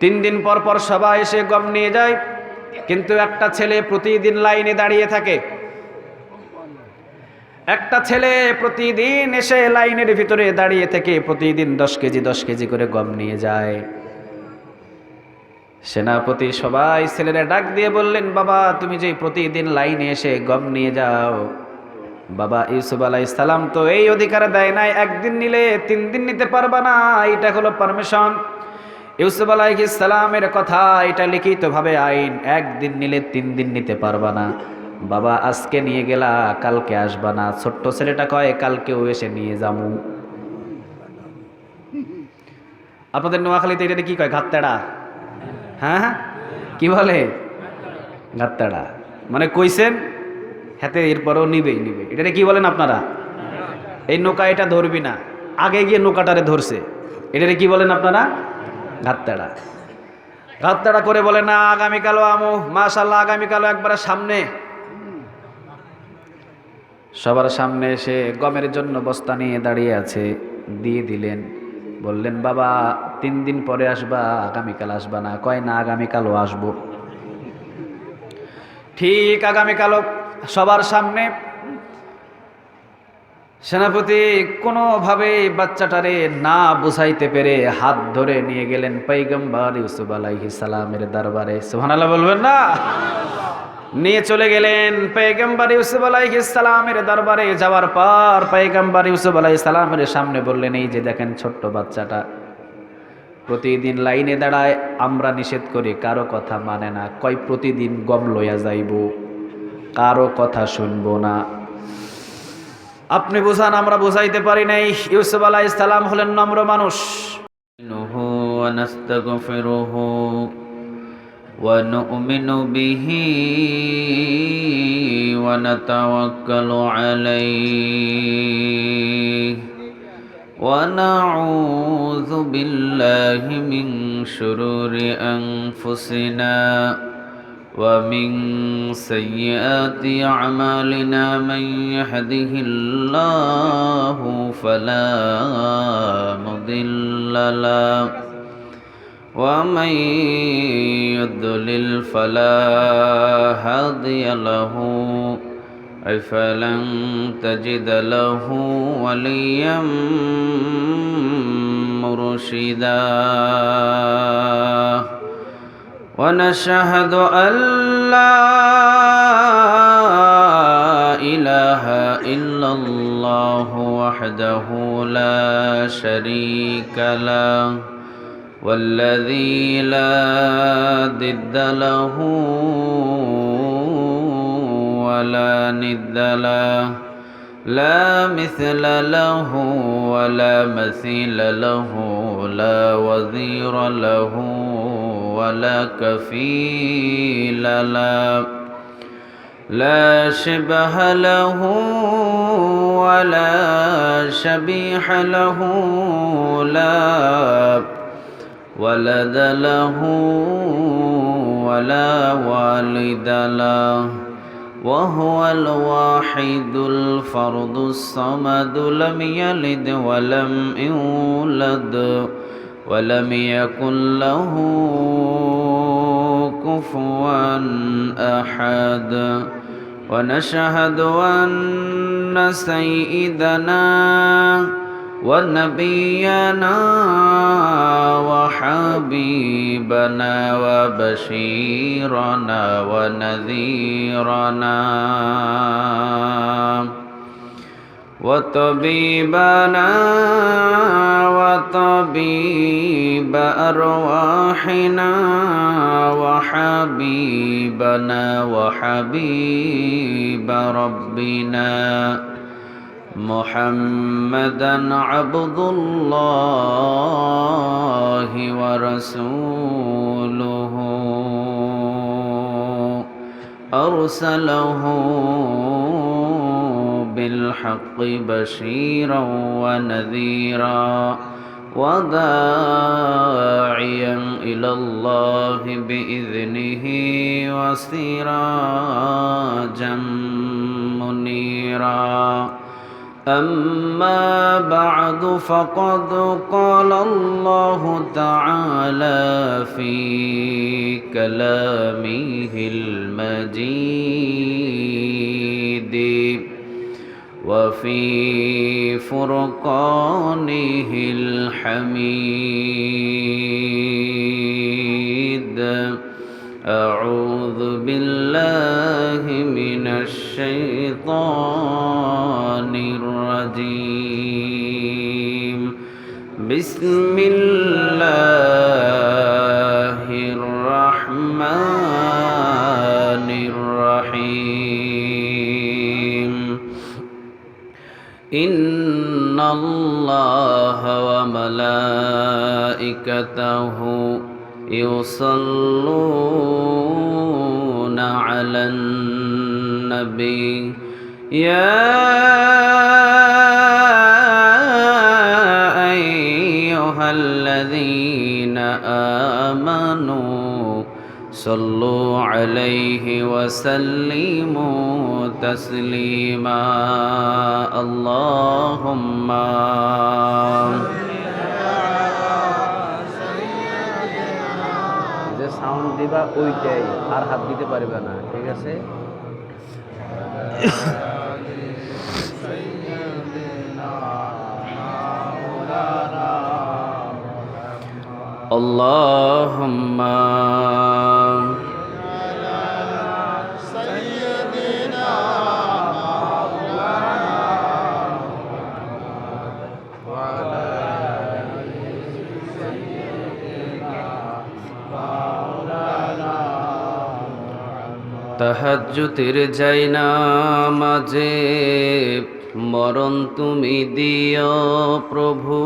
3 দিন পর পর সবাই এসে গম নিয়ে যায়, কিন্তু একটা ছেলে প্রতিদিন লাইনে দাঁড়িয়ে থাকে। একটা ছেলে প্রতিদিন এসে লাইনের ভিতরে দাঁড়িয়ে থেকে প্রতিদিন 10 কেজি করে গম নিয়ে যায়। সেনাপতি সবাই ছেলেরা ডাক দিয়ে বললেন, বাবা তুমি যে প্রতিদিন লাইনে এসে গম নিয়ে যাও, বাবা ইউসুফ আলাইহিস সালাম তো এই অধিকার দেয় নাই, একদিন নিলে 3 দিন নিতে পারবা না, এটা হলো পারমিশন। ইউসুফ আলাইহিস সালামের কথা, এটা লিখিতভাবে আইন, একদিন নিলে 3 দিন নিতে পারবা না। বাবা আজকে নিয়ে গেলা কালকে আসবা না। ছোট্ট ছেলেটা কয় কালকেও এসে নিয়ে যামু। আপনাদের নোয়াখালীতে এটা কি কয়? ঘাত্তাড়া। হ্যাঁ, কি বলে? ঘাত্তাড়া মানে কইছেন হাতে, এরপরও নিবে। এটা কি বলেন আপনারা? এই নৌকা এটা ধরবি না, আগে গিয়ে নৌকাটারে ধরছে, এটা কি বলেন আপনারা? ঘাত্তাড়া। ঘাত্তাড়া করে বলে না আগামীকালও আমো, মাশাআল্লাহ আগামীকালও একবারে সামনে। সবার সামনে এসে গমের জন্য বস্তা নিয়ে দাঁড়িয়ে আছে, দিয়ে দিলেন। বললেন বাবা 3 দিন পরে আসবা, আগামীকাল আসবা না। কয় না আগামীকালও আসবো। ঠিক আগামীকালও সবার সামনে সেনাপতি কোনোভাবে বাচ্চাটারে না বুঝাইতে পেরে হাত ধরে নিয়ে গেলেন পয়গম্বর ইউসুফ আলাইহিস সালামের দরবারে। সুবহানাল্লাহ বলবেন না? নিয়ে চলে গেলেন পয়গম্বর ইউসুফ আলাইহিস সালামের দরবারে। যাওয়ার পর পয়গম্বর ইউসুফ আলাইহিস সালামের সামনে বললেন, এই যে দেখেন ছোট্ট বাচ্চাটা প্রতিদিন লাইনে দাঁড়ায়, আমরা নিষেধ করি, কারো কথা মানে না, কয় প্রতিদিন গম লইয়া যাইব, কারো কথা শুনবো না। আপনি বুঝান, আমরা বুঝাইতে পারি নাই। ইউসুফ আলাইহিস সালাম হলেন নম্র মানুষ। ونؤمن به ونتوكل عليه ونعوذ بالله من شرور أنفسنا ومن سيئات أعمالنا من يهده الله فلا مضل له ومن يضلل فلا هادي له فلن تجد له وليا مرشدا ونشهد أن لا إله إلا الله وحده لا شريك له والذي لا ضد له ولا ند له لا مثل له ولا مثيل له لا وزير له ولا كفيل له لا شبه له ولا شبيح له لا ولد له ولا والد له وهو الواحد الفرد الصمد لم يلد ولم يولد ولم يكن له كفوا أحد ونشهد أن سيدنا ونبينا وحبيبنا وبشيرنا ونذيرنا وطبيبنا وطبيب أرواحنا وحبيبنا وحبيب ربنا محمدا عبد الله ورسوله أرسله بالحق بشيرا ونذيرا وداعيا إلى الله بإذنه وسراجا منيرا أما بعد فقد قال الله تعالى في كلامه المجيد وفي فرقانه الحميد. أعوذ بالله من الشيطان الرجيم. بسم الله الرحمن الرحيم. إن الله وملائكته يصلون على النبي يا أيها الذين آمنوا صلوا عليه وسلموا تسليما. اللهم যে সাউন্ড দিবা ওইটাই, আর হাত দিতে পারবে না, ঠিক আছে? اللهم তাহাজ্জুদের যাই নামাজে মরণ তুমি দিও প্রভু,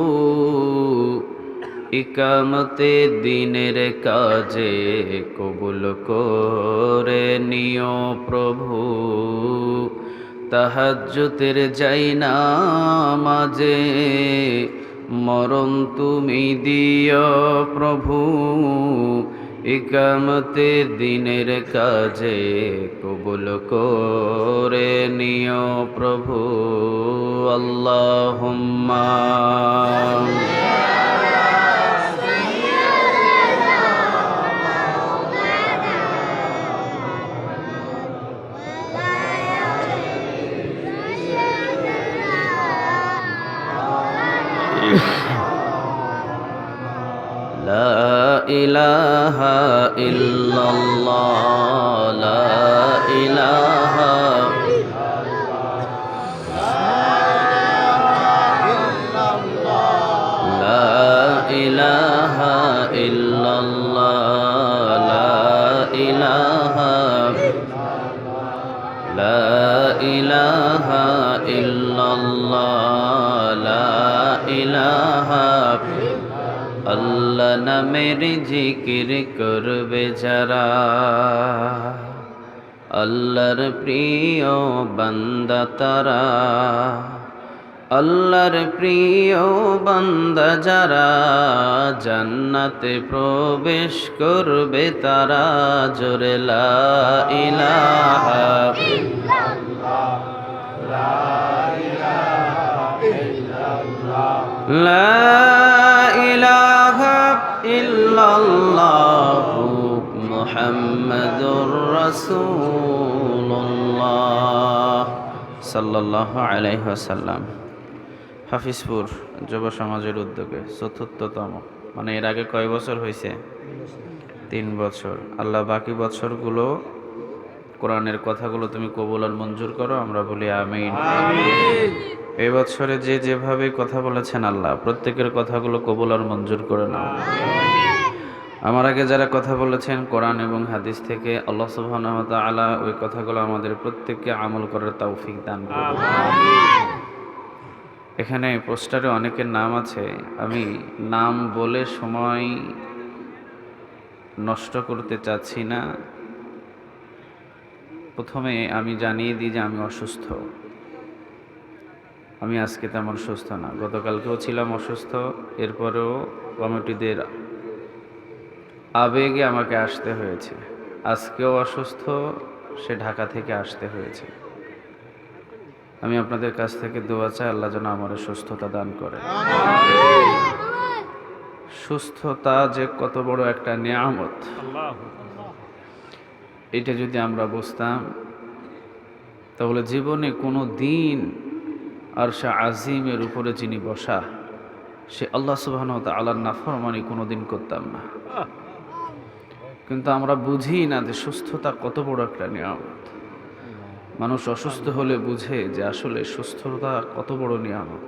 ইকামতে দিনের কাজে কবুল করে নিও প্রভু। তাহাজ্জুদের যাই নামাজে মরণ তুমি দিও প্রভু, ইকামতে দিনের কাজে কবুল করে নিও প্রভু। আল্লাহুম্মা লা ইলাহা ইল্লাল্লাহ, লা ইলাহা লা ইলাহা ইল্লাল্লাহ, লা ইলাহা লা ইলাহা ইল্লাল্লাহ, লা ইলাহা। আল্লাহ নামের জিকির করবে যারা, আল্লাহর প্রিয় বান্দা তারা, আল্লাহর প্রিয় বান্দা যারা, জান্নাতে প্রবেশ করবে তারা। জোরে লা ইলাহা লা ইলাহা ইল্লাল্লাহু মুহাম্মাদুর রাসূলুল্লাহ সাল্লাল্লাহু আলাইহি ওয়াসাল্লাম। হাফিজপুর যুব সমাজের উদ্যোগে চতুর্থতম, মানে এর আগে কয় বছর হয়েছে? 3 বছর। আল্লাহ বাকি বছরগুলো কোরআনের কথাগুলো তুমি কবুল আর মঞ্জুর করো, আমরা বলি আমিন। এই বছরে যে যেভাবে কথা বলেছেন আল্লাহ প্রত্যেকের কথাগুলো কবুল আর মঞ্জুর করে নাও। আমার আগে যারা কথা বলেছেন কোরআন এবং হাদিস থেকে, আল্লাহ সুবহানাহু ওয়া তাআলা ওই কথাগুলো আমাদের প্রত্যেককে আমল করার তৌফিক দান করুন। এখানে পোস্টারে অনেকের নাম আছে, আমি নাম বলে সময় নষ্ট করতে চাচ্ছি না। প্রথমে আমি জানিয়ে দিই যে আমি অসুস্থ। আমি আজকে তেমন সুস্থ না, গতকালকেও ছিলাম অসুস্থ, এরপরেও কমিটিদের আবেগে আমাকে আসতে হয়েছে। আজকেও অসুস্থ, সে ঢাকা থেকে আসতে হয়েছে। আমি আপনাদের কাছ থেকে দোয়া চাই, আল্লাহ যেন আমার সুস্থতা দান করে। সুস্থতা যে কত বড় একটা নিয়ামত, এটা যদি আমরা বুঝতাম তাহলে জীবনে কোনো দিন আর সে আজিমের উপরে যিনি বসা, সে আল্লাহ সুবহানাহু ওয়া তাআলার নাফরমানি কোনো দিন করতাম না। কিন্তু আমরা বুঝি না যে সুস্থতা কত বড় একটা নিয়ামত। মানুষ অসুস্থ হলে বুঝে যে আসলে সুস্থতা কত বড় নিয়ামত।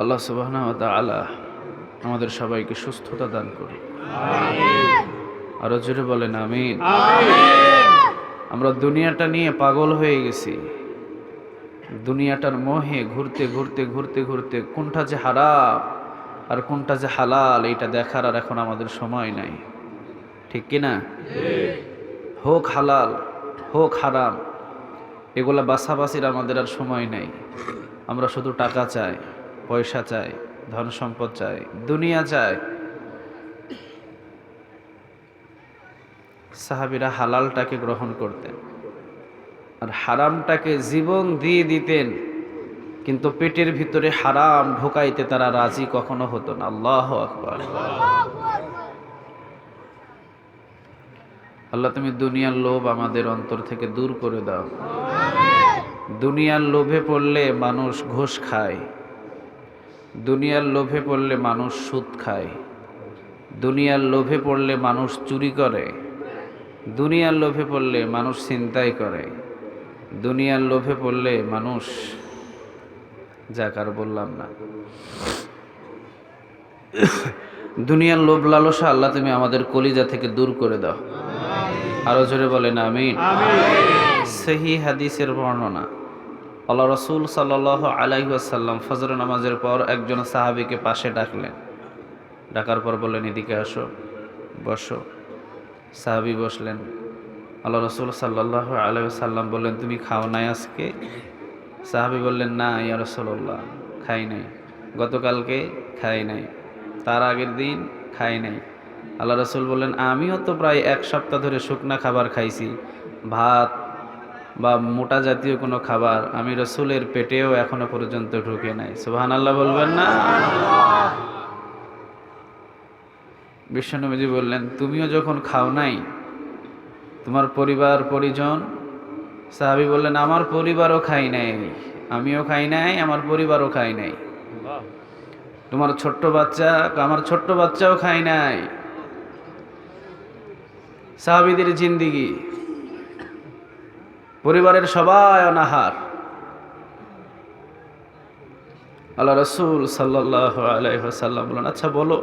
আল্লাহ সুবহানাহু ওয়া তাআলা আমাদের সবাইকে সুস্থতা দান করুন। আরো জোরে বলেন আমিন। আমরা দুনিয়াটা নিয়ে পাগল হয়ে গেছি। দুনিয়াটার মোহে ঘুরতে ঘুরতে ঘুরতে ঘুরতে কোনটা যে হারাম আর কোনটা যে হালাল এইটা দেখার আর এখন আমাদের সময় নাই, ঠিক কিনা? হোক হালাল হোক হারাম, এগুলা বাছাবাছির আমাদের আর সময় নাই। আমরা শুধু টাকা চাই, পয়সা চাই, ধন সম্পদ চাই, দুনিয়া চাই। সাহাবীরা হালালটাকে গ্রহণ করতেন আর হারামটাকে জীবন দিয়ে দিতেন, কিন্তু পেটের ভিতরে হারাম ঢোকাইতে তারা রাজি কখনো হতো না। আল্লাহু আকবার। আল্লাহ তুমি দুনিয়ার লোভ আমাদের অন্তর থেকে দূর করে দাও। দুনিয়ার লোভে পড়লে মানুষ ঘুষ খায়, দুনিয়ার লোভে পড়লে মানুষ সুদ খায়, দুনিয়ার লোভে পড়লে মানুষ চুরি করে, দুনিয়ার লোভে পড়লে মানুষ ছিনতাই করে, দুনিয়ার লোভে পড়লে মানুষ যাকার বললাম না। দুনিয়ার লোভ লালসা আল্লাহ তুমি আমাদের কলিজা থেকে দূর করে দাও। আরো জোরে বলেন আমিন। সহি হাদিসের বর্ণনা, আল্লাহ রাসূল সাল্লাল্লাহু আলাইহি ওয়াসাল্লাম ফজর নামাজের পর একজন সাহাবীকে পাশে ডাকলেন। ডাকার পর বললেন, এদিকে আসো, বসো। সাহাবী বসলেন। আল্লাহ রাসূল সাল্লাল্লাহু আলাইহি ওয়াসাল্লাম বললেন, তুমি খাও নাই আজকে? সাহাবী বললেন, না ইয়া রাসূলুল্লাহ, খাই নাই। গতকালকে খাই নাই, তার আগের দিন খাই নাই। আল্লাহ রাসূল বললেন, আমিও তো প্রায় এক সপ্তাহ ধরে শুকনা খাবার খাইছি, ভাত বা মোটা জাতীয় কোনো খাবার আমি রাসূলের পেটেও এখনো পর্যন্ত ঢুকে নাই। সুবহানাল্লাহ বলবেন না? বিশ্বনবীজি বললেন, তুমিও যখন খাও নাই, তোমার পরিবার পরিজন? সাহাবী বললেন, আমার পরিবারও খাই নাই, আমিও খাই নাই, আমার পরিবারও খাই নাই। তোমার ছোট্ট বাচ্চা? আমার ছোট্ট বাচ্চাও খাই নাই। সাহাবীদের জিন্দেগি, পরিবারের সবাই অনাহার। আল্লাহ রাসূল সাল্লাল্লাহু আলাইহি ওয়াসাল্লাম বলেন, আচ্ছা বলো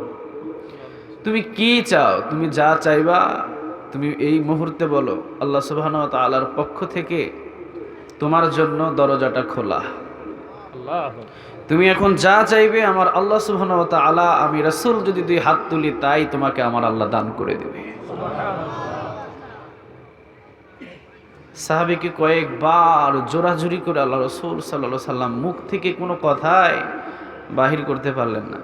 তুমি কি চাও? তুমি যা চাইবা তুমি এই মুহূর্তে বলো, আল্লাহ সুবহানাহু ওয়া তাআলার পক্ষ থেকে তোমার জন্য দরজাটা খোলা। তুমি এখন যা চাইবে আমার আল্লাহ সুবহানাহু ওয়া তাআলা, আমি রাসূল যদি দুই হাত তুলি তাই তোমাকে আমার আল্লাহ দান করে দেবে। সাহাবীকে কয়েকবার জোরাজুরি করে আল্লাহ রাসূল সাল্লাল্লাহু আলাইহি সাল্লাম মুখ থেকে কোনো কথাই বাহির করতে পারলেন না।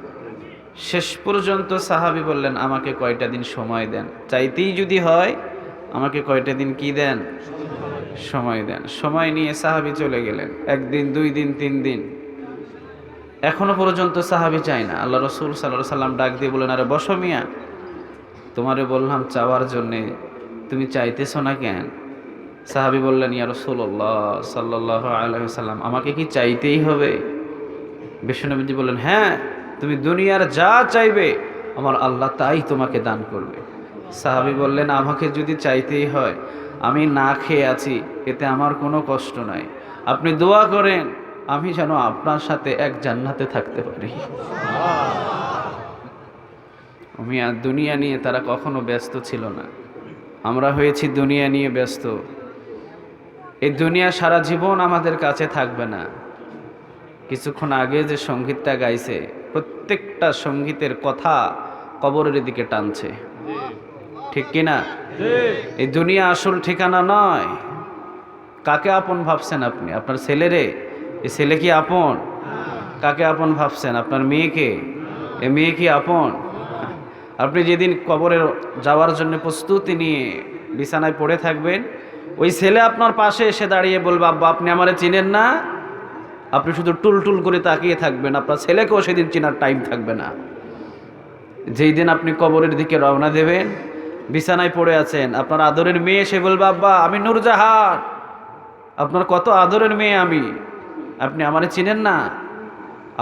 শেষ পর্যন্ত সাহাবী বললেন, আমাকে কয়টা দিন সময় দেন, চাইতেই যদি হয় আমাকে কয়টা দিন কি দেন? সময় দেন। সময় নিয়ে সাহাবী চলে গেলেন। একদিন, 2 দিন, 3 দিন, এখনো পর্যন্ত সাহাবী চায় না। আল্লাহ রাসূল সাল্লাল্লাহু আলাইহি সাল্লাম ডাক দিয়ে বলেন, আরে বসো মিয়া, তোমারে বললাম চাওয়ার জন্যে, তুমি চাইতেছো না কেন? সাহাবী বললেন, ইয়া রাসূলুল্লাহ সাল্লাল্লাহু আলাইহি ওয়াসাল্লাম, আমাকে কি চাইতেই হবে? বিশ্বনবীজি বললেন, হ্যাঁ, তুমি দুনিয়ার যা চাইবে আমার আল্লাহ তাই তোমাকে দান করবে। সাহাবী বললেন, আমাকে যদি চাইতেই হয়, আমি না খেয়ে আছি, এতে আমার কোনো কষ্ট নাই। আপনি দোয়া করেন আমি যেন আপনার সাথে এক জান্নাতে থাকতে পারি। আমি আর দুনিয়া নিয়ে তারা কখনো ব্যস্ত ছিল না। আমরা হয়েছি দুনিয়া নিয়ে ব্যস্ত। এই দুনিয়া সারা জীবন আমাদের কাছে থাকবে না। কিছুক্ষণ আগে যে সঙ্গীতটা গাইছে, প্রত্যেকটা সঙ্গীতের কথা কবরের দিকে টানছে, ঠিক কিনা? এই দুনিয়া আসল ঠিকানা নয়। কাকে আপন ভাবছেন আপনি? আপনার ছেলেরে? এই ছেলে কি আপন? কাকে আপন ভাবছেন? আপনার মেয়েকে? এ মেয়ে কি আপন? আপনি যেদিন কবরে যাওয়ার জন্য প্রস্তুতি নিয়ে বিছানায় পড়ে থাকবেন, ওই ছেলে আপনার পাশে এসে দাঁড়িয়ে বলবে, আব্বা আপনি আমারে চিনেন না? আপনি শুধু টুলটুল করে তাকিয়ে থাকবেন, আপনার ছেলেকেও সেদিন চেনার টাইম থাকবে না। যেই দিন আপনি কবরের দিকে রওনা দেবেন, বিছানায় পড়ে আছেন, আপনার আদরের মেয়ে এসে বলবে, আব্বা আমি নূরজাহান, আপনার কত আদরের মেয়ে আমি, আপনি আমারে চিনেন না?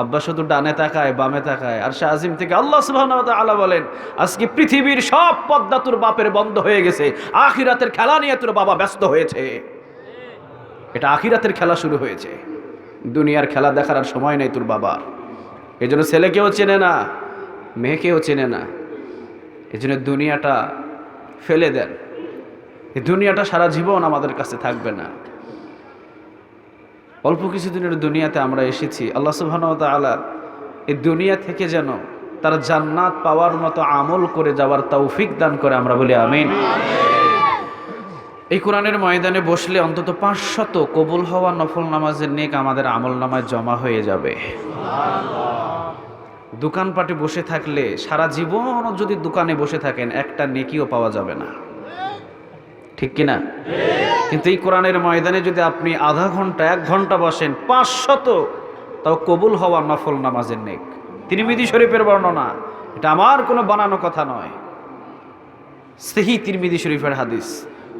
আব্বা শুধু ডানে তাকায় বামে তাকায়, আর শাহ আজিম থেকে আল্লাহ সুবহানাহু ওয়া তাআলা বলেন, আজকে পৃথিবীর সব পদ্মা তোর বাপের বন্ধ হয়ে গেছে, আখিরাতের খেলা নিয়ে তোর বাবা ব্যস্ত হয়েছে। এটা আখিরাতের খেলা শুরু হয়েছে, দুনিয়ার খেলা দেখার আর সময় নেই তোর বাবার। এই জন্য ছেলেকেও চেনে না, মেয়েকেও চেনে না। এই জন্য দুনিয়াটা ফেলে দেন। এই দুনিয়াটা সারা জীবন আমাদের কাছে থাকবে না। অল্প কিছুদিনের দুনিয়াতে আমরা এসেছি, আল্লাহ সুবহানাহু ওয়া তাআলা এই দুনিয়া থেকে যেন তারা জান্নাত পাওয়ার মতো আমল করে যাওয়ার তৌফিক দান করে, আমরা বলি আমিন। এই কোরআনের ময়দানে বসলে অন্তত 500 কবুল হওয়া নফল নামাজের নেক আমাদের আমল নামায় জমা হয়ে যাবে। দোকানপাটে বসে থাকলে সারা জীবন যদি দোকানে বসে থাকেন একটা নেকিও পাওয়া যাবে না, ঠিক কিনা? কিন্তু এই কোরআনের ময়দানে যদি আপনি আধা ঘন্টা 1 ঘন্টা বসেন, 500 তাও কবুল হওয়া নফল নামাজের নেক। তিরমিজি শরীফের বর্ণনা, এটা আমার কোনো বানানো কথা নয়, সহিহ তিরমিজি শরীফের হাদিস।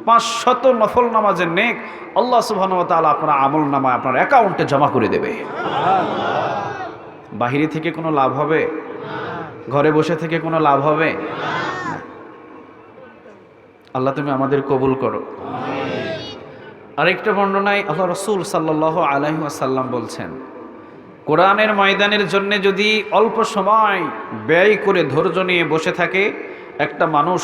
500 নফল নামাজের নেক আল্লাহ সুবহানাহু ওয়া তাআলা আপনার আমল নামায় আপনার অ্যাকাউন্টে জমা করে দেবে। বাহিরে থেকে কোনো লাভ হবে? ঘরে বসে থেকে কোনো লাভ হবে? আল্লাহ তুমি আমাদের কবুল করো। আরেকটা বর্ণনায় আল্লাহ রাসূল সাল্লাল্লাহু আলাইহি ওয়াসাল্লাম বলছেন, কোরআনের ময়দানের জন্য যদি অল্প সময় ব্যয় করে ধৈর্য নিয়ে বসে থাকে, একটা মানুষ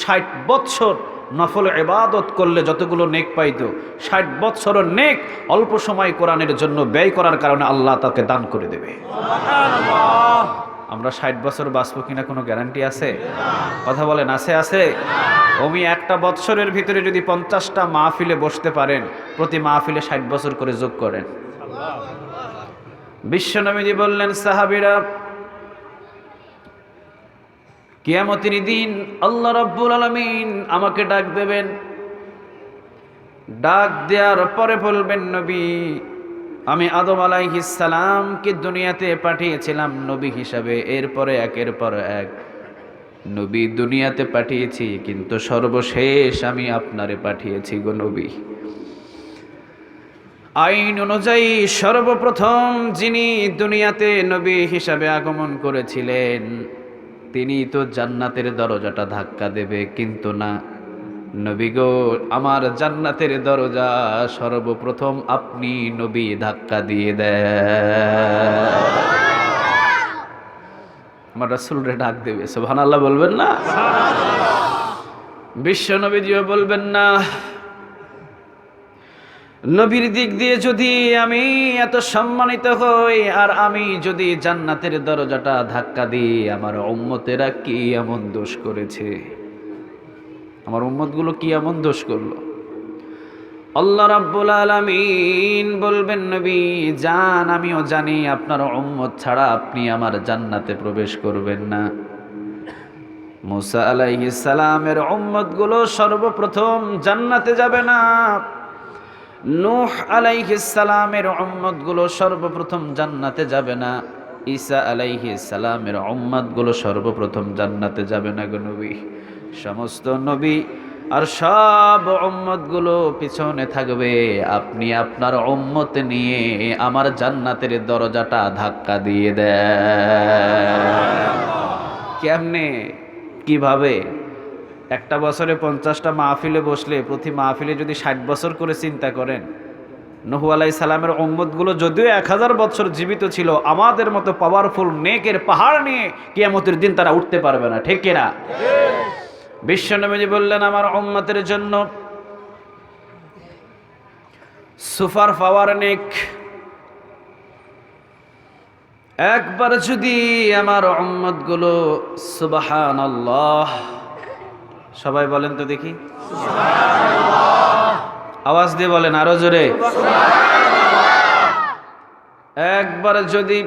60 বৎসর নফল ইবাদত করলে যতগুলো নেক পাইতো, 60 বৎসরের নেক অল্প সময় কোরআনের জন্য ব্যয় করার কারণে আল্লাহ তাকে দান করে দেবে। সুবহানাল্লাহ। আমরা 60 বছর বাঁচবো কিনা কোনো গ্যারান্টি আছে? কথা বলেন, আছে? আছে। ওমি একটা বৎসরের ভিতরে যদি 50টা মাহফিলে বসতে পারেন, প্রতি মাহফিলে 60 বছর করে যোগ করেন। বিশ্বনবীজি বললেন, সাহাবীরা, কিয়ামতের দিন আল্লাহ রাব্বুল আলামিন আমাকে ডাক দেবেন। ডাক দেওয়ার পরে বলবেন, নবী, আমি আদম আলাইহিস সালামকে দুনিয়াতে পাঠিয়েছিলাম নবী হিসাবে, এরপরে একের পর এক নবী দুনিয়াতে পাঠিয়েছি, কিন্তু সর্বশেষ আমি আপনারে পাঠিয়েছি গো নবী। আইন অনুযায়ী সর্বপ্রথম যিনি দুনিয়াতে নবী হিসাবে আগমন করেছিলেন, তিনি তো জান্নাতের দরজাটা ধাক্কা দেবে, কিন্তু না নবী গো, আমার জান্নাতের দরজা সর্বপ্রথম আপনি নবী ধাক্কা দিয়ে দেন। আমার রাসূলরে ডাক দেবে, সুবহানাল্লাহ বলবেন না? বিশ্ব নবীজিও বলবেন না? নবীর দিক দিয়ে যদি আমি এত সম্মানিত হই, আর আমি যদি জান্নাতের দরজাটা ধাক্কা দিই, আমার উম্মতেরা কি এমন দোষ করেছে? আমার উম্মতগুলো কি এমন দোষ করলো? আল্লাহ রাব্বুল আলামিন বলবেন, নবী জান, আমিও জানি আপনার উম্মত ছাড়া আপনি আমার জান্নাতে প্রবেশ করবেন না। মুসা আলাইহিস সালামের উম্মতগুলো সর্বপ্রথম জান্নাতে যাবে না। নূহ আলাইহিস সালামের উম্মতগুলো সর্বপ্রথম জান্নাতে যাবে না। ঈসা আলাইহিস সালামের উম্মতগুলো সর্বপ্রথম জান্নাতে যাবে না গো নবী। সমস্ত নবী আর সব উম্মতগুলো পিছনে থাকবে, আপনি আপনার উম্মত নিয়ে আমার জান্নাতের দরজাটা ধাক্কা দিয়ে দেন। কেমনে, কিভাবে? একটা বছরে 50টা মাহফিলে বসলে প্রতি মাহফিলে যদি 60 বছর করে চিন্তা করেন, নূহ আলাইহিস সালামের উম্মতগুলো যদিও 1000 বছর জীবিত ছিল, আমাদের মতো পাওয়ারফুল নেকের পাহাড় নিয়ে কিয়ামতের দিন তারা উঠতে পারবে না, ঠিক কিনা? বিশ্বনবী বললেন, আমার উম্মতের জন্য সুপার পাওয়ার নেক। একবার যদি আমার উম্মতগুলো সুবহানাল্লাহ, সবাই বলেন তো দেখি, আওয়াজ দিয়ে বলেন আরো জোরে, একবার যদি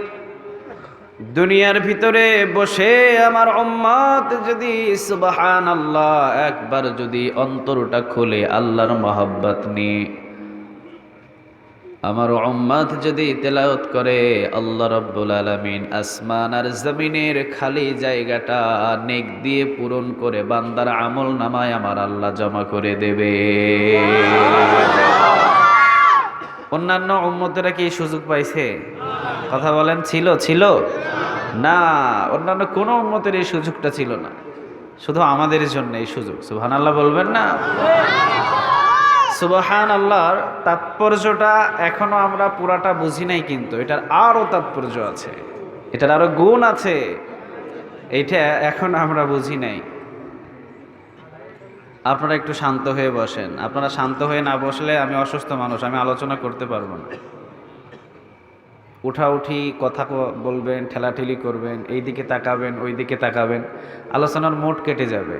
দুনিয়ার ভিতরে বসে আমার উম্মত যদি সুবহানাল্লাহ একবার যদি অন্তরটা খুলে আল্লাহর মহব্বত নিয়ে আমার উম্মত যদি তেলাওয়াত করে, আল্লাহ রাব্বুল আলামিন আসমান আর জমিনের খালি জায়গাটা নেক দিয়ে পূরণ করে বান্দার আমল নামায় আমার আল্লাহ জমা করে দেবে। অন্যান্য উম্মতেরা কি এই সুযোগ পাইছে? কথা বলেন, ছিল না, অন্যান্য কোনো উম্মতের এই সুযোগটা ছিল না, শুধু আমাদের জন্য এই সুযোগ। সুবহানাল্লাহ বলবেন না? সুবহানাল্লাহর তাৎপর্যটা এখনো আমরা পুরাটা বুঝি নাই, কিন্তু এটার আরো তাৎপর্য আছে, এটার আরো গুণ আছে, এইটা এখন আমরা বুঝি নাই। আপনারা একটু শান্ত হয়ে বসেন। আপনারা শান্ত হয়ে না বসলে আমি অসুস্থ মানুষ, আমি আলোচনা করতে পারবো না। উঠাউঠি কথা বলবেন, ঠেলাঠেলি করবেন, এই দিকে তাকাবেন, ওই দিকে তাকাবেন, আলোচনার মোড কেটে যাবে।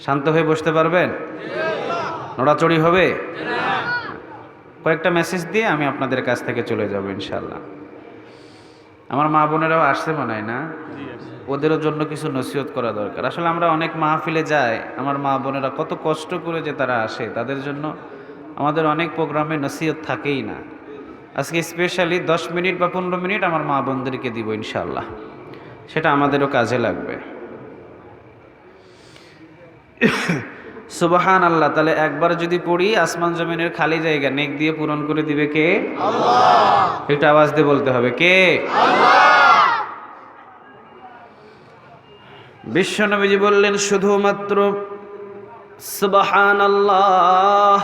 শান্ত হয়ে বসতে পারবেন? নড়াচড়ি হবে? কয়েকটা মেসেজ দিয়ে আমি আপনাদের কাছ থেকে চলে যাব ইনশাল্লাহ। আমার মা বোনেরাও আসছে মনে হয় না? ওদেরও জন্য কিছু নসিহত করা দরকার। আসলে আমরা অনেক মাহফিলে যাই, আমার মা বোনেরা কত কষ্ট করে যে তারা আসে, তাদের জন্য আমাদের অনেক প্রোগ্রামে নসিহত থাকেই না। আজকে স্পেশালি 10 মিনিট বা 15 মিনিট আমার মা বোনদেরকে দিব ইনশাল্লাহ, সেটা আমাদেরও কাজে লাগবে। সুবহান আল্লাহ। তাহলে একবার যদি পড়ি, আসমান জমিনের খালি জায়গা নেক দিয়ে পূরণ করে দিবে কে? আল্লাহ। একটু আওয়াজ দিয়ে বলতে হবে, কে? আল্লাহ। বিশ্বনবীজি বললেন শুধুমাত্র সুবহানাল্লাহ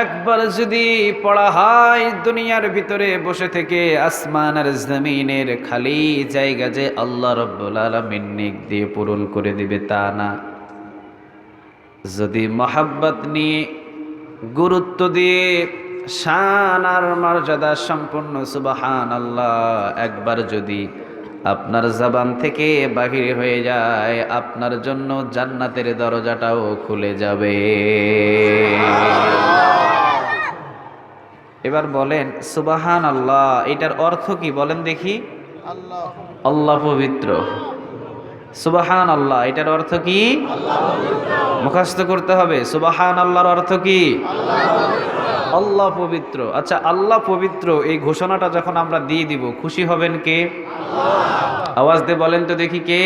একবার যদি পড়া হয়, দুনিয়ার ভিতরে বসে থেকে আসমান আর জমিনের খালি জায়গা যে আল্লাহ রাব্বুল আলামিন নেক দিয়ে পূরণ করে দিবে তা না। যদি মহাব্বত নিয়ে, গুরুত্ব দিয়ে, শান আর মর্যাদা সম্পন্ন সুবহানাল্লাহ একবার যদি আপনার জবান থেকে বাহির হয়ে যায়, আপনার জন্য জান্নাতের দরজাটাও খুলে যাবে। এবার বলেন সুবহানাল্লাহ, এটার অর্থ কি বলেন দেখি? আল্লাহ পবিত্র। সুবহানাল্লাহ এটার অর্থ কি? মুখস্থ করতে হবে। সুবহানাল্লাহর অর্থ কি? আল্লাহ পবিত্র। আচ্ছা, আল্লাহ পবিত্র এই ঘোষণাটা যখন আমরা দিয়ে দিব, খুশি হবেন কে? আওয়াজ দিয়ে বলেন তো দেখি, কে?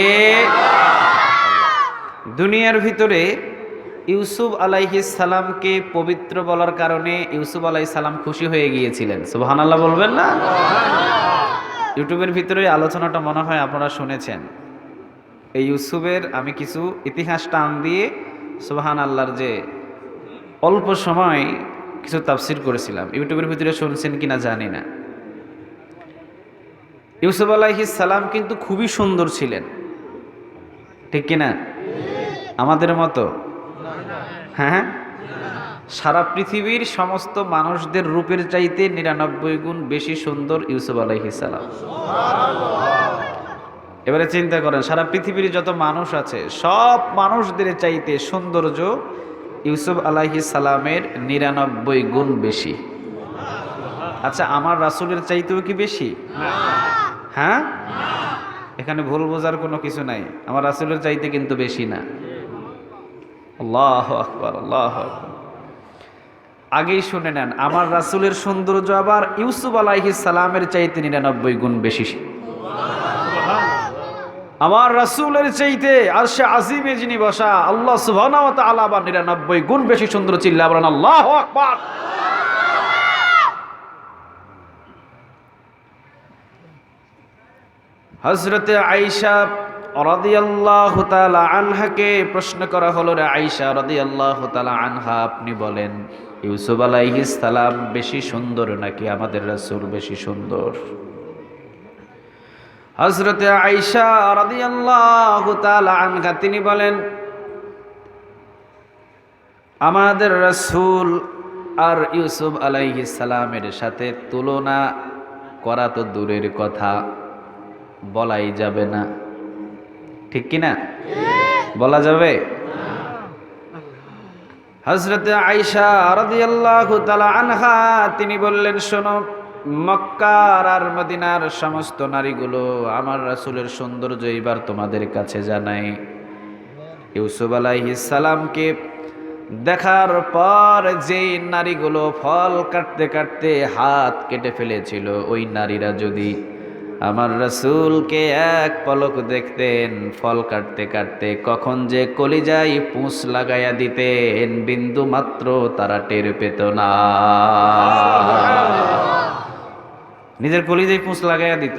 দুনিয়ার ভিতরে ইউসুফ আলাইহিস সালামকে পবিত্র বলার কারণে ইউসুফ আলাইহিস সালাম খুশি হয়ে গিয়েছিলেন। সুবহানাল্লাহ বলবেন না? ইউটিউবের ভিতরে আলোচনাটা মনে হয় আপনারা শুনেছেন। এই ইউসুফের আমি কিছু ইতিহাস টান দিয়ে সুবহানাল্লাহর যে অল্প সময় কিছু তাফসির করেছিলাম, ইউটিউবের ভিতরে শুনছেন কিনা জানি না। ইউসুফ আলাইহিস সালাম কিন্তু খুবই সুন্দর ছিলেন, ঠিক কিনা? আমাদের মতো? হ্যাঁ, সারা পৃথিবীর সমস্ত মানুষদের রূপের চাইতে 99 গুণ বেশি সুন্দর ইউসুফ আলাইহিস সালাম। এবারে চিন্তা করেন, সারা পৃথিবীর যত মানুষ আছে সব মানুষদের চাইতে সৌন্দর্য ইউসুফ আলাইহিস সালামের 99 গুণ বেশি। আচ্ছা, আমার রাসূলের চাইতেও কি বেশি? হ্যাঁ, এখানে ভুল বোঝার কোনো কিছু নাই, আমার রাসূলের চাইতে কিন্তু বেশি না। আল্লাহু আকবার, আল্লাহু আকবার। আগেই শুনে নেন, আমার রাসূলের সৌন্দর্য আবার ইউসুফ আলাইহিস সালামের চাইতে 99 গুণ বেশি। আমার রাসূলের চাইতে আরশে আজিমে যিনি বসা আল্লাহ সুবহানাহু ওয়া তাআলা আবার 99 গুণ বেশি সুন্দর। চিল্লায়া বলেন আল্লাহু আকবার। হযরতে আয়েশা রাদিয়াল্লাহু তাআলা আনহাকে প্রশ্ন করা হলো, রে আয়েশা রাদিয়াল্লাহু তাআলা আনহা, আপনি বলেন ইউসুফ আলাইহিস সালাম বেশি সুন্দর নাকি আমাদের রাসূল বেশি সুন্দর? হযরতে আয়েশা রাদিয়াল্লাহু তাআলা আনহা তিনি বলেন, আমাদের রাসূল আর ইউসুফ আলাইহিস সালামের সাথে তুলনা করা তো দূরের কথা, বলাই যাবে না, ঠিক কিনা? বলা যাবে? হযরতে আয়েশা রাদিয়াল্লাহু তাআলা আনহা তিনি বললেন, শোনো, মক্কার আর মদিনার সমস্ত নারীগুলো আমার রাসূলের সৌন্দর্য এবার তোমাদের কাছে জানাই। ইউসুফ আলাইহিস সালামকে দেখার পর যে নারীগুলো ফল কাটতে কাটতে হাত কেটে ফেলেছিল, ওই নারীরা যদি আমার রাসূলকে এক পলক দেখতেন ফল কাটতে কাটতে, কখন যে কলিজায় পুঁছ লাগাইয়া দিতেন বিন্দু মাত্র তারা টের পেত না। নিজের কলিজায় পুঁছ লাগাইয়া দিত,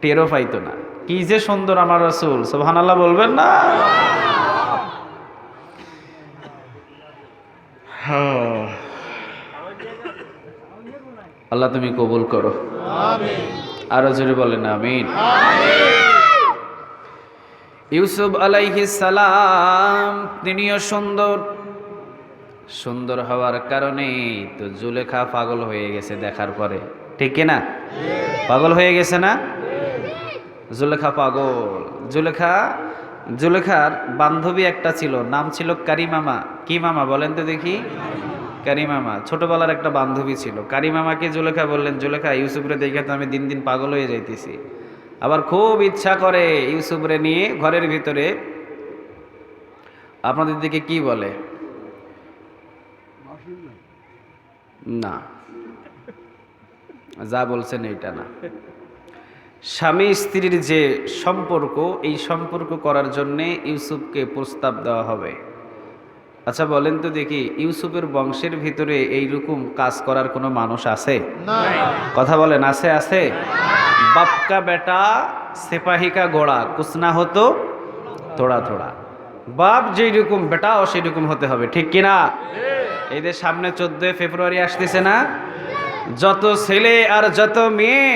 টেরও পাইতো না। কি যে সুন্দর আমার রাসূল, সুবহানাল্লাহ বলবেন না? আল্লাহ তুমি কবুল করো, আরো জোরে বলেন আমিন। ইউসুফ আলাইহিস সালাম তিনিও সুন্দর, সুন্দর হওয়ার কারণে তো জুলেখা পাগল হয়ে গেছে দেখার পরে, ঠিক না? পাগল হয়ে গেছে না? জুলেখা পাগল। জুলেখার বান্ধবী একটা ছিল, নাম ছিল কারিমামা। কি মামা বলেন তো দেখি? কারিমামা। ছোটবেলার একটা বান্ধবী ছিল। কারিমামাকে জুলেখা বললেন, জুলেখা ইউসুফরে দেখে তো আমি দিন দিন পাগল হয়ে যাইতেছি, আবার খুব ইচ্ছা করে ইউসুফরে নিয়ে ঘরের ভিতরে, আপনাদের দিকে কি বলে? না, যা বলছেন এইটা না। স্বামী স্ত্রীর যে সম্পর্ক, এই সম্পর্ক করার জন্যে ইউসুফকে প্রস্তাব দেওয়া হবে। আচ্ছা বলেন তো দেখি, ইউসুফের বংশের ভিতরে এইরকম কাজ করার কোনো মানুষ আছে? কথা বলেন, আছে? আছে? বাপকা বেটা সিপাহী কা ঘোড়া কুছ না হতো থোড়া থোড়া। বাপ যেরকম বেটাও সেই রকম হতে হবে, ঠিক কিনা? এই যে সামনে 14 ফেব্রুয়ারি আসতেছে না, যত ছেলে আর যত মেয়ে,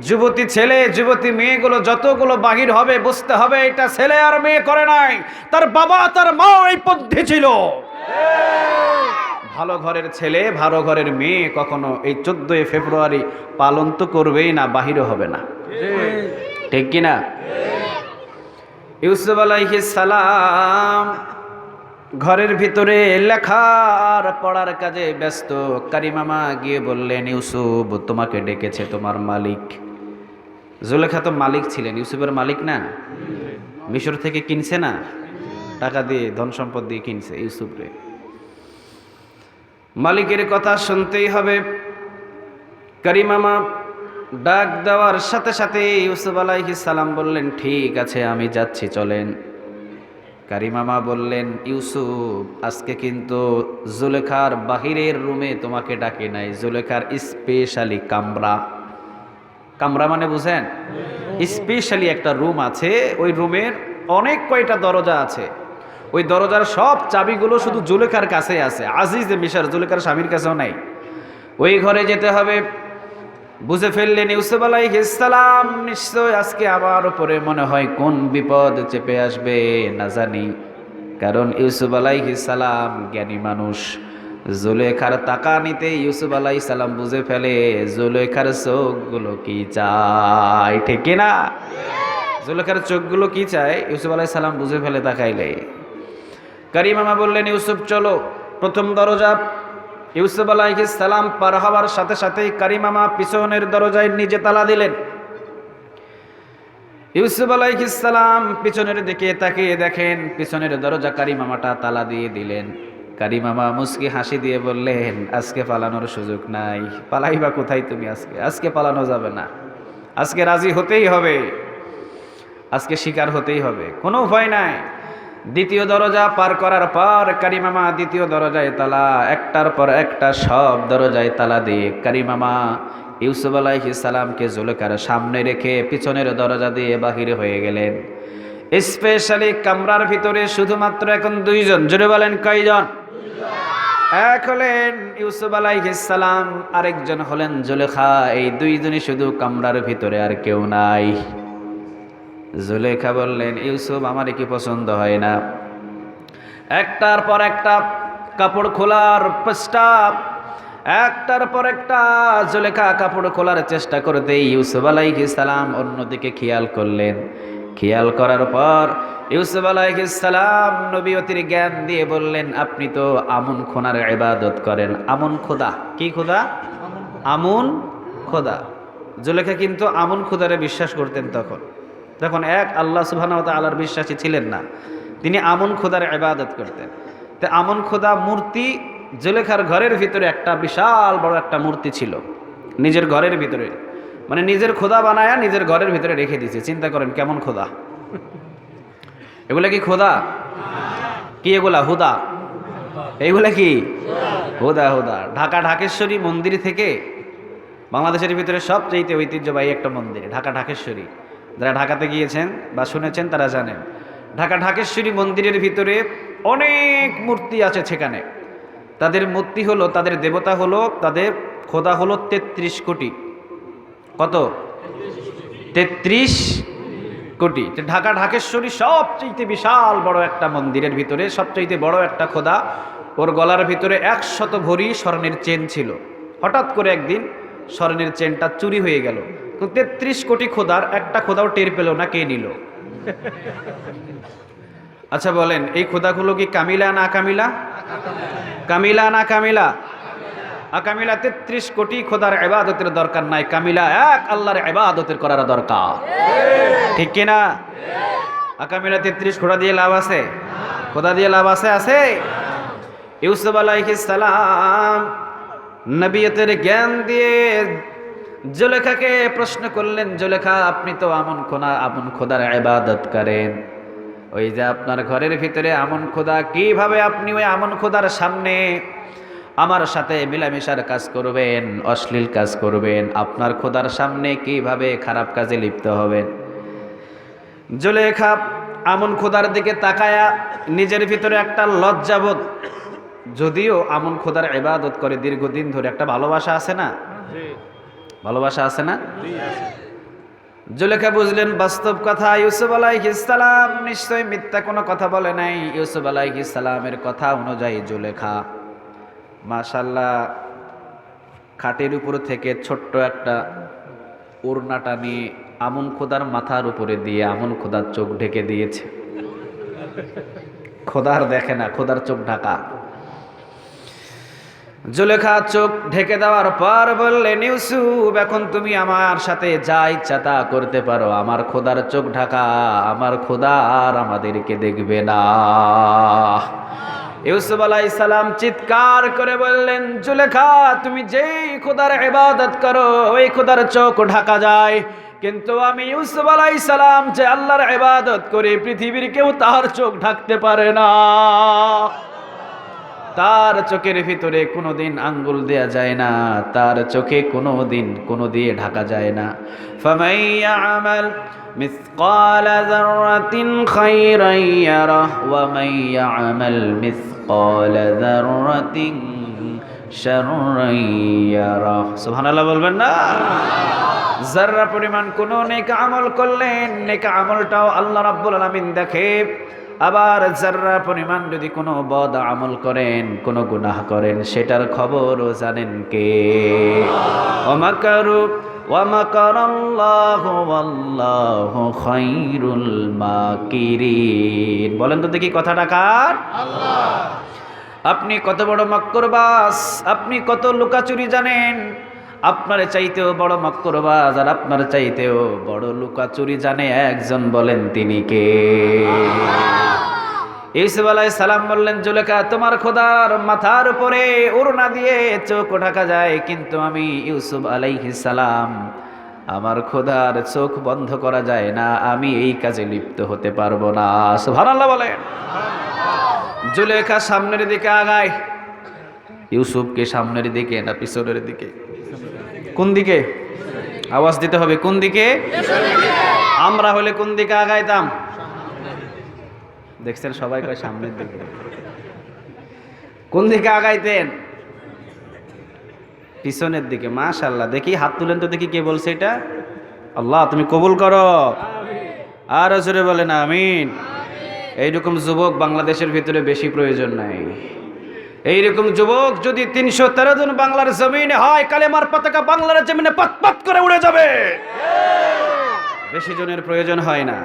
যুবতী ছেলে যুবতী মেয়েগুলো যতগুলো বাহির হবে, বুঝতে হবে এটা ছেলে আর মেয়ে করে নাই, তার বাবা তার মাও এই পন্থী ছিল। ভালো ঘরের ছেলে ভালো ঘরের মেয়ে কখনো এই 14 ফেব্রুয়ারি পালন তো করবেই না, বাহিরও হবে না, ঠিক কিনা? ইউসুফ আলাইহিস সালাম ঘরের ভিতরে লেখার পড়ার কাজে ব্যস্ত। কারিমামা গিয়ে বললেন, ইউসুফ তোমাকে ডেকেছে তোমার মালিক। জুলেখা তো মালিক ছিলেন, ইউসুফের মালিক না? মিশর থেকে কিনছে না, টাকা দিয়ে ধন সম্পদ দিয়ে কিনছে ইউসুফরে। মালিকের কথা শুনতেই হবে। কারিমামা ডাক দেওয়ার সাথে সাথে ইউসুফ আলাইহিস সালাম বললেন, ঠিক আছে আমি যাচ্ছি, চলেন। কারিমামা বললেন, ইউসুফ আজকে কিন্তু জুলেখার বাহিরের রুমে তোমাকে ডাকে নাই, জুলেখার স্পেশালি কামরা। কামরা মানে বুঝেন? স্পেশালি একটা রুম আছে, ওই রুমের অনেক কয়টা দরজা আছে, ওই দরজার সব চাবিগুলো শুধু জুলেখার কাছে আছে। আজিজ মিশর জুলেখার স্বামীর কাছেও নাই, ওই ঘরে যেতে হবে। বুঝে ফেললেন ইউসুফ আলাইহিস সালাম নিশ্চয় আজকে আমার উপরে মনে হয় কোন বিপদ চেপে আসবে না জানি, কারণ ইউসুফ আলাইহিস সালাম জ্ঞানী মানুষ। জুলেখার তাকানিতে ইউসুফ আলাইহিস সালাম বুঝে ফেলে জুলেখার চোখগুলো কি চায়, ঠিক না? জুলেখার চোখগুলো কি চায় ইউসুফ আলাইহিস সালাম বুঝে ফেলে তাকাইলে। কারিমামা বললেন, ইউসুফ চলো প্রথম দরজা। ইউসুফ আলাইহিস সালাম পার হওয়ার সাথে সাথেই কারিমামা পিছনের দরজায় নিজে তালা দিলেন। ইউসুফ আলাইহিস সালাম পিছনের দিকে তাকিয়ে দেখেন পিছনের দরজা কারিমামাটা তালা দিয়ে দিলেন। কারিমামা মুস্কি হাসি দিয়ে বললেন, আজকে পালানোর সুযোগ নাই। পালাইবা কোথায় তুমি? আজকে পালানো যাবে না, আজকে রাজি হতেই হবে, আজকে শিকার হতেই হবে, কোনো উপায় নাই। দ্বিতীয় দরজা পার করার পর কারিমামা দ্বিতীয় দরজায় তালা, একটার পর একটা সব দরজায় তালা দিয়ে কারিমামা ইউসুফ আলাইহিস সালামকে জুলেখার সামনে রেখে পিছনের দরজা দিয়ে বাহিরে হয়ে গেলেন। স্পেশালি কামরার ভিতরে শুধুমাত্র এখন দুইজন। জোরে বলেন কয়জন? এক হলেন ইউসুফ আলাইহিস সালাম, আরেকজন হলেন জুলেখা। এই দুইজনই শুধু কামরার ভিতরে, আর কেউ নাই। জুলেখা বললেন, ইউসুফ আমার কি পছন্দ হয় না? একটার পর একটা কাপড় খোলার প্রস্তাব, একটার পর একটা জুলেখা কাপড় খোলার চেষ্টা করতে ইউসুফ আলাইহিস সালাম অন্যদিকে খেয়াল করলেন। খেয়াল করার পর ইউসুফ আলাইহিস সালাম নবীয়তির জ্ঞান দিয়ে বললেন, আপনি তো আমুন খোদার ইবাদত করেন। আমুন খোদা, কি খোদা? আমুন খোদা। জুলেখা কিন্তু আমুন খোদারে বিশ্বাস করতেন তখন এক আল্লাহ সুবহানাহু ওয়া তাআলার বিশ্বাসী ছিলেন না, তিনি আমুন খোদার ইবাদত করতেন। তে আমন খোদা মূর্তি জুলেখার ঘরের ভিতরে একটা বিশাল বড় একটা মূর্তি ছিল, নিজের ঘরের ভিতরে, মানে নিজের খোদা বানায়া নিজের ঘরের ভিতরে রেখে দিয়েছে। চিন্তা করেন কেমন খোদা! এগুলা কি খোদা? কি এগুলা? হুদা। এইগুলা কি? হুদা। হুদা। ঢাকা ঢাকেশ্বরী মন্দির থেকে বাংলাদেশের ভিতরে সবচেয়ে ঐতিহ্যবাহী একটা মন্দির ঢাকা ঢাকেশ্বরী। যারা ঢাকাতে গিয়েছেন বা শুনেছেন তারা জানেন, ঢাকা ঢাকেশ্বরী মন্দিরের ভিতরে অনেক মূর্তি আছে। সেখানে তাদের মূর্তি হলো, তাদের দেবতা হলো, তাদের খোদা হলো ৩৩ কোটি। কত? ৩৩ কোটি। ঢাকা ঢাকেশ্বরী সবচেয়ে বিশাল বড় একটা মন্দিরের ভিতরে সবচেয়ে বড় একটা খোদা। ওর গলার ভিতরে ১০০ ভরি স্বর্ণের চেন ছিল। হঠাৎ করে একদিন স্বর্ণের চেনটা চুরি হয়ে গেল। ৩৩ কোটি খোদার একটা খোদাও টের পেল না কে নিল। আচ্ছা বলেন, এই খোদাগুলো কি কামিলা না আকামিলা? কামিলা না কামিলা? আকামিলা। ৩৩ কোটি খোদার ইবাদতের দরকার নাই, কামিলা এক আল্লাহর ইবাদতের করার দরকার, ঠিক কিনা? আকামিলা ৩৩ খোদা দিয়ে লাভ আছে? খোদা দিয়ে লাভ আছে? আছে। ইউসুফ আলাইহিস সালাম নবিয়তের জ্ঞান দিয়ে জুলেখাকে প্রশ্ন করলেন, জুলেখা আপনি তো আমন খোদার ইবাদত করেন, ওই যে আপনার ঘরের ভিতরে আমন খোদা, কিভাবে আপনি ওই আমন খোদার সামনে আমার সাথে মিলামেশার কাজ করবেন, অশ্লীল কাজ করবেন? আপনার খোদার সামনে কিভাবে খারাপ কাজে লিপ্ত হবেন? জুলেখা আমন খোদার দিকে তাকায়া নিজের ভিতরে একটা লজ্জাবোধ, যদিও আমন খোদার ইবাদত করে দীর্ঘদিন ধরে, একটা ভালোবাসা আছে না? ভালোবাসা আছে না? জুলেখা বুঝলেন বাস্তব কথা, ইউসুফ আলাইহিস সালাম নিশ্চয়ই মিথ্যা কোনো কথা বলে নাই। ইউসুফ আলাইহিস সালামের কথা অনুযায়ী জুলেখা মাশাআল্লাহ খাটের উপর থেকে ছোট্ট একটা ওড়নাটা নিয়ে আমন খোদার মাথার উপরে দিয়ে আমন খোদার চোখ ঢেকে দিয়েছে। খোদার দেখে না, খোদার চোখ ঢাকা। জুলেখা চোখ ঢেকে দেওয়ার পর বললেন, ইউসুফ এখন তুমি আমার সাথে যা ইচ্ছা তা করতে পারো, আমার খোদার চোখ ঢাকা, আমার খোদা আর আমাদেরকে দেখবে না। ইউসুফ আলাইহিস সালাম চিৎকার করে বললেন, জুলেখা তুমি যেই খোদার ইবাদত করো ওই খোদার চোখ ঢাকা যায়, কিন্তু আমি ইউসুফ আলাইহিস সালাম যে আল্লাহর ইবাদত করি পৃথিবীর কেউ তার চোখ ঢাকতে পারে না। তার চোখের ভিতরে কোনোদিন আঙ্গুল দেয়া যায় না, তার চোখে কোনোদিন কোনো দিয়ে ঢাকা যায় না। ফামাইয়া আমাল মিসকাল যাররাতিন খায়রান ইয়ারাহ ওয়া মাইয়া আমাল মিসকাল যাররাতিন শাররান ইয়ারাহ। সুবহানাল্লাহ বলবেন না? যাররা পরিমাণ কোন নেক আমল করলেন, নেক আমলটাও আল্লাহ রাব্বুল আলামিন দেখে। আবার যাররা পরিমাণ যদি কোনো বদ আমল করেন, কোনো গুনাহ করেন, সেটার খবরও জানেন কে? ওয়ামাকারু ওয়ামাকারাল্লাহু ওয়াল্লাহু খায়রুল মাকিরিন। বলেন তো দেখি কথাটা কার? আল্লাহ। আপনি কত বড় মক্করবাজ, আপনি কত লুকাচুরি জানেন। আপনার চাইতেও বড় মক্করবাজ আর আপনার চাইতেও বড় লুকাচুরি জানে একজন, বলেন তিনি কে? ইউসুফ আলাইহিস সালাম বললেন, জুলেখা তোমার খোদার মাথার উপরে ওড়না দিয়ে চোখ ঢাকা যায়, কিন্তু আমি ইউসুফ আলাইহিস সালাম, আমার খোদার চোখ বন্ধ করা যায় না, আমি এই কাজে লিপ্ত হতে পারবো না। সুবহানাল্লাহ বলেন। জুলেখা সামনের দিকে আগায়। ইউসুফকে সামনের দিকে না পিছনের দিকে? কোন দিকে? আওয়াজ দিতে হবে, কোন দিকে? আমরা হলে কোন দিকে আগাইতাম? দেখছেন সবাই কয় সামনের দিকে। কোন দিকে আগাইতেন? পিছনের দিকে। মাশাআল্লাহ। দেখি হাত তুলেন তো দেখি কে বলছে এটা। আল্লাহ তুমি কবুল করো। আর জোরে বলেন আমিন। এইরকম যুবক বাংলাদেশের ভিতরে বেশি প্রয়োজন নাই। এইরকম যুবক যদি ৩১৩ জন বাংলার জমিনে হয়, কালেমার পতাকা বাংলার জমিনে পাত করে উড়ে যাবে। বেশি জনের প্রয়োজন হয় না,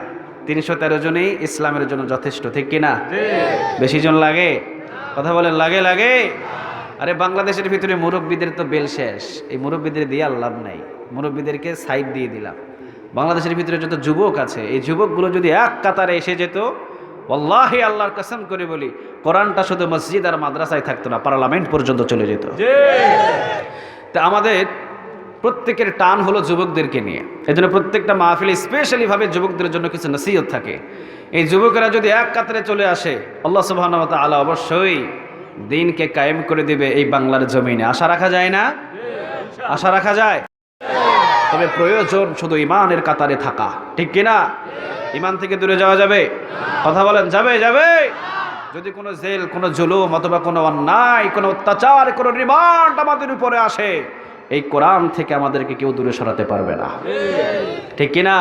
৩১৩ জনেই ইসলামের জন্য যথেষ্ট, ঠিক কিনা? বেশি জন লাগে? কথা বলেন, লাগে? লাগে। আরে বাংলাদেশের ভিতরে মুরব্বীদের তো বেল শেষ, এই মুরব্বীদের দিয়ে আর লাভ নাই, মুরব্বীদেরকে সাইড দিয়ে দিলাম। বাংলাদেশের ভিতরে যত যুবক আছে, এই যুবকগুলো যদি এক কাতারে এসে যেত, ওয়াল্লাহি আল্লাহর কসম করে বলি, কোরআনটা শুধু মসজিদ আর মাদ্রাসায় থাকতো না, পার্লামেন্ট পর্যন্ত চলে যেত। তা আমাদের প্রত্যেকের টান হলো যুবকদেরকে নিয়ে। এই জন্য প্রত্যেকটা মাহফিলে স্পেশালি ভাবে যুবকদের জন্য কিছু নসিহত থাকে। এই যুবকেরা যদি এক কাতারে চলে আসে, আল্লাহ সুবহানাহু ওয়া তাআলা অবশ্যই দিনকে কায়েম করে দিবে এই বাংলার জমিনে। আশা রাখা যায় না? আশা রাখা যায়। তবে প্রয়োজন শুধু ইমানের কাতারে থাকা, ঠিক কিনা? ইমান থেকে দূরে যাওয়া যাবে? কথা বলেন, যাবে? যাবে। যদি কোনো জেল, কোনো জুলুম অথবা কোনো অন্যায়, কোনো অত্যাচার, কোনো রিমান্ড আমাদের উপরে আসে, এই কোরআন থেকে আমাদেরকে কেউ দূরে সরাতে পারবে না, ঠিক কিনা?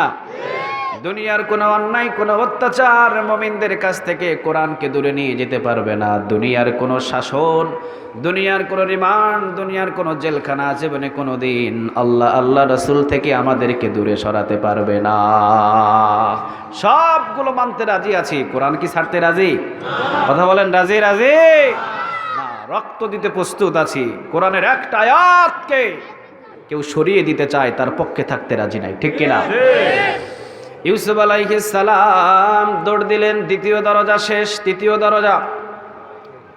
দুনিয়ার কোনো অন্যায়, কোনো অত্যাচার মুমিনদের কাছ থেকে কোরআনকে দূরে নিয়ে যেতে পারবে না। দুনিয়ার কোনো শাসন, দুনিয়ার কোনো রিমান্ড, দুনিয়ার কোনো জেলখানা জীবনে কোনো দিন আল্লাহ রাসূল থেকে আমাদেরকে দূরে সরাতে পারবে না। সবগুলো মানতে রাজি আছি, কোরআন কি ছাড়তে রাজি? কথা বলেন, রাজি? রাজি না, রক্ত দিতে প্রস্তুত আছি। কোরআনের একটা আয়াতকে কেউ সরিয়ে দিতে চায়, তার পক্ষে থাকতে রাজি নাই, ঠিক কিনা? ইউসুফ আলাইহিস সালাম দৌড় দিলেন, দ্বিতীয় দরজা শেষ, তৃতীয় দরজা।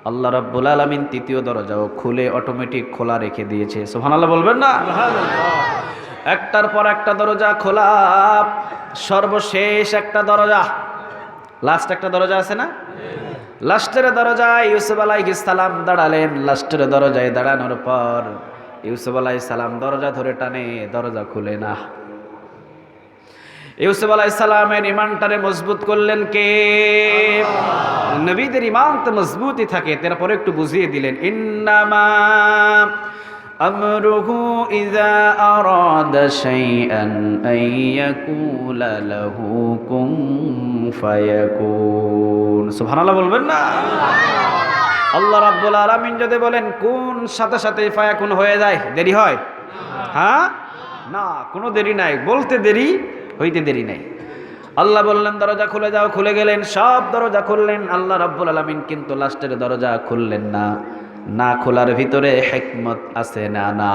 আল্লাহ রাব্বুল আলামিন তৃতীয় দরজাও খুলে অটোমেটিক খোলা রেখে দিয়েছে। সুবহানাল্লাহ বলবেন না? একটার পর একটা দরজা খোলা, সর্বশেষ একটা দরজা, লাস্ট একটা দরজা আছে না? লাস্টের দরজায় ইউসুফ আলাইহিস সালাম দাঁড়ালেন। লাস্টের দরজায় দাঁড়ানোর পর ইউসুফ আলাইহিস সালাম দরজা ধরে টানে, দরজা খুলে না। ইউসুফ আলাইহিস সালামের ইমানটারে মজবুত করলেন কে? নবীদের ইমান তো মজবুতই থাকে, তারপরে একটু বুঝিয়ে দিলেন, ইন্নামা আমরুহু ইযা আরাদা শাইআন আইয়াকুলা লাহু কুন ফায়াকুন। সুবহানাল্লাহ বলবেন না? আল্লাহ রাব্বুল আলামিন যদি বলেন কোন, সাথে সাথে ফায়াকুন হয়ে যায়, দেরি হয়? হ্যাঁ, না, কোনো দেরি নাই, বলতে দেরি, হইতে দেরি নাই। আল্লাহ বললেন দরজা খুলে যাও, খুলে গেলেন, সব দরজা খুললেন। আল্লাহ রাব্বুল আলামিন কিন্তু লাস্টের দরজা খুললেন না। না খোলার ভিতরে হিকমত আছে না? না,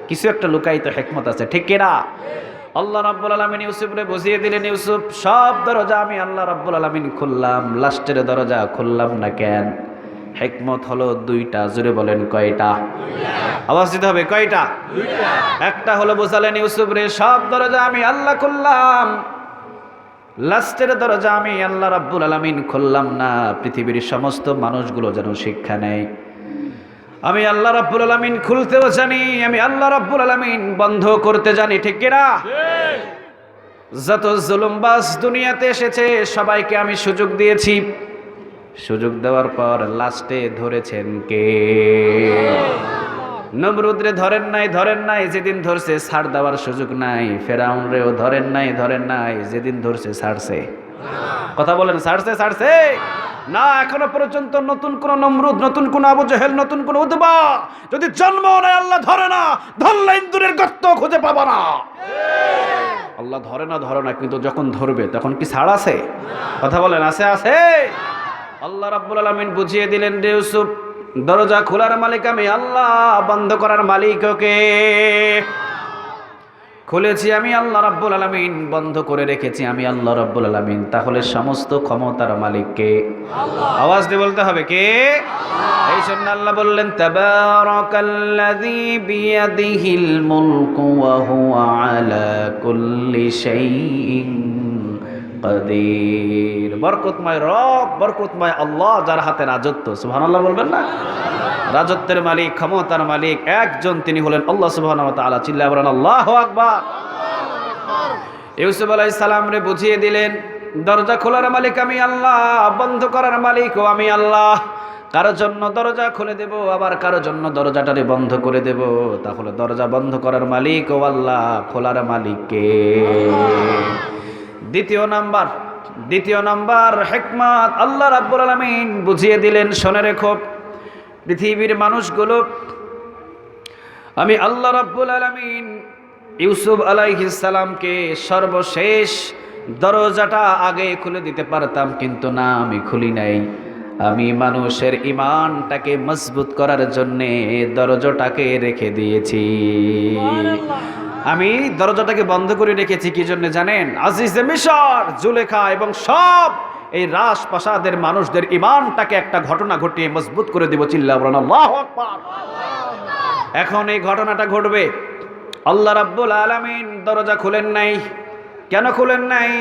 কিছু একটা লুকায়িত হিকমত আছে, ঠিক কিনা? আল্লাহ রাব্বুল আলামিন ইউসুফরে বুঝিয়ে দিলেন, ইউসুফ সব দরজা আমি আল্লাহ রাব্বুল আলামিন খুললাম, লাস্টের দরজা খুললাম না কেন? হিকমত হলো দুইটা। জোরে বলেন, কয়টা? আওয়াজ দিতে হবে, কয়টা? একটা হলো বুঝালেন ইউসুফ রে, সব দরজা আমি আল্লাহ খুললাম, লাস্টের দরজা আমি আল্লাহ রাব্বুল আলামিন খুললাম না, পৃথিবীর সমস্ত মানুষগুলো যেন শিক্ষা নেয়। আমি আল্লাহ রাব্বুল আলামিন খুলতেও জানি, আমি আল্লাহ রাব্বুল আলামিন বন্ধ করতে জানি, ঠিক কিনা? যত জুলুমবাজ দুনিয়াতে এসেছে সবাইকে আমি সুযোগ দিয়েছি। সুযোগ দেওয়ার পর লাস্টে ধরেছেন কে? নমরুদরে ধরেন নাই, ধরেন নাই, যেদিন ধরছে ছাড় দেওয়ার সুযোগ নাই। ফেরাউনরেও ধরেন নাই, ধরেন নাই, যেদিন ধরছে ছাড়ছে। কথা বলেন, ছাড়ছে? ছাড়ছে না, এখনো পর্যন্ত নতুন কোন নমরুদ, নতুন কোন আবু জেহেল, নতুন কোন উতবা যদি জন্ম নেয়, আল্লাহ ধরে না, ধরলে ইন্দুরের গর্ত খুঁজে পাবা না। আল্লাহ ধরে না, ধরে না, কিন্তু যখন ধরবে তখন কি ছাড় আছে? কথা বলেন, আছে? আছে। আল্লাহ রাব্বুল আলামিন বুঝিয়ে দিলেন, রে ইউসুফ, দরজা খোলার মালিক আমি আল্লাহ, বন্ধ করার মালিক কে? খুলেছি আমি আল্লাহ রাব্বুল আলামিন, বন্ধ করে রেখেছি আমি আল্লাহ রাব্বুল আলামিন। তাহলে সমস্ত ক্ষমতার মালিক কে? আওয়াজ দিয়ে বলতে হবে, কে? এই জন্য আল্লাহ বললেন, তাবারাকাল্লাযী বিয়াদিহিল মুলকু ওয়া হুয়া আলা কুল্লি শাইইন কাদির। বরকতময় রব, বরকতময় আল্লাহ, যার হাতে রাজত্ব। সুবহানাল্লাহ বলবেন না? রাজত্বের মালিক, ক্ষমতার মালিক একজন, তিনি হলেন আল্লাহ সুবহানাহু ওয়া তাআলা। চিল্লায়ে বলেন আল্লাহু আকবার। ইউসুফ আলাইহিস সালাম রে বুঝিয়ে দিলেন, দরজা খোলার মালিক আমি আল্লাহ, বন্ধ করার মালিকও আমি আল্লাহ। কারোর জন্য দরজা খুলে দেব, আবার কারোর জন্য দরজাটারে বন্ধ করে দেব। তাহলে দরজা বন্ধ করার মালিকও আল্লাহ, খোলার মালিক কে? দ্বিতীয় নাম্বার হিকমত আল্লাহ রাব্বুল আলামিন বুঝিয়ে দিলেন, শুনে রেখো পৃথিবীর মানুষগুলো, আমি আল্লাহ রাব্বুল আলামিন ইউসুফ আলাইহিস সালামকে সর্বশেষ দরজাটা আগে খুলে দিতে পারতাম, কিন্তু না, আমি খুলি নাই। আমি মানুষের ইমানটাকে মজবুত করার জন্যে দরজাটাকে রেখে দিয়েছি। আমি দরজাটাকে বন্ধ করে রেখেছি কি জন্য জানেন? আজিজে মিশর, জুলেখা এবং সব এই রাজপ্রাসাদের মানুষদের ইমানটাকে একটা ঘটনা ঘটিয়ে মজবুত করে দিব। চিল্লা বলেন আল্লাহু আকবার। এখন এই ঘটনাটা ঘটবে। আল্লাহ রাব্বুল আলামিন দরজা খুলেন নাই। কেন খুলেন নাই?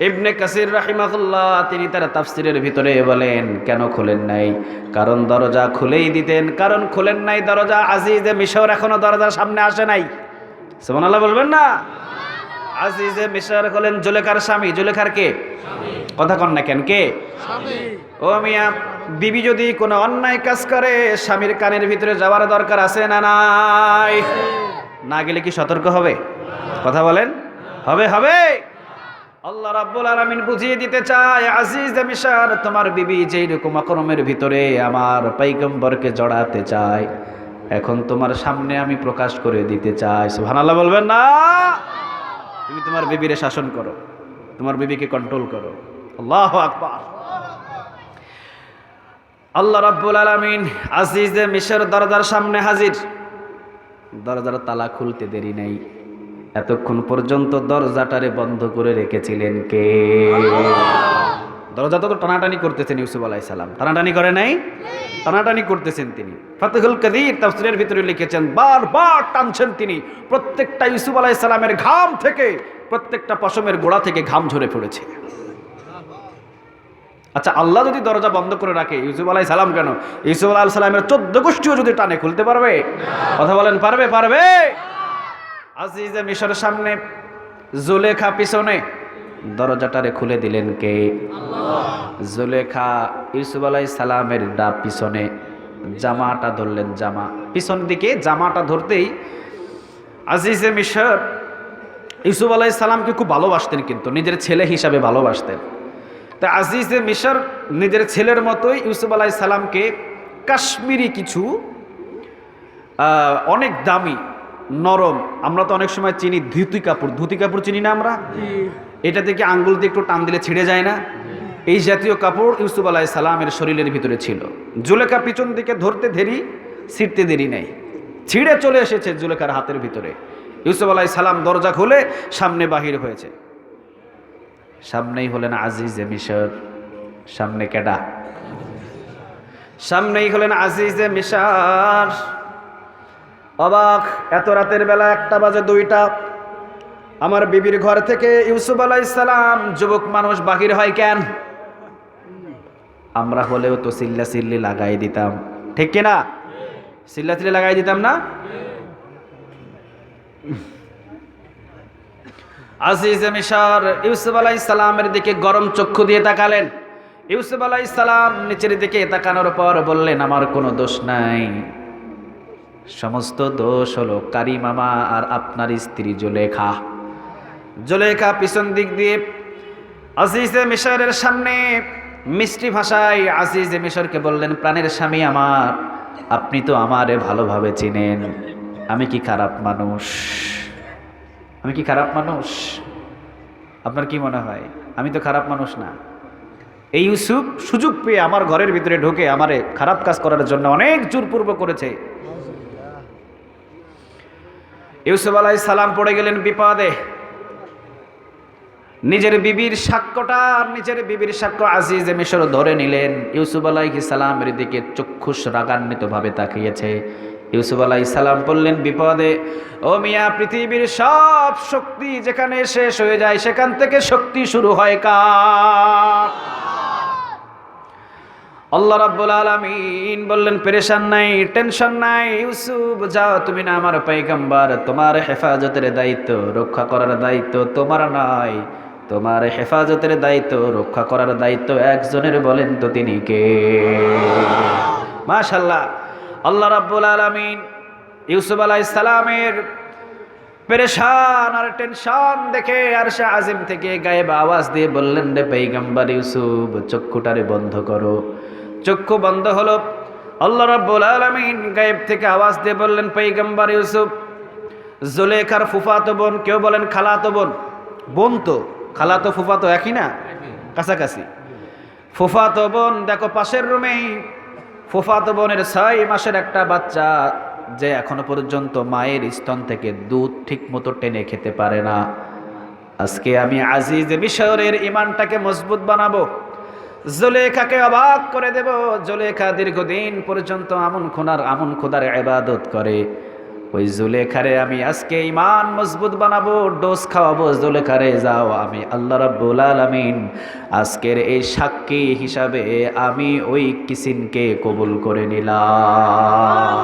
ইবনে কাসির রাহিমাহুল্লাহ তিনি তার তাফসিরের ভিতরে বলেন কেন খুলেন নাই, কারণ দরজা খুলেই দিতেন। কারণ খুলেন নাই দরজা, আজিজে মিশর এখনো দরজার সামনে আসে নাই। সুবহানাল্লাহ বলবেন না? আজিজে মিশর হলেন জুলেখার স্বামী। জুলেখার কে? কথা কন না কেন, কে? ও মিয়া, বিবি যদি কোনো অন্যায় কাজ করে স্বামীর কানের ভিতরে যাওয়ার দরকার আছে না নাই? না গেলে কি সতর্ক হবে? কথা বলেন, হবে? হবে। আল্লাহ রাব্বুল আলামিন বুঝিয়ে দিতে চায়, আজিজে মিশর তোমার বিবি যেই রকম আকরমের ভিতরে আমার পয়গম্বরকে জড়াতে চায়, এখন তোমার সামনে আমি প্রকাশ করে দিতে চাই। সুবহানাল্লাহ বলবেন না? তুমি তোমার বিবিরে শাসন করো, তোমার বিবিকে কন্ট্রোল করো। আল্লাহু আকবার। আল্লাহ রাব্বুল আলামিন আজিজে মিশর দরজার সামনে হাজির। দরজার তালা খুলতে দেরি নেই। এতক্ষণ পর্যন্ত দরজাটারে বন্ধ করে রেখেছিলেন কে? দরজা তো টানাটানি করতেছেন ইউসুফ আলাইহিস সালাম। টানাটানি করে নাই? টানাটানি করতেছেন তিনি। ফাতহুল কাদির তাফসীরের ভিতরে লিখেছেন বারবার টানছেন তিনি। প্রত্যেকটা ইউসুফ আলাইহিস সালামের ঘাম থেকে, প্রত্যেকটা পশমের গোড়া থেকে ঘাম ঝরে পড়েছে। আচ্ছা, আল্লাহ যদি দরজা বন্ধ করে রাখে, ইউসুফ আলাইহিস সালাম কেন, ইউসুফ আলাইহিস সালামের 14 গোষ্ঠীও যদি টানে খুলতে পারবে? কথা বলেন, পারবে? পারবে। আজিজে মিশরের সামনে, জুলেখা পিছনে, দরজাটারে খুলে দিলেন কে? জুলেখা ইউসুফ আলাইহিস সালামের ডাব পিছনে জামাটা ধরলেন। জামা পিছন দিকে, জামাটা ধরতেই আজিজে মিশর ইউসুফ আলাইহিস সালামকে খুব ভালোবাসতেন, কিন্তু নিজের ছেলে হিসাবে ভালোবাসতেন। তা আজিজে মিশর নিজের ছেলের মতোই ইউসুফ আলাইহিস সালামকে কাশ্মীরি কিছু অনেক দামি নরম, আমরা তো অনেক সময় চিনি ধুতি কাপড়। ধুতি কাপড় চিনি না আমরা? এটা থেকে আঙ্গুল দিয়ে একটু টান দিলে ছিঁড়ে যায় না? এই জাতীয় কাপড় ইউসুফ আলাইহিস সালামের শরীরের ভিতরে ছিল। জুলেখা পিছন দিকে ধরতে দেরি, ছিঁড়তে দেরি নেই, ছিঁড়ে চলে এসেছে জুলেখার হাতের ভিতরে। ইউসুফ আলাইহিস সালাম দরজা খুলে সামনে বাহির হয়েছে। সামনেই হলেন আজিজে মিশর। সামনে কেডা? সামনেই হলেন আজিজে মিশর। অবাক, এত রাতের বেলা, 1টা বাজে 2টা, আমার বিবির ঘর থেকে ইউসুফ আলাইহিস সালাম যুবক মানুষ বাহির হয় কেন? আমরা হলেও তো চিল্লা চিল্লি লাগাই দিতাম, ঠিক কিনা? চিল্লা চিল্লি লাগাই দিতাম না? আজিজে মিশর ইউসুফ আলাইহিস সালামের দিকে গরম চক্ষু দিয়ে তাকালেন। ইউসুফ আলাইহিস সালাম নিচের দিকে তাকানোর পর বললেন, আমার কোনো দোষ নাই, সমস্ত দোষ হলো কারি মামা আর আপনার স্ত্রী জুলেখা। জুলেখা পিছন দিক দিয়ে আজিজে মিশরের সামনে মিষ্টি ভাষায় আজিজে মিশরকে বললেন, প্রাণের স্বামী আমার, আপনি তো আমারে ভালোভাবে চিনেন, আমি কি খারাপ মানুষ? আমি কি খারাপ মানুষ? আপনার কি মনে হয়? আমি তো খারাপ মানুষ না। এই ইউসুফ সুযোগ পেয়ে আমার ঘরের ভিতরে ঢুকে আমারে খারাপ কাজ করার জন্য অনেক জোরপূর্ব করেছে। ইউসুফ আলাইহিস সালাম পড়ে গেলেন বিপদে। নিজের বিবির সাক্ষ্য আজিজে মিশর ধরে নিলেন। ইউসুফ আলাইহিস সালামের দিকে চক্ষুষ রাগান্বিতভাবে তাকিয়েছে। ইউসুফ আলাইহিস সালাম বললেন, বিপদে ও মিয়া, পৃথিবীর সব শক্তি যেখানে শেষ হয়ে যায় সেখান থেকে শক্তি শুরু হয় কার? আল্লাহ রাব্বুল আলামিন বললেন, পেরেশান নাই, টেনশন নাই, ইউসুফ যাও, তুমি না আমার পয়গম্বর, তোমার হেফাজতের দায়িত্ব, রক্ষা করার দায়িত্ব তোমার নয়, তোমার হেফাজতের দায়িত্ব, রক্ষা করার দায়িত্ব একজনের। বলেন তো তিনি কে? মাশাআল্লাহ। আল্লাহ রাব্বুল আলামিন ইউসুফ আলাইহিস সালামের পেরেশান আর টেনশন দেখে আরশে আজিম থেকে গায়েব আওয়াজ দিয়ে বললেন, রে পয়গম্বর ইউসুফ, চক্ষুটারে বন্ধ করো। চক্ষু বন্ধ হলো। আল্লাহ রাব্বুল আলামিন গায়েব থেকে আওয়াজ দিয়ে বললেন, পয়গম্বর ইউসুফ, জুলেখার ফুফাতো বোন, কেউ বলেন খালাতো বোন, বোন তো খালাতো ফুফাতো একই না, কাছাকাছি। ফুফাতো বোন, দেখো পাশের রুমেই ফুফাতো বোনের 6 মাসের একটা বাচ্চা যে এখনো পর্যন্ত মায়ের স্তন থেকে দুধ ঠিক মতো টেনে খেতে পারে না। আজকে আমি আজিজ মিশরের ইমানটাকে মজবুত বানাবো, জুলেখাকে অবাক করে দেব। জুলেখা দীর্ঘদিন পর্যন্ত আমন খোদার ইবাদত করে, ওই জুলেখারে আমি আজকে ইমান মজবুত বানাবো, ডোজ খাওয়াবো। জুলেখারে যাও, আমি আল্লাহ রাব্বুল আলামিন আজকের এই সাক্ষী হিসাবে আমি ওই কিসিনকে কবুল করে নিলাম।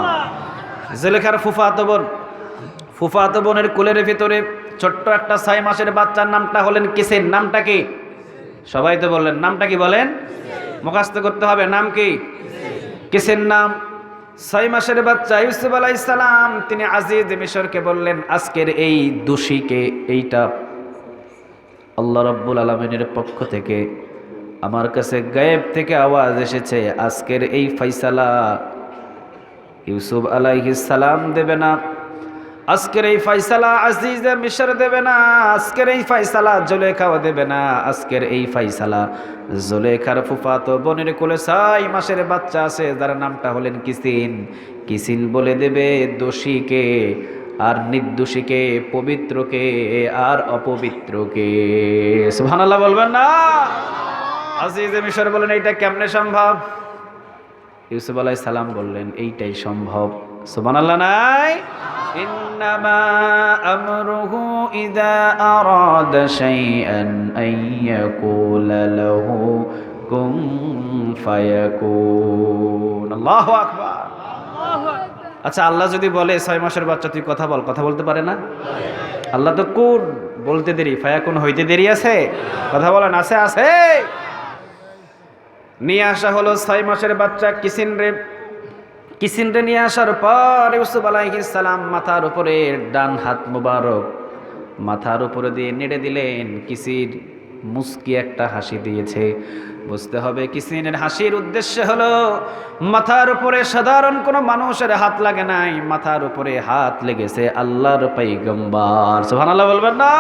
জুলেখার ফুফাতো বোনের কোলের ভিতরে ছোট্ট একটা 6 মাসের বাচ্চার নামটা হলেন কিসিন। নামটা কি? সবাই তো বললেন, নামটা কি বলেন? মুখস্থ করতে হবে, নাম কি? কিসিন নাম। 6 মাসের বাচ্চা ইউসুফ আলাইহিস সালাম তিনি আজিজ মিশরকে বললেন, আজকের এই দোষীকে, এইটা আল্লাহ রাব্বুল আলামিনের পক্ষ থেকে আমার কাছে গায়েব থেকে আওয়াজ এসেছে, আজকের এই ফয়সালা ইউসুফ আলাইহিস সালাম দেবে না, আজকের এই ফয়সালা আজিজ মিশর দেবে না, আজকের এই ফয়সালা জুলেখাও দেবে না, আজকের এই ফয়সালা জুলেখার ফুফাতো বোনের কোলে 6 মাসের বাচ্চা আছে যার নামটা হলেন কিসিন। কিসিন বলে দেবে দোষীকে আর নির্দোষীকে, পবিত্রকে আর অপবিত্রকে। সুবহানাল্লাহ বলবেন না? আজিজ মিশর বলেন, এইটা কেমনে সম্ভব? ইউসুফ আলাইহিস সালাম বললেন, এইটাই সম্ভব। সুবহানাল্লাহ নাই? ইন্নামা আমরুহু ইযা আরাদা শাইআন আন ইয়াকুলা লাহু কুন ফায়াকুন। আল্লাহু আকবার। আচ্ছা, আল্লাহ যদি বলে 6 মাসের বাচ্চা তুই কথা বল, কথা বলতে পারে না? আল্লাহ তো কুন বলতে দেরি, ফায়াকুন হইতে দেরি আছে? কথা বলেন, আছে? আছে। নিয়ে আসা হলো 6 মাসের বাচ্চা কিসিনরে নিয়ে আসার পর ইউসুফ আলাইহিস সালাম মাথার উপরে ডান হাত মুবারক মাথার উপরে দিয়ে নেড়ে দিলেন। কিসির মুস্কি একটা হাসি দিয়েছে। বুঝতে হবে কিসিনের হাসির উদ্দেশ্য হলো মাথার উপরে সাধারণ কোনো মানুষের হাত লাগে নাই, মাথার উপরে হাত লেগেছে আল্লাহর পয়গম্বর। সুবহানাল্লাহ বলবেন না?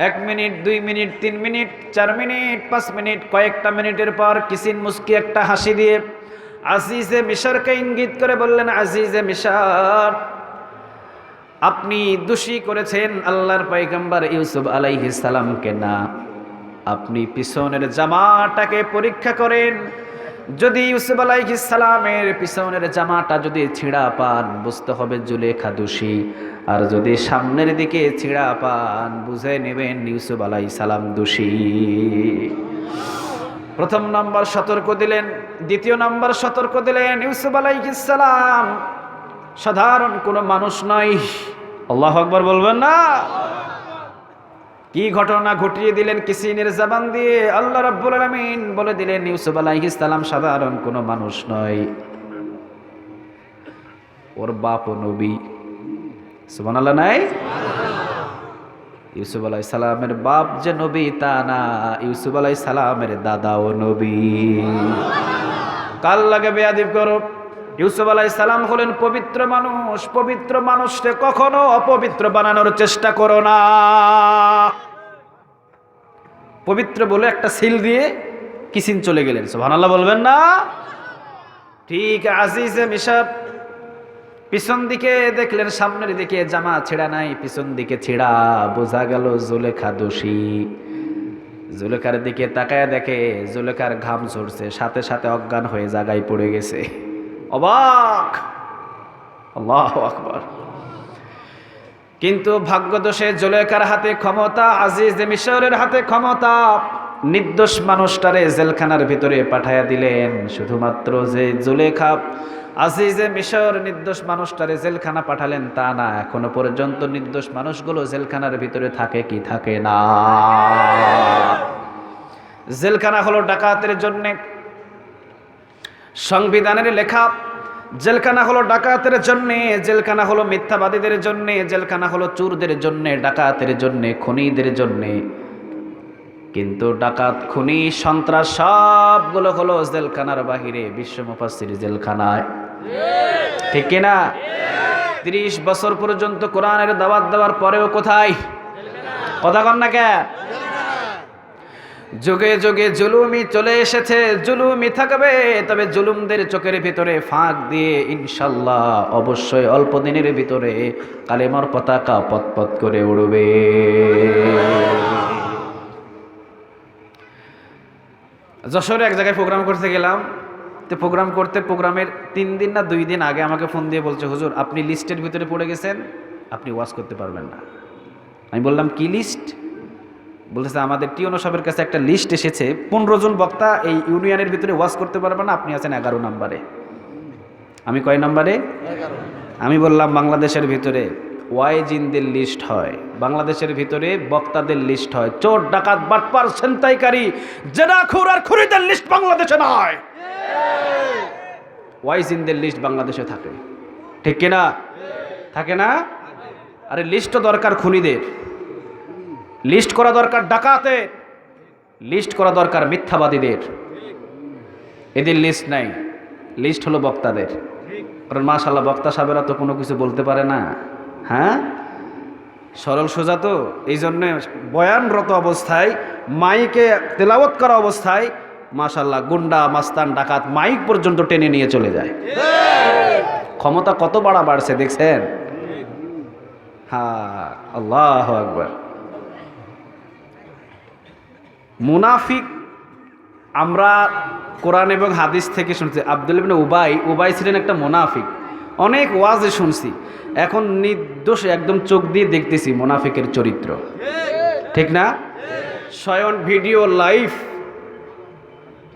1 minute, 2 minute, 3 minute, 4 minute, 5 minute, কয়েকটা মিনিটের পর কিসিন মুস্কি একটা হাসি দিয়ে আজিজে মিশরকে ইঙ্গিত করে বললেন, আজিজে মিশর, আপনি দোষী করেছেন আল্লাহর পয়গম্বর ইউসুফ আলাইহিস সালামকে না, আপনি পিছনের জামাটাকে পরীক্ষা করেন। যদি ইউসুফ আলাইহিস সালামের পিছনের জামাটা যদি ছিঁড়া পান, বুঝতে হবে জুলেখা দোষী। আর যদি সামনের দিকে ছিঁড়া পান, বুঝে নেবেন ইউসুফ আলাইহিস সালাম দোষী। প্রথম নাম্বার সতর্ক দিলেন। দ্বিতীয় নাম্বার সতর্ক দিলেন, ইউসুফ আলাইহিস সালাম সাধারণ কোনো মানুষ নয়। আল্লাহু আকবার বলবেন না? কি ঘটনা ঘটিয়ে দিলেন কিসিনের জবান দিয়ে? আল্লাহ রাব্বুল আলামিন বলে দিলেন, ইউসুফ আলাইহিস সালাম সাধারণ কোনো মানুষ নয়, ওর বাপ নবী। সুবহানাল্লাহ নাই? ইউসুফ আলাইহিস সালামের বাপ যে নবী তা না, ইউসুফ আলাইহিস সালামের দাদাও নবী। কাল লাগে বেয়াদব করো। ইউসুফ আলাইহিস সালাম হলেন পবিত্র মানুষ। পবিত্র মানুষকে কখনো অপবিত্র বানানোর চেষ্টা করো না। পবিত্র বলে একটা সিল দিয়ে কিসিন চলে গেলেন। সুবহানাল্লাহ বলবেন না? ঠিক আজিজে মিশর পিছন দিকে দেখলেন, সামনের দিকে জামা ছেঁড়া নাই, পিছন দিকে ছেঁড়া। বোঝা গেল জুলেখা দোষী। জুলেখার দিকে তাকায় দেখে জুলেখার ঘাম ঝরছে, সাথে সাথে অজ্ঞান হয়ে জায়গায় পড়ে গেছে। অবাক! আল্লাহু আকবার। কিন্তু ভাগ্যদোষে জুলেখার হাতে ক্ষমতা, আজিজ মিশরের হাতে ক্ষমতা। নির্দোষ মানুষটারে জেলখানার ভিতরে পাঠাইয়া দিলেন। শুধুমাত্র যে জুলেখা, আজিজে মিশর নির্দোষ মানুষটারে জেলখানা পাঠালেন তা না, এখনো পর্যন্ত নির্দোষ মানুষগুলো জেলখানার ভিতরে থাকে কি থাকে না। জেলখানা হলো ডাকাতের জন্যে, সংবিধানের লেখা। জেলখানা হলো ডাকাতের জন্যে, জেলখানা হলো মিথ্যাবাদীদের জন্যে, জেলখানা হলো চোরদের জন্যে, ডাকাতের জন্যে, খুনিদের জন্যে। কিন্তু ডাকাত, খুনি, সন্ত্রাস সবগুলো হলো জেলখানার বাহিরে, বিশ্ব মুফাসসির জেলখানায়। ঠিক কিনা? 30 বছর পর্যন্ত কোরআনের দাওয়াত দেওয়ার পরেও কোথায়? কথা কন না কে? যুগে যুগে জুলুমই চলে এসেছে, জুলুমই থাকবে, তবে জুলুমদের চোখের ভিতরে ফাঁক দিয়ে ইনশাল্লাহ অবশ্যই অল্প দিনের ভিতরে কালেমার পতাকা পতপত করে উড়বে। যশোরে এক জায়গায় প্রোগ্রাম করতে গেলাম, তো প্রোগ্রাম করতে প্রোগ্রামের 3 দিন না 2 দিন আগে আমাকে ফোন দিয়ে বলছে, হুজুর আপনি লিস্টের ভিতরে পড়ে গেছেন, আপনি ওয়াজ করতে পারবেন না। আমি বললাম কি লিস্ট? বলতেছে আমাদের টিওনো সাহেবের কাছে একটা লিস্ট এসেছে, 15 জন বক্তা এই ইউনিয়নের ভিতরে ওয়াজ করতে পারবে না, আপনি আছেন 11 নম্বরে। আমি কয় নম্বরে? 11। আমি বললাম বাংলাদেশের ভিতরে ওয়াইজিনদের লিস্ট হয়, বাংলাদেশের ভিতরে বক্তাদের লিস্ট হয়, চোর ডাকাত বাটপার ছিনতাইকারী জেনাখুর আর খুরিদের লিস্ট বাংলাদেশে নয়, ওয়াইজিনদের লিস্ট বাংলাদেশে থাকে। ঠিক কিনা? থাকে না? আরে লিস্ট তো দরকার খুনিদের, লিস্ট করা দরকার ডাকাতের, লিস্ট করা দরকার মিথ্যাবাদীদের, এদের লিস্ট নাই, লিস্ট হলো বক্তাদের। কারণ মাশাআল্লাহ বক্তা সাহেবেরা তো কোনো কিছু বলতে পারে না, হ্যাঁ, সরল সোজা তো, এই জন্যে বয়ানরত অবস্থায় মাইকে তেলাওয়াত করা অবস্থায় মাশাআল্লাহ গুন্ডা মাস্তান ডাকাত মাইক পর্যন্ত টেনে নিয়ে চলে যায়। ক্ষমতা কত বাড়ছে দেখছেন? হ্যাঁ, আল্লাহু আকবার। মুনাফিক আমরা কোরআন এবং হাদিস থেকে শুনছি, আব্দুল্লাহ ইবনে উবাই ছিলেন একটা মুনাফিক, অনেক ওয়াজে শুনছি, এখন নির্দোষ একদম চোখ দিয়ে দেখতেছি মুনাফিকের চরিত্র। ঠিক না? স্বয়ং ভিডিও লাইভ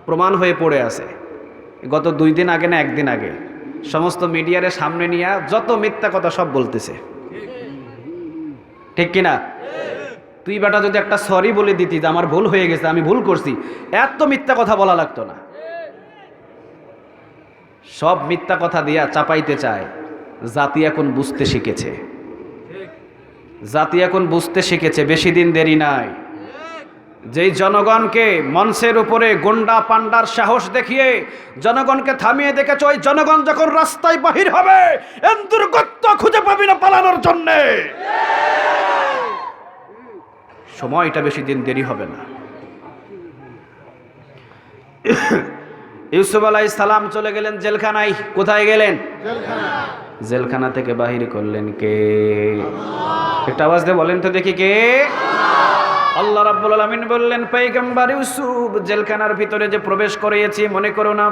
প্রমাণ হয়ে পড়ে আছে। গত 2 দিন আগে না 1 দিন আগে সমস্ত মিডিয়ারে সামনে নিয়ে যত মিথ্যা কথা সব বলতেছে। ঠিক কিনা? তুই বেটা যদি একটা সরি বলে দিতি যে আমার ভুল হয়ে গেছে, আমি ভুল করছি, এত মিথ্যা কথা বলা লাগতো না। সব মিথ্যা কথা দিয়া চাপাইতে চায়। জাতি এখন বুঝতে শিখেছে, জাতি এখন বুঝতে শিখেছে, বেশি দিন দেরি নাই। যেই জনগণকে মঞ্চের উপরে গুন্ডা পান্ডার সাহস দেখিয়ে জনগণকে থামিয়ে দেখেছ, ওই জনগণ যখন রাস্তায় বাহির হবে দুর্গত্ব খুঁজে পাবি না পালানোর জন্যে। সময়টা বেশি দিন দেরি হবে না। ইউসুফ আলাইহিস সালাম চলে গেলেন জেলখানায়। কোথায় গেলেন? জেলখানা থেকে বাহির করলেন কে? একটা আওয়াজ দিয়ে বলেন তো দেখি কে? আল্লাহ রাব্বুল আলামিন বললেন, পয়গম্বর ইউসুফ জেলখানার ভিতরে যে প্রবেশ করিয়েছি মনে করো না,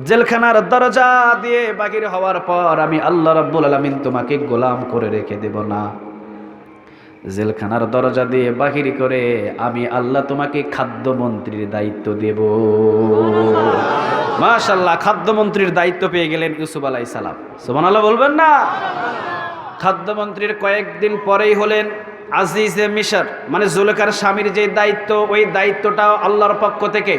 জেলখানার দরজা দিয়ে বাহির হওয়ার পর আমি আল্লাহ রাব্বুল আলামিন তোমাকে গোলাম করে রেখে দেব না। জেলখানার দরজা দিয়ে বাহির করে আমি আল্লাহ তোমাকে খাদ্যমন্ত্রীর দায়িত্ব দেব। মাশাআল্লাহ, খাদ্যমন্ত্রীর দায়িত্ব পেয়ে গেলেন ইউসুফ আলাইহিস সালাম। সুবহানাল্লাহ বলবেন না? খাদ্যমন্ত্রীর কয়েকদিন পরেই হলেন আজিজে মিশর, মানে জুলেখার স্বামীর যে দায়িত্ব, ওই দায়িত্বটাও আল্লাহর পক্ষ থেকে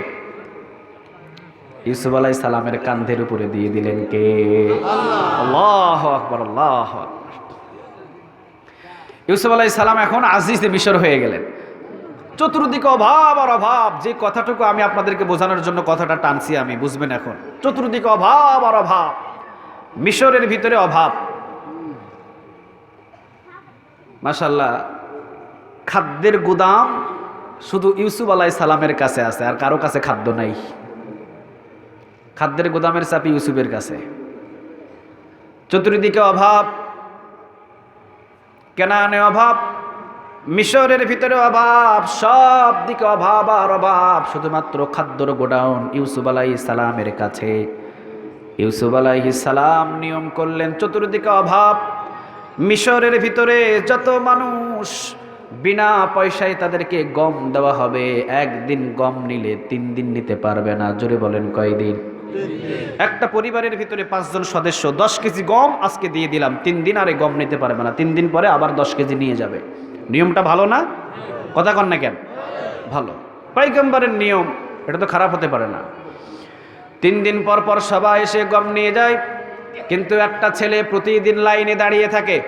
ইউসুফ আলাইহিস সালামের কাঁধের উপরে দিয়ে দিলেন কে? আল্লাহু আকবার, আল্লাহু আকবার। ইউসুফ আলাইহিস সালাম এখন আজিজে মিশর হয়ে গেলেন। চতুর্দিকে অভাব আর অভাব। যে কথাটুকু আমি আপনাদেরকে বোঝানোর জন্য কথাটা টানছি আমি, বুঝবেন এখন। চতুর্দিকে অভাব আর অভাব, মিশরের ভিতরে অভাব। মাশাআল্লাহ, খাদ্যের গুদাম শুধু ইউসুফ আলাইহিস সালামের কাছে আছে, আর কারো কাছে খাদ্য নাই। খাদ্যের গুদামের চাবি ইউসুফের কাছে। চতুর্দিকে অভাব, কেনানে অভাব, মিশরের ভিতরে অভাব, সব দিকে অভাব আর অভাব। শুধুমাত্র খাদ্যর গোডাউন ইউসুফ আলাইহিস সালামের কাছে। ইউসুফ আলাইহিস সালাম নিয়ম করলেন, চতুর্দিকে অভাব, মিশরের ভিতরে যত মানুষ বিনা পয়সায় তাদেরকে গম দেওয়া হবে। একদিন গম নিলে 3 দিন নিতে পারবে না। জোরে বলেন কয়দিন? একটা পরিবারের ভিতরে 5 জন সদস্য, 10 কেজি গম আজকে দিয়ে দিলাম, 3 দিন আরে গম নিতে পারবে না, 3 দিন পরে আবার 10 কেজি নিয়ে যাবে। নিয়মটা ভালো না? কথা কন না কেন? ভালো। পয়গম্বরের নিয়ম, এটা তো খারাপ হতে পারে না। 3 দিন পর পর সবাই এসে গম নিয়ে যায়, কিন্তু একটা ছেলে প্রতিদিন লাইনে দাঁড়িয়ে থাকে।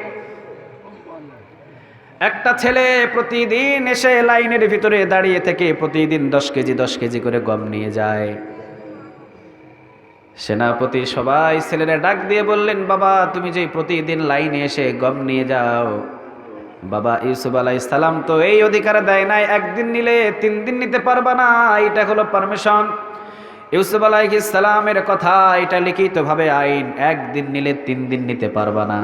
একটা ছেলে প্রতিদিন এসে লাইনের ভিতরে দাঁড়িয়ে থেকে প্রতিদিন 10 কেজি করে গম নিয়ে যায়। সেনাপতি সবাই ছেলেরা ডাক দিয়ে বললেন, বাবা তুমি যে প্রতিদিন লাইনে এসে গম নিয়ে যাও, বাবা ইউসুফ আলাইহিস সালাম তো এই অধিকার দেয় নাই একদিন নিলে 3 দিন নিতে পারবা না, এটা হলো পারমিশন। ইউসুফ আলাইহিস সালামের কথা, এটা লিখিতভাবে আইন, একদিন নিলে 3 দিন নিতে পারবা না।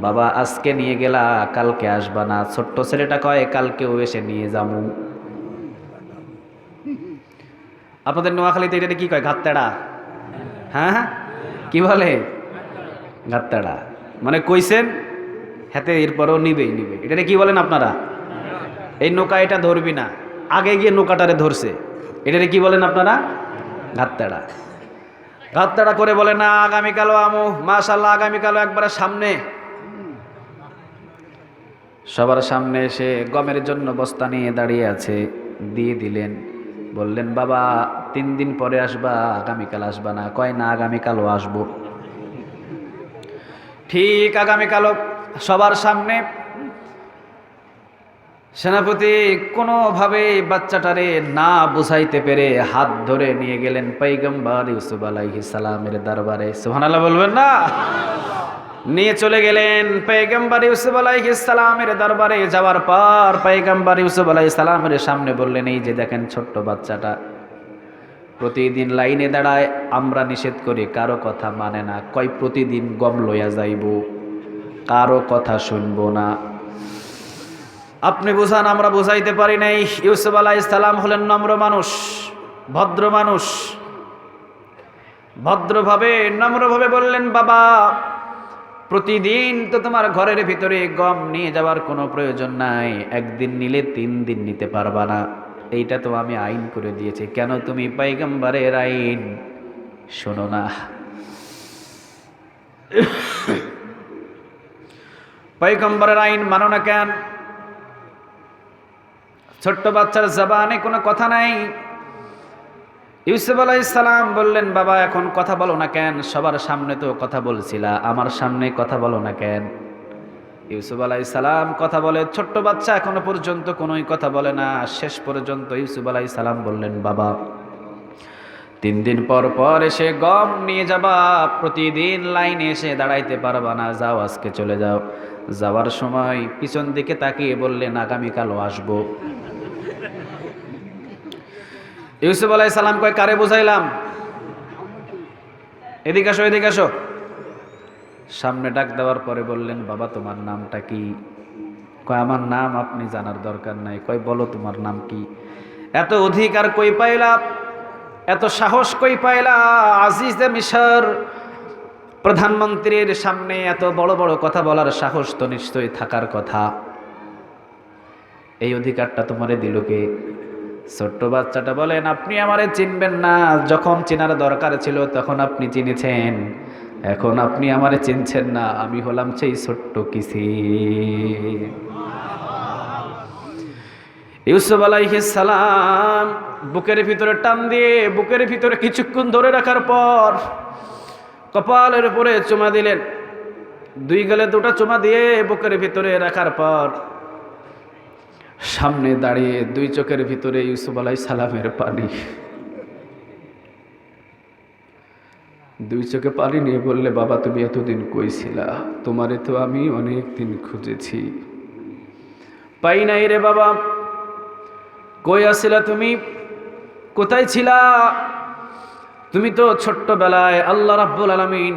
বাবা আজকে নিয়ে গেলা কালকে আসবা না। ছোট্ট ছেলেটা কয় কালকেও এসে নিয়ে যামু। আপনাদের নোয়াখালীতে এটা কি কয়? ঘাততেড়া। হ্যাঁ, কি বলে? ঘাততেড়া মানে কইছেন হাতে, এরপরও নিবেই নিবে। এটা কি বলেন আপনারা? এই নৌকা এটা ধরবি না, আগে গিয়ে নৌকাটারে ধরছে, এটারে কি বলেন আপনারা? ঘাততেড়া। ঘাততেড়া করে বলে না আগামীকালও আমু, মাশাআল্লাহ আগামীকালও একবারে সামনে। সবার সামনে এসে গমের জন্য বস্তা নিয়ে দাঁড়িয়ে আছে, দিয়ে দিলেন। বললেন বাবা 3 দিন পরে আসবা, আগামীকাল আসবা না। কয় না আগামীকালও আসবো। ঠিক আগামীকালও সবার সামনে সেনাপতি কোনোভাবে বাচ্চাটারে না বুঝাইতে পেরে হাত ধরে নিয়ে গেলেন পয়গম্বর ইউসুফ আলাইহিস সালামের দরবারে। সুবহানাল্লাহ বলবেন না? নিয়ে চলে গেলেন পয়গম্বর ইউসুফ আলাইহিস সালামের দরবারে। যাওয়ার পর পয়গম্বর ইউসুফ আলাইহিস সালামের সামনে বললেন এই যে দেখেন ছোট্ট বাচ্চাটা প্রতিদিন লাইনে দাঁড়ায়, আমরা নিষেধ করি কারো কথা মানে না, কয় প্রতিদিন গম লইয়া যাইব, কারো কথা শুনবো না। আপনি বুঝান, আমরা বুঝাইতে পারি নাই। ইউসুফ আলাইহিস সালাম হলেন নম্র মানুষ, ভদ্র মানুষ। ভদ্রভাবে নম্রভাবে বললেন বাবা প্রতিদিন তো তোমার ঘরের ভিতরে গম নিয়ে যাওয়ার কোনো প্রয়োজন নাই, একদিন নিলে 3 দিন নিতে পারবা না, এইটা তো আমি আইন করে দিয়েছি, কেন তুমি পয়গম্বরের আইন শোনো না? পয়গম্বরের আইন মানো না কেন? ছোট্ট বাচ্চার জবানে কোনো কথা নাই। ইউসুফ আলাইহিস সালাম বললেন বাবা এখন কথা বলো না কেন? সবার সামনে তো কথা বলছিলা, আমার সামনে কথা বলো না কেন? ইউসুফ আলাইহিস সালাম কথা বলে, ছোট্ট বাচ্চা এখনো পর্যন্ত কোনোই কথা বলে না। শেষ পর্যন্ত ইউসুফ আলাইহিস সালাম বললেন বাবা 3 দিন পর পর এসে গম নিয়ে যাবা, প্রতিদিন লাইনে এসে দাঁড়াইতে পারবা না, যাও আজকে চলে যাও। যাওয়ার সময় পিছন দিকে তাকিয়ে বললেন আগামীকালও আসবো। ইউসুফ আলাইহিস সালাম কয় কারে বুঝাইলাম? এদিকে আসো, এদিকে আসো। সামনে ডাক দেওয়ার পরে বললেন বাবা তোমার নামটা কি? কয় আমার নাম আপনি জানার দরকার নাই। কয় বলো তোমার নাম কি? এত অধিকার কই পাইলা, এত সাহস কই পাইলা? আজিজে মিশর প্রধানমন্ত্রীর সামনে এত বড় বড় কথা বলার সাহস তো নিশ্চয়ই থাকার কথা। এই অধিকারটা তোমারে দিল কে? ছোট্ট বাচ্চাটা বলেন আপনি আমারে চিনবেন না, যখন চেনার দরকার ছিল তখন আপনি চিনেছেন, এখন আপনি আমারে চিনছেন না, আমি হলাম সেই ছোট্ট কিসি। ইউসুফ আলাইহিস সালাম বুকের ভিতরে টান দিয়ে বুকের ভিতরে কিছুক্ষণ ধরে রাখার পর কপালের উপরে চুমা দিলেন। 2 গালে 2টা চুমা দিয়ে বুকের ভিতরে রাখার পর সামনে দাঁড়িয়ে 2 চোখের ভিতরে ইউসুফ আলাইহিস সালামের পানি। 2 চোখে পানি নিয়ে বললে বাবা তুমি এতদিন কই ছিলা? তোমারে তো আমি অনেক দিন খুঁজেছি, পাই নাই রে বাবা। কই আছিলা তুমি? কোথায় ছিলা? তুমি তো ছোট্টবেলায় আল্লাহ রাব্বুল আলামিন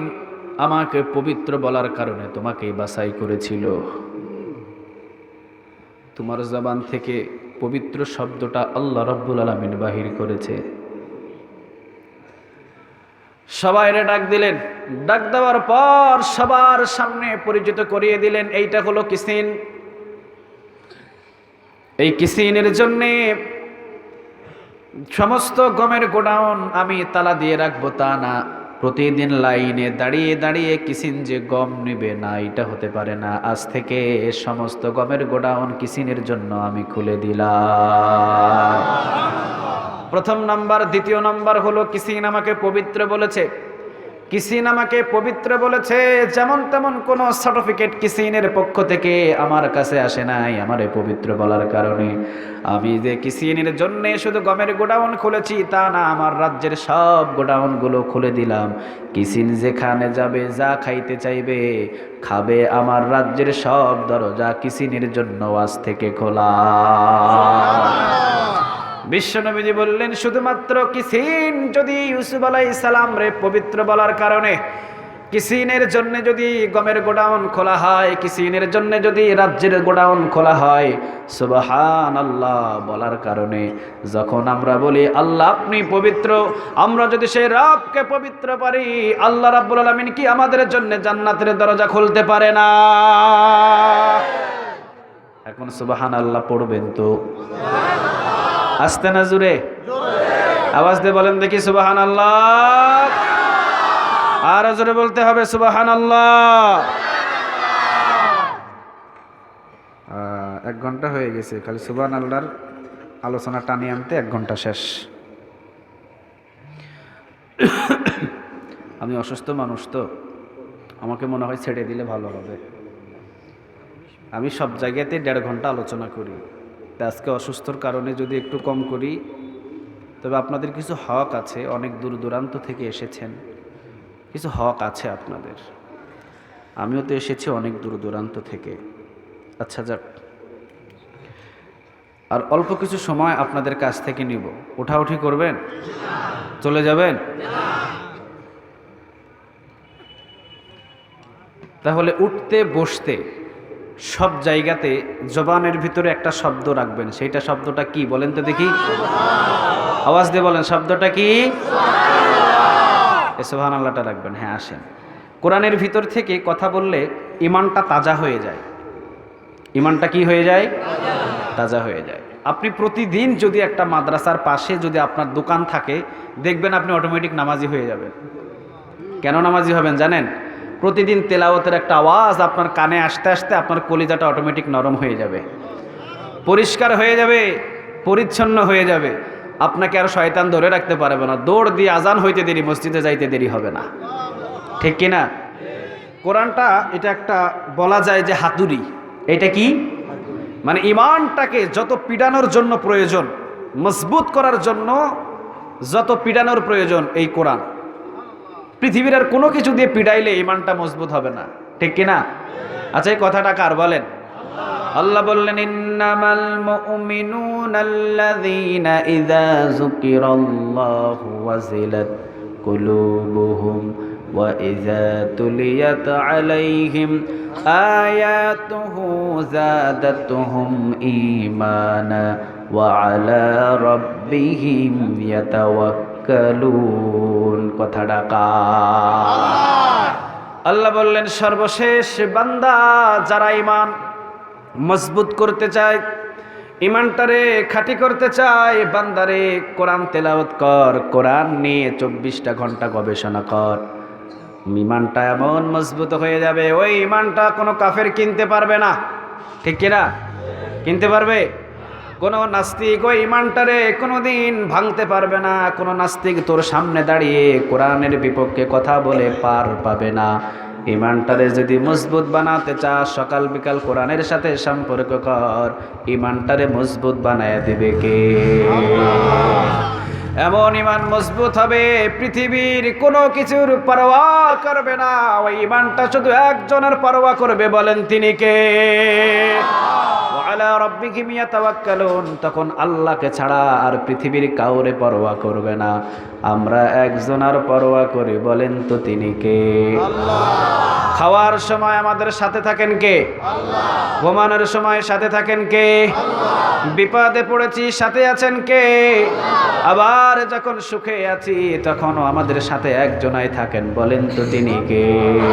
আমাকে পবিত্র বলার কারণে তোমাকেই বাছাই করেছিল। তোমার জবান থেকে পবিত্র শব্দটা আল্লাহ রাব্বুল আলামিন বাহির করেছে। সবাইরে ডাক দিলেন। ডাক দেওয়ার পর সবার সামনে পরিচিত করিয়ে দিলেন এইটা হলো কিসিন। এই কিসিনের জন্যে সমস্ত গমের গোডাউন আমি তালা দিয়ে রাখবো তা না, প্রতিদিন লাইনে দাঁড়িয়ে দাঁড়িয়ে কিসিন যে গম নিবে না এটা হতে পারে না। আজ থেকে সমস্ত গমের গোডাউন কিসিনের জন্য আমি খুলে দিলাম। প্রথম নাম্বার। দ্বিতীয় নাম্বার হলো কিসিন আমাকে পবিত্র বলেছে, কিসিন আমাকে পবিত্র বলেছে, যেমন তেমন কোনো সার্টিফিকেট কিসিনের পক্ষ থেকে আমার কাছে আসে নাই আমারে পবিত্র বলার কারণে। আমি যে কিসিনের জন্য শুধু গমের গোডাউন খুলেছি তা না, আমার রাজ্যের সব গোডাউনগুলো খুলে দিলাম। কিসিন যেখানে যাবে, যা খাইতে চাইবে খাবে, আমার রাজ্যের সব দরজা কিসিনের জন্য আজ থেকে খোলা। বিশ্বনবীজি বললেন, শুধুমাত্র কিসিন যদি ইউসুফ আলাইহিস সালাম রে পবিত্র বলার কারণে, কিসিনের জন্য যদি গমের গোডাউন খোলা হয়, কিসিনের জন্য যদি রাজ্যের গোডাউন খোলা হয়, সুবহানাল্লাহ বলার কারণে, যখন আমরা বলি আল্লাহ আপনি পবিত্র, আমরা যদি সেই রবকে পবিত্র পারি, আল্লাহ রাব্বুল আলামিন কি আমাদের জন্য জান্নাতের দরজা খুলতে পারে না? এখন সুবহানাল্লাহ পড়বেন তো, আস্তে না জুড়ে? আওয়াজ দিয়ে বলেন দেখি সুবহানাল্লাহ। আর জোরে বলতে হবে সুবহানাল্লাহ। 1 ঘন্টা হয়ে গেছে, খালি সুবহানাল্লাহর আলোচনা টানি আনতে 1 ঘন্টা শেষ। আমি অসুস্থ মানুষ তো, আমাকে মনে হয় ছেড়ে দিলে ভালো হবে। আমি সব জায়গাতে 1.5 ঘন্টা আলোচনা করি, আজকে অসুস্থর কারণে যদি একটু কম করি, তবে আপনাদের কিছু হক আছে, অনেক দূর দূরান্ত থেকে এসেছেন, কিছু হক আছে আপনাদের। আমিও তো এসেছি অনেক দূর দূরান্ত থেকে। আচ্ছা যাক, আর অল্প কিছু সময় আপনাদের কাছ থেকে নিব। উঠাউঠি করবেন? চলে যাবেন? তাহলে উঠতে বসতে সব জায়গাতে জবানের ভিতরে একটা শব্দ রাখবেন। সেইটা শব্দটা কি বলেন তো দেখি? আওয়াজ দিয়ে বলেন, শব্দটা কি? সুবহানাল্লাহটা রাখবেন। হ্যাঁ আসেন, কোরআনের ভিতর থেকে কথা বললে ইমানটা তাজা হয়ে যায়। ইমানটা কি হয়ে যায়? তাজা হয়ে যায়। আপনি প্রতিদিন যদি একটা মাদ্রাসার পাশে যদি আপনার দোকান থাকে, দেখবেন আপনি অটোমেটিক নামাজি হয়ে যাবেন। কেন নামাজি হবেন জানেন? প্রতিদিন তেলাওয়াতের একটা আওয়াজ আপনার কানে আসতে আসতে আপনার কলিজাটা অটোমেটিক নরম হয়ে যাবে, পরিষ্কার হয়ে যাবে, পরিচ্ছন্ন হয়ে যাবে। আপনাকে আর শয়তান ধরে রাখতে পারবে না। দৌড় দিয়ে আজান হইতে দেরি, মসজিদে যাইতে দেরি হবে না, ঠিক কিনা? কোরআনটা এটা একটা বলা যায় যে হাতুড়ি। এটা কি? মানে ইমানটাকে যত পিডানোর জন্য প্রয়োজন, মজবুত করার জন্য যত পিডানোর প্রয়োজন, এই কোরআন। পৃথিবীর আর কোনো কিছু দিয়ে পিডাইলে ইমানটা মজবুত হবে না, ঠিক কিনা? আচ্ছা, এই কথাটা কার বলেন? আল্লাহ বললেন, ইন্নামাল মুমিনুনাল্লাযীনা ইযা যুকিরাল্লাহু ওয়াজিলাত কুলুবুহুম ওয়া ইযা তুলিয়াত আলাইহিম আয়াতুহু যাদাতুহুম ঈমানা ওয়া আলা রাব্বিহিম ইয়াতাওয়াক্কালুন। কথাটা কার? আল্লাহ বললেন, সর্বশেষ বান্দা যারা ঈমান মজবুত করতে চায়, ইমানটারে খাঁটি করতে চায়, বান্দারে কোরআন তেলাওয়াত কর, কোরআন নিয়ে 24টা ঘন্টা গবেষণা কর। ইমানটা এমন মজবুত হয়ে যাবে, ওই ইমানটা কোনো কাফের কিনতে পারবে না, ঠিক কিনা? কিনতে পারবে? কোনো নাস্তিক ওই ইমানটারে কোনোদিন ভাঙতে পারবে না। কোনো নাস্তিক তোর সামনে দাঁড়িয়ে কোরআনের বিপক্ষে কথা বলে পার পাবে না। ইমানটারে যদি মজবুত বানাতে চাস, সকাল বিকাল কোরআনের সাথে সম্পর্ক কর, ইমানটারে মজবুত বানায় দিবে কে? এমন ইমান মজবুত হবে, পৃথিবীর কোনো কিছুর পরোয়া করবে না। ওই ইমানটা শুধু একজনের পরোয়া করবে, বলেন তিনি কে? আলা রাব্বিহিম ইয়াতাওয়াক্কালুন। তখন আল্লাহকে ছাড়া আর পৃথিবীর কাউরে পরোয়া করবে না। আমরা একজনের পরোয়া করি, বলেন তো তিনি কে? আল্লাহ। খাওয়ার সময় আমাদের সাথে থাকেন কে? আল্লাহ। ঘুমানোর সময় সাথে থাকেন কে? আল্লাহ। বিপদে পড়েছি সাথে আছেন কে? আল্লাহ। আবার যখন সুখে আছি তখনও আমাদের সাথে একজনাই থাকেন, বলেন তো তিনি কে?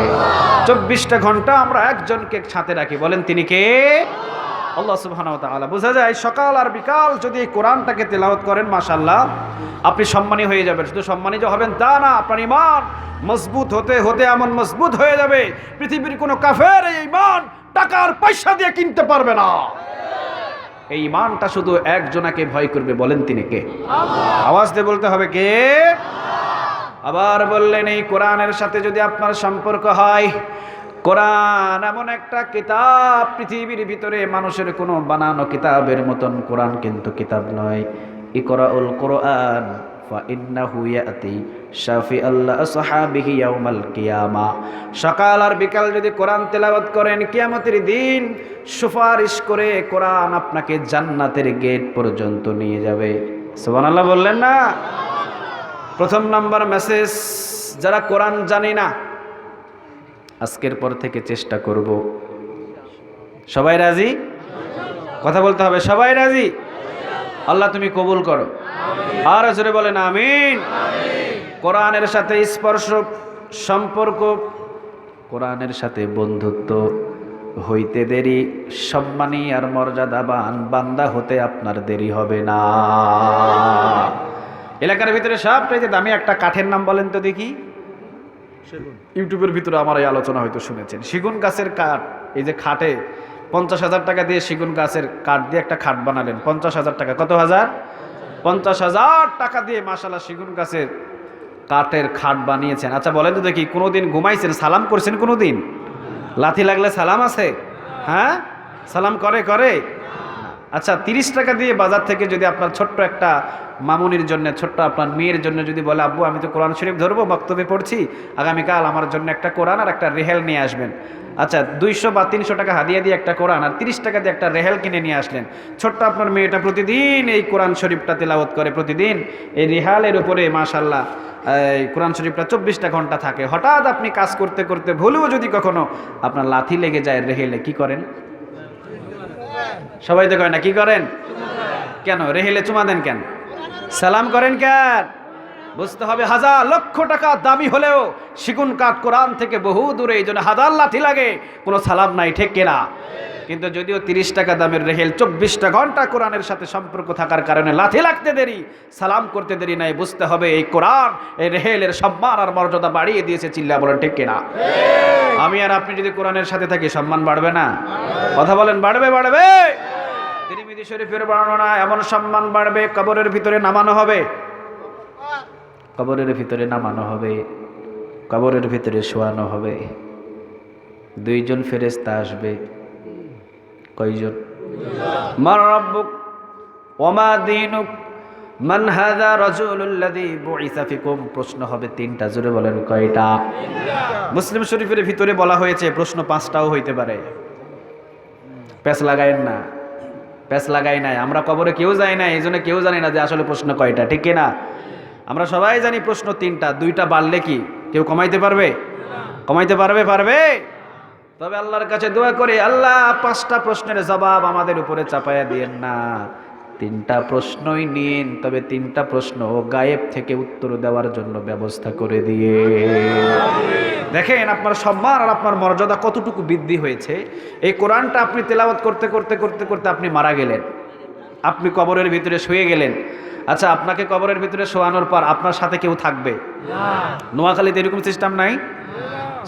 আল্লাহ। 24টা ঘন্টা আমরা একজনকে সাথে রাখি, বলেন তিনি কে? আল্লাহ সুবহানাহু ওয়া তাআলা। বোঝা যায় সকাল আর বিকাল যদি কোরআনটাকে তেলাওয়াত করেন, মাশাআল্লাহ, আপনি সম্মানী হয়ে যাবেন। শুধু সম্মানী যে হবেন তা না, আপনার ঈমান মজবুত হতে হতে এমন মজবুত হয়ে যাবে, পৃথিবীর কোনো কাফের এই ঈমান টাকার পয়সা দিয়ে কিনতে পারবে না। এই ঈমানটা শুধু একজনাকে ভয় করবে, বলেন তিনি কে? আল্লাহ। আওয়াজ দিয়ে বলতে হবে কে? আবার বললেন এই কোরআনের সাথে যদি আপনার সম্পর্ক হয়, কোরআন এমন একটা কিতাব, পৃথিবীর ভিতরে মানুষের কোনো বানানো কিতাবের মতন কোরআন কিন্তু কিতাব নয়। ইকরাউল কোরআন ফাইন্নাহু ইয়াতি শাফিআল আসহাবিহি ইয়াউমাল কিয়ামা। সকাল আর বিকাল যদি কোরআন তেলাওয়াত করেন, কিয়ামতের দিন সুপারিশ করে কোরআন আপনাকে জান্নাতের গেট পর্যন্ত নিয়ে যাবে। সুবহানাল্লাহ বললেন না? প্রথম নাম্বার মেসেজ, যারা কোরআন জানি না, আজকের পর থেকে চেষ্টা করব। সবাই রাজি? কথা বলতে হবে, সবাই রাজি? আল্লাহ তুমি কবুল করো। আর জোরে বলেন আমিন। কোরআনের সাথে স্পর্শ, সম্পর্ক, কোরআনের সাথে বন্ধুত্ব হইতে দেরি, সম্মানী আর মর্যাদাবান বান্দা হতে আপনার দেরি হবে না। এলাকার ভিতরে সবচেয়ে দামি একটা কাঠের নাম বলেন তো দেখি। ইউটিউবের ভিতরে আমার এই আলোচনা হয়তো শুনেছেন, সেগুন গাছের কাঠ। এই যে খাটে 50,000 টাকা দিয়ে সেগুন গাছের কাঠ দিয়ে একটা খাট বানালেন, 50,000 টাকা। কত হাজার? 50,000 টাকা দিয়ে মাশাআল্লাহ সেগুন গাছের কাঠের খাট বানিয়েছেন। আচ্ছা বলেন তো দেখি, কোনোদিন ঘুমাইছেন, সালাম করছেন কোনোদিন? লাথি লাগলে সালাম আছে? হ্যাঁ, সালাম করে। আচ্ছা 30 টাকা দিয়ে বাজার থেকে যদি আপনার ছোট্ট একটা মামুনির জন্য, ছোট্ট আপনার মেয়ের জন্য যদি বলে, আব্বু আমি তো কোরআন শরীফ ধরবো, বক্তব্যে পড়ছি, আগামীকাল আমার জন্য একটা কোরআন আর একটা রেহেল নিয়ে আসবেন। আচ্ছা 200 বা 300 টাকা হাদিয়া দিয়ে একটা কোরআন আর 30 টাকা দিয়ে একটা রেহেল কিনে নিয়ে আসলেন। ছোট্ট আপনার মেয়েটা প্রতিদিন এই কোরআন শরীফটা তেলাওয়াত করে, প্রতিদিন এই রেহালের উপরে মাশাআল্লাহ এই কোরআন শরীফটা 24টা ঘন্টা থাকে। হঠাৎ আপনি কাজ করতে করতে ভুলেও যদি কখনো আপনার লাথি লেগে যায় রেহেলে, কি করেন? সবাই তো কয় না, কি করেন? কেন রেহেলে চুমা দেন কেন? সালাম করেন কেন? বুঝতে হবে, হাজার লক্ষ টাকা দামি হলেও সেগুন কাঠ কোরআন থেকে বহু দূরে, এই জন্য হাজার লাথি লাগে, কোনো সালাম নাই, ঠিক কিনা? কিন্তু যদিও 30 টাকা দামের রেহেল 24টা ঘন্টা কোরআনের সাথে সম্পর্ক থাকার কারণে লাথি লাগতে দেরি, সালাম করতে দেরি নাই। বুঝতে হবে এই কোরআন এই রেহেলের সম্মান আর মর্যাদা বাড়িয়ে দিয়েছে। চিল্লা বলেন ঠিক কিনা? আমি আর আপনি যদি কোরআনের সাথে থাকি, সম্মান বাড়বে না? কথা বলেন, বাড়বে? তিরমিজি শরীফের বর্ণনা, এমন সম্মান বাড়বে, কবরের ভিতরে নামানো হবে, কবরের ভিতরে নামানো হবে, কবরের ভিতরে শোয়ানো হবে। 2 জন ফেরেশতা আসবে। কয়জন? মান রাব্বুক ওয়া মা দীনুক মান হাযা রাজুলুল্লাযী বুইসা ফিকুম। প্রশ্ন হবে 3টা। জোরে বলেন কয়টা? মুসলিম শরীফের ভিতরে বলা হয়েছে প্রশ্ন 5টাও হইতে পারে। প্যাচ লাগায়েন না, প্যাচ লাগাই নাই। আমরা কবরে কেউ যাই না, এই জন্য কেউ জানি না যে আসলে প্রশ্ন কয়টা, ঠিক কিনা? আমরা সবাই জানি প্রশ্ন 3টা। 2টা বাড়লে কি কেউ কমাইতে পারবে? কমাইতে পারবে? তবে আল্লাহর কাছে দোয়া করে, আল্লাহ 5টা প্রশ্নের জবাব আমাদের উপরে চাপায়া দিয়েন না, 3টা প্রশ্নই নিন, তবে 3টা প্রশ্ন গায়েব থেকে উত্তর দেওয়ার জন্য ব্যবস্থা করে দিয়ে। দেখেন আপনার সম্মান আর আপনার মর্যাদা কতটুকু বৃদ্ধি হয়েছে। এই কোরআনটা আপনি তেলাওয়াত করতে করতে আপনি মারা গেলেন, আপনি কবরের ভিতরে শুয়ে গেলেন। আচ্ছা আপনাকে কবরের ভিতরে শোয়ানোর পর আপনার সাথে কেউ থাকবে? নোয়াখালীতে এরকম সিস্টেম নাই?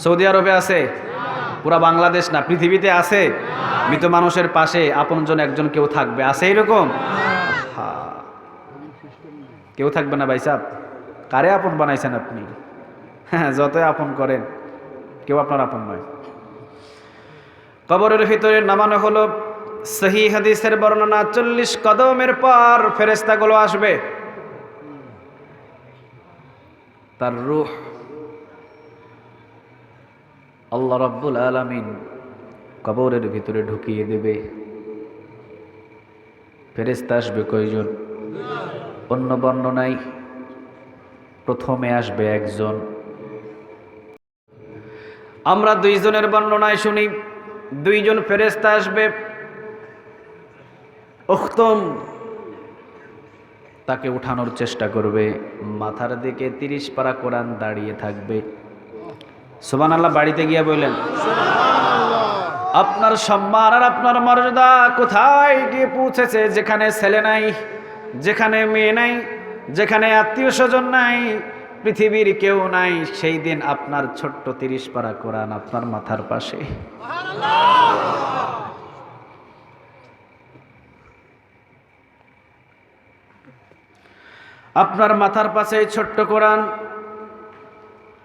সৌদি আরবে আছে? পুরা বাংলাদেশ না, পৃথিবীতে আছে? মৃত মানুষের পাশে আপনজন একজন কেউ থাকবে, আছে এরকম? কেউ থাকবে না ভাই সাহেব। কারে আপন বানাইছেন আপনি? হ্যাঁ, যতই আপন করেন কেউ আপনার আপন নয়। কবরের ভিতরে নামানো হলো। সহিহ হাদিসের বর্ণনা, 40 কদমের পর ফেরেশতাগুলো আসবে, তার রূহ আল্লাহ রাব্বুল আলামিন কবরের ভিতরে ঢুকিয়ে দেবে। ফেরেশতা আসবে কয়জন? অন্য বর্ণনায় প্রথমে আসবে একজন। আমরা 2 জনের বর্ণনায় শুনি 2 জন ফেরেশতা আসবে। উখতুম, তাকে উঠানোর চেষ্টা করবে, মাথার দিকে 30 পারা কোরআন দাঁড়িয়ে থাকবে। সুবহানাল্লাহ। বাড়িতে গিয়ে বললেন আপনার সম্মান আর আপনার মর্যাদা কোথায় গিয়ে পৌঁছেছে? যেখানে ছেলে নাই, যেখানে মেয়ে নাই, যেখানে আত্মীয় স্বজন নাই, পৃথিবীর কেউ নাই, সেই দিন আপনার ছোট্ট 30 পারা কোরআন আপনার মাথার পাশে। আপনার মাথার পাশে ছোট্ট কোরআন,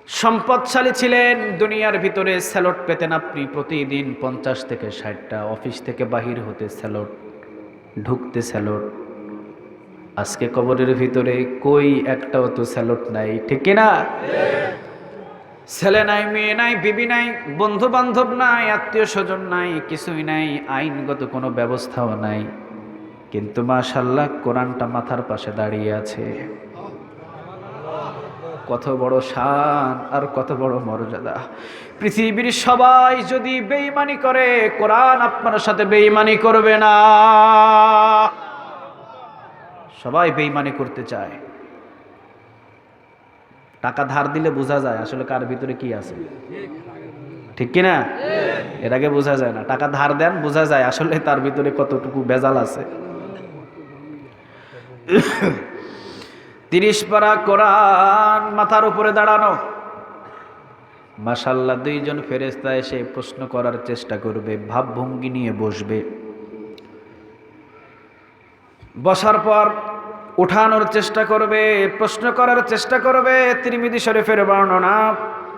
সম্পদশালী ছিলেন, দুনিয়ার ভিতরে স্যালট পেতেন আপনি প্রতিদিন 50 থেকে 60টা, অফিস থেকে বাহির হতে স্যালট, ঢুকতে স্যালট। আজকে কবরের ভিতরে কই একটাও তো স্যালট নাই, ঠিক কিনা? ছেলে নাই, মেয়ে নাই, বিবি নাই, বন্ধু বান্ধব নাই, আত্মীয় স্বজন নাই, কিছুই নাই, আইনগত কোনো ব্যবস্থাও নাই, কিন্তু মাশাআল্লাহ কোরআনটা মাথার পাশে দাঁড়িয়ে আছে। কত বড় শান আর কত বড় মর্যাদা! পৃথিবীর সবাই যদি বেঈমানি করে, কোরআন আপনার সাথে বেঈমানি করবে না। সবাই বেঈমানি করতে চায়। টাকা ধার দিলে বোঝা যায় আসলে কার ভিতরে কি আছে, ঠিক কিনা? এর আগে বোঝা যায় না। টাকা ধার দেন, বোঝা যায় আসলে তার ভিতরে কতটুকু ভেজাল আছে। 30 পারা কোরআন মাথার উপরে দাঁড়ানো, মাশাআল্লাহ 2 জন ফেরেশতা এসে প্রশ্ন করার চেষ্টা করবে, ভাবভঙ্গি নিয়ে বসবে। বসার পর উঠানোর চেষ্টা করবে, প্রশ্ন করার চেষ্টা করবে। তিরমিজি শরীফের বর্ণনা,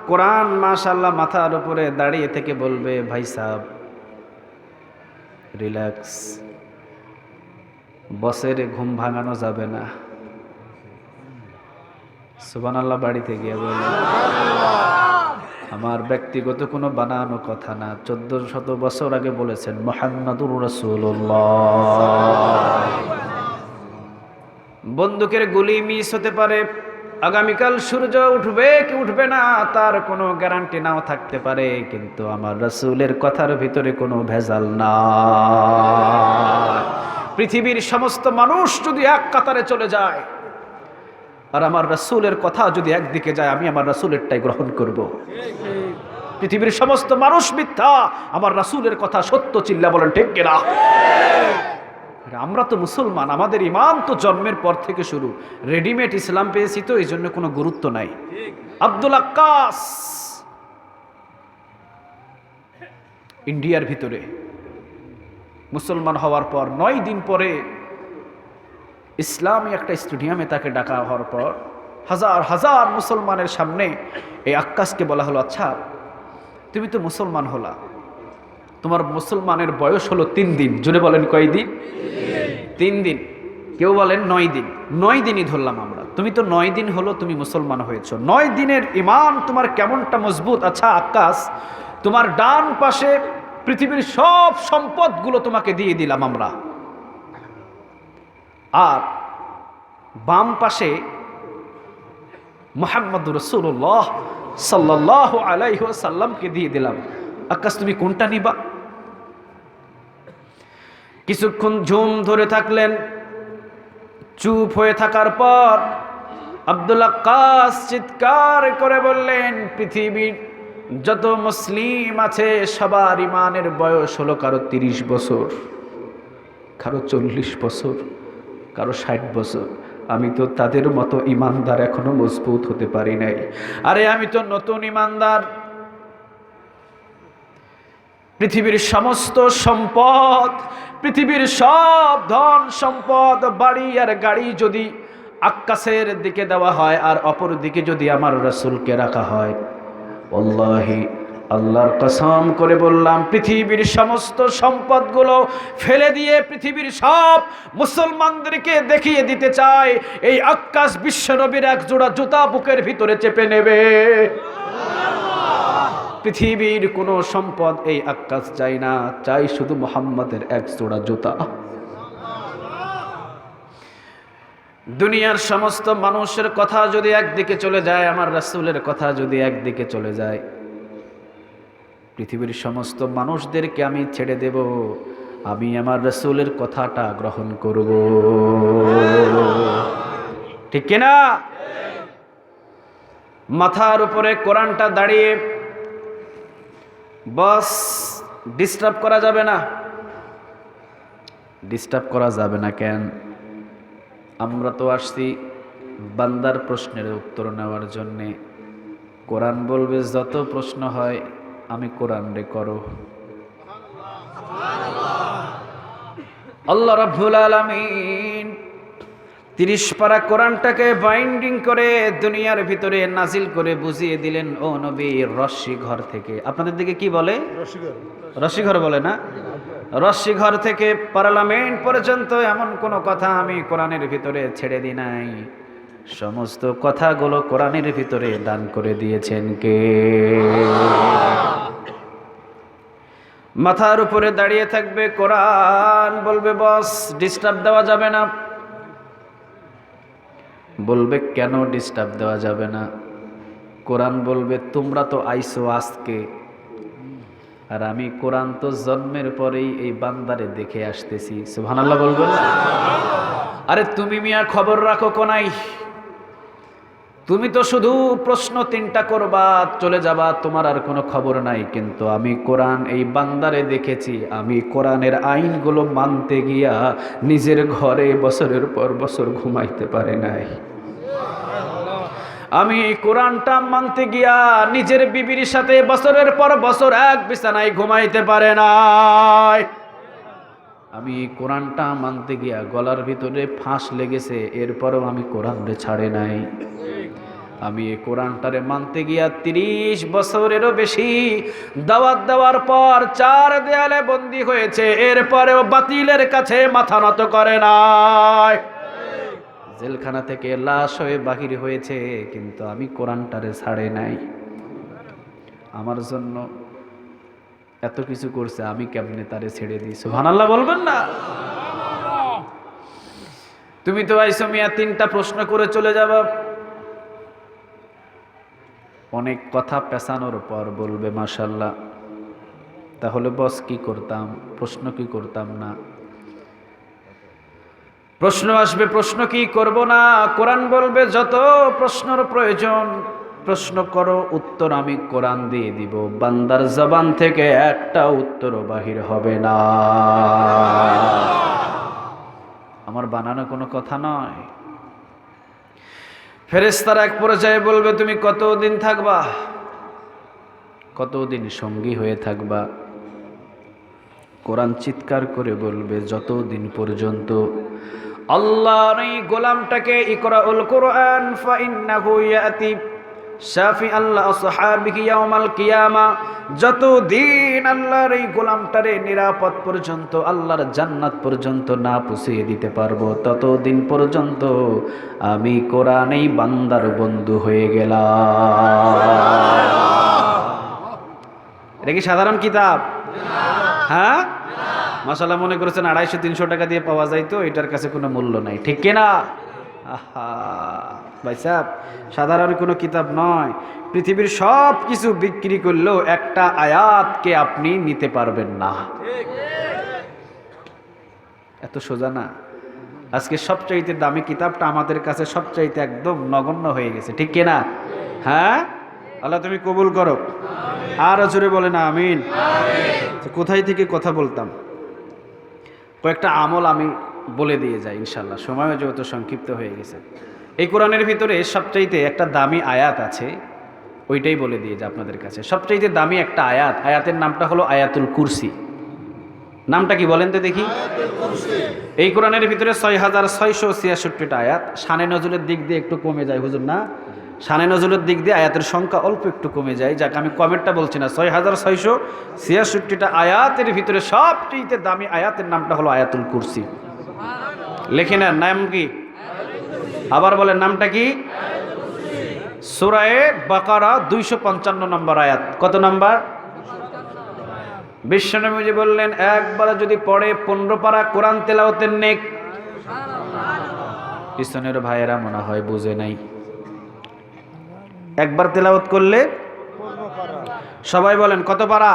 কোরআন মাশাআল্লাহ মাথার উপরে দাঁড়িয়ে থেকে বলবে, ভাই সাহেব রিল্যাক্স, বসের ঘুম ভাঙানো যাবে না। সুবহানাল্লাহ। বাড়িতে গিয়ে বলবে, আমার ব্যক্তিগত কোনো বানানো কথা না, 1400 বছর আগে বলেছেন মুহাম্মাদুর রাসূলুল্লাহ। বন্দুকের গুলি মিস হতে পারে, আগামীকাল সূর্য উঠবে কি উঠবে না তার কোনো গ্যারান্টি নাও থাকতে পারে, কিন্তু আমার রাসূলের কথার ভিতরে কোনো ভেজাল না। পৃথিবীর সমস্ত মানুষ যদি এক কাতারে চলে যায় আর আমার রাসূলের কথা যদি একদিকে যায়, আমি আমার রাসূলেরটাই গ্রহণ করব। পৃথিবীর সমস্ত মানুষ মিথ্যা, আমার রাসূলের কথা সত্য, চিল্লা বলেন ঠিক কিনা? আমরা তো মুসলমান, আমাদের ইমান তো জন্মের পর থেকে শুরু। রেডিমেড ইসলাম পেয়েছি তো এই জন্য কোনো গুরুত্ব নাই। আব্দুল আক্কাস ইন্ডিয়ার ভিতরে মুসলমান হওয়ার পর 9 দিন পরে ইসলামী একটা স্টেডিয়ামে তাকে ডাকা হওয়ার পর হাজার হাজার মুসলমানের সামনে এই আক্কাসকে বলা হলো, আচ্ছা তুমি তো মুসলমান হলা, তোমার মুসলমানের বয়স হলো 3 দিন। জোরে বলেন কয় দিন? 3 দিন। কেউ বলেন 9 দিন। 9 দিনই ধরলাম আমরা। তুমি তো 9 দিন হলো তুমি মুসলমান হয়েছো, 9 দিনের ইমান তোমার কেমনটা মজবুত। আচ্ছা আক্কাস, তোমার ডান পাশে পৃথিবীর সব সম্পদগুলো তোমাকে দিয়ে দিলাম আমরা, আর বাম পাশে মুহাম্মদুর রাসূলুল্লাহ সাল্লাল্লাহু আলাইহি ওয়াসাল্লামকে দিয়ে দিলাম। আক্কাস তুমি কোনটা নিবা? কিছুক্ষণ ঝুম ধরে থাকলেন। চুপ হয়ে থাকার পর আব্দুল আক্কাস চিৎকার করে বললেন, পৃথিবীর যত মুসলিম আছে সবার ইমানের বয়স হলো কারো 30 বছর, কারো 40 বছর, কারো 60 বছর। আমি তো তাদের মতো ইমানদার এখনো মজবুত হতে পারি নাই। আরে আমি তো নতুন ইমানদার। পৃথিবীর সমস্ত সম্পদ, পৃথিবীর সব ধন সম্পদ, বাড়ি আর গাড়ি যদি আক্কাসের দিকে দেওয়া হয় আর অপর দিকে যদি আমার রাসূলকে রাখা হয়, ওয়াল্লাহি আল্লাহর কসম করে বললাম, পৃথিবীর সমস্ত সম্পদগুলো ফেলে দিয়ে পৃথিবীর সব মুসলমানদেরকে দেখিয়ে দিতে চায় এই আক্কাস বিশ্বনবীর এক জোড়া জুতা বুকের ভিতরে চেপে নেবে। পৃথিবীর কোনো সম্পদ এই আক্কাস চাই না, চাই শুধু মুহাম্মাদের এক জোড়া জুতা। দুনিয়ার সমস্ত মানুষের কথা যদি একদিকে চলে যায়, আমার রাসূলের কথা যদি একদিকে চলে যায়, পৃথিবীর সমস্ত মানুষদেরকে আমি ছেড়ে দেব, আমি আমার রাসূলের কথাটা গ্রহণ করব। ঠিক কিনা? মাথার উপরে কোরআনটা দাঁড়িয়ে, বস ডিস্টার্ব করা যাবে না। ডিস্টার্ব করা যাবে না কেন? আমরা তো আসছি বান্দার প্রশ্নের উত্তর নেওয়ার জন্যে। কোরআন বলবে যত প্রশ্ন হয় আমি কোরআন রে করো। আল্লাহ রাব্বুল আলামিন 30 পারা কোরআনটাকে বাইন্ডিং করে দুনিয়ার ভিতরে নাজিল করে বুঝিয়ে দিলেন ও নবী রশ্মি ঘর থেকে। আপনাদের দিকে কি বলে? রশ্মি ঘর বলে না? রশ্মি ঘর থেকে পার্লামেন্ট পর্যন্ত এমন কোনো কথা আমি কোরআনের ভিতরে ছেড়ে দিই নাই। সমস্ত কথাগুলো কোরআনের ভিতরে দান করে দিয়েছেন কে? মাথার উপরে দাঁড়িয়ে থাকবে কোরআন, বলবে বস ডিস্টার্ব দেওয়া যাবে না। বলবে কেন ডিস্টার্ব দেওয়া যাবে না? কোরআন বলবে তোমরা তো আইসো আজকে, আর আমি কোরআন তো জন্মের পরেই এই বান্দারে দেখে আসতেছি। সুবহানাল্লাহ বলবেন না? আরে তুমি মিয়া খবর রাখো কোনাই, তুমি তো শুধু প্রশ্ন 3টা করবা চলে যাবা, তোমার আর কোনো খবর নাই। কিন্তু আমি কোরআন এই বান্দারে দেখেছি, আমি কোরআনের আইনগুলো মানতে গিয়া নিজের ঘরে বছরের পর বছর ঘুমাইতে পারে নাই। আমি এই কোরআনটা মানতে গিয়া নিজের বিবির সাথে বছরের পর বছর এক বিছানায় ঘুমাইতে পারে নাই। আমি এই কোরআনটা মানতে গিয়া গলার ভিতরে ফাঁস লেগেছে, এরপরও আমি কোরআনরে ছাড়ে নাই। আমি এই কোরআনটারে মানতে গিয়া 30 বছরেরও বেশি দাওয়াত দেওয়ার পর 4 দেয়ালে বন্দী হয়েছে, এরপরেও বাতিলের কাছে মাথা নত করে নাই। জেলখানা থেকে লাশ হয়ে বাহির হয়েছে, কিন্তু আমি কোরআনটারে ছাড়ে নাই। আমার জন্য এত কিছু করছে, আমি কেমনে তারে ছেড়ে দিই? সুবহানাল্লাহ বলবেন না? তুমি তো আইসো মিয়া 3টা প্রশ্ন করে চলে যাবা। অনেক কথা পেছানোর পর বলবে মাশাআল্লাহ, তাহলে বস কি করতাম? প্রশ্ন কি করতাম না? প্রশ্ন আসবে, প্রশ্ন কি করব না? কোরআন বলবে যত প্রশ্নের প্রয়োজন প্রশ্ন করো, উত্তর আমি কোরআন দিয়ে দিব। বান্দার জবান থেকে একটা উত্তরও বাহির হবে না। আমার বানানো কোনো কথা নয়। ফেরেশতারা এক পর্যায়ে বলবে তুমি কতদিন থাকবা? কতদিন সঙ্গী হয়ে থাকবা? কোরআন চিৎকার করে বলবে যতদিন পর্যন্ত আল্লাহর এই গোলামটাকে ইকরাউল কোরআন ফাইন্নাহু ইয়াতি শাফিআন লিআসহাবিহি ইয়াউমাল কিয়ামা, যতদিন আল্লাহর এই গোলামটারে নিরাপদ পর্যন্ত আল্লাহর জান্নাত পর্যন্ত না পৌঁছিয়ে দিতে পারবো, ততদিন পর্যন্ত আমি কোরআনেই বান্দার বন্ধু হয়ে গেলাম। এটা কি সাধারণ কিতাব? হ্যাঁ, মাশাআল্লাহ মনে করেছেন 250-300 টাকা দিয়ে পাওয়া যায়, তো এটার কাছে কোনো মূল্য নাই, ঠিক কিনা? আহা ভাই সাহেব, সাধারণ কোনো কিতাব নয়। পৃথিবীর সব কিছু বিক্রি করলেও একটা আয়াতকে আপনি নিতে পারবেন না। এত সোজা না। আজকে সবচাইতে দামি কিতাবটা আমাদের কাছে সবচাইতে একদম নগণ্য হয়ে গেছে, ঠিক কিনা? হ্যাঁ, আল্লাহ তুমি কবুল করো। আর জোরে বলে না আমিন। কোথায় থেকে কথা বলতাম, কয়েকটা আমল আমি বলে দিয়ে যাই ইনশাল্লাহ, সময় যেহেতু সংক্ষিপ্ত হয়ে গেছে। এই কোরআনের ভিতরে সবচাইতে একটা দামি আয়াত আছে, ওইটাই বলে দিয়ে যায় আপনাদের কাছে। সবচাইতে দামি একটা আয়াত, আয়াতের নামটা হলো আয়াতুল কুরসি। নামটা কি বলেন তো দেখি? এই কোরআনের ভিতরে 6666টা আয়াত। শানে নজুলের দিক দিয়ে একটু কমে যায় হুজুর, না? শানে নজুলের দিক দিয়ে আয়াতের সংখ্যা অল্প একটু কমে যায়, যাকে আমি কমেন্টটা বলছি না। 6666টা আয়াতের ভিতরে সবচেয়ে দামি আয়াতের নামটা হলো আয়াতুল কুরসি। লিখে নেন, নাম কি? আবার বলেন নামটা কি? সূরা বাকারা 255 নম্বর আয়াত। কত নম্বর? বিশ্বনবী বললেন একবার যদি পড়ে 15 পারা কোরআন তেলাওয়াতের নেক। পিছনের ভাইয়েরা মনে হয় বুঝে নাই। একবার তেলাওয়াত করলে সবাই বলেন কত পারা?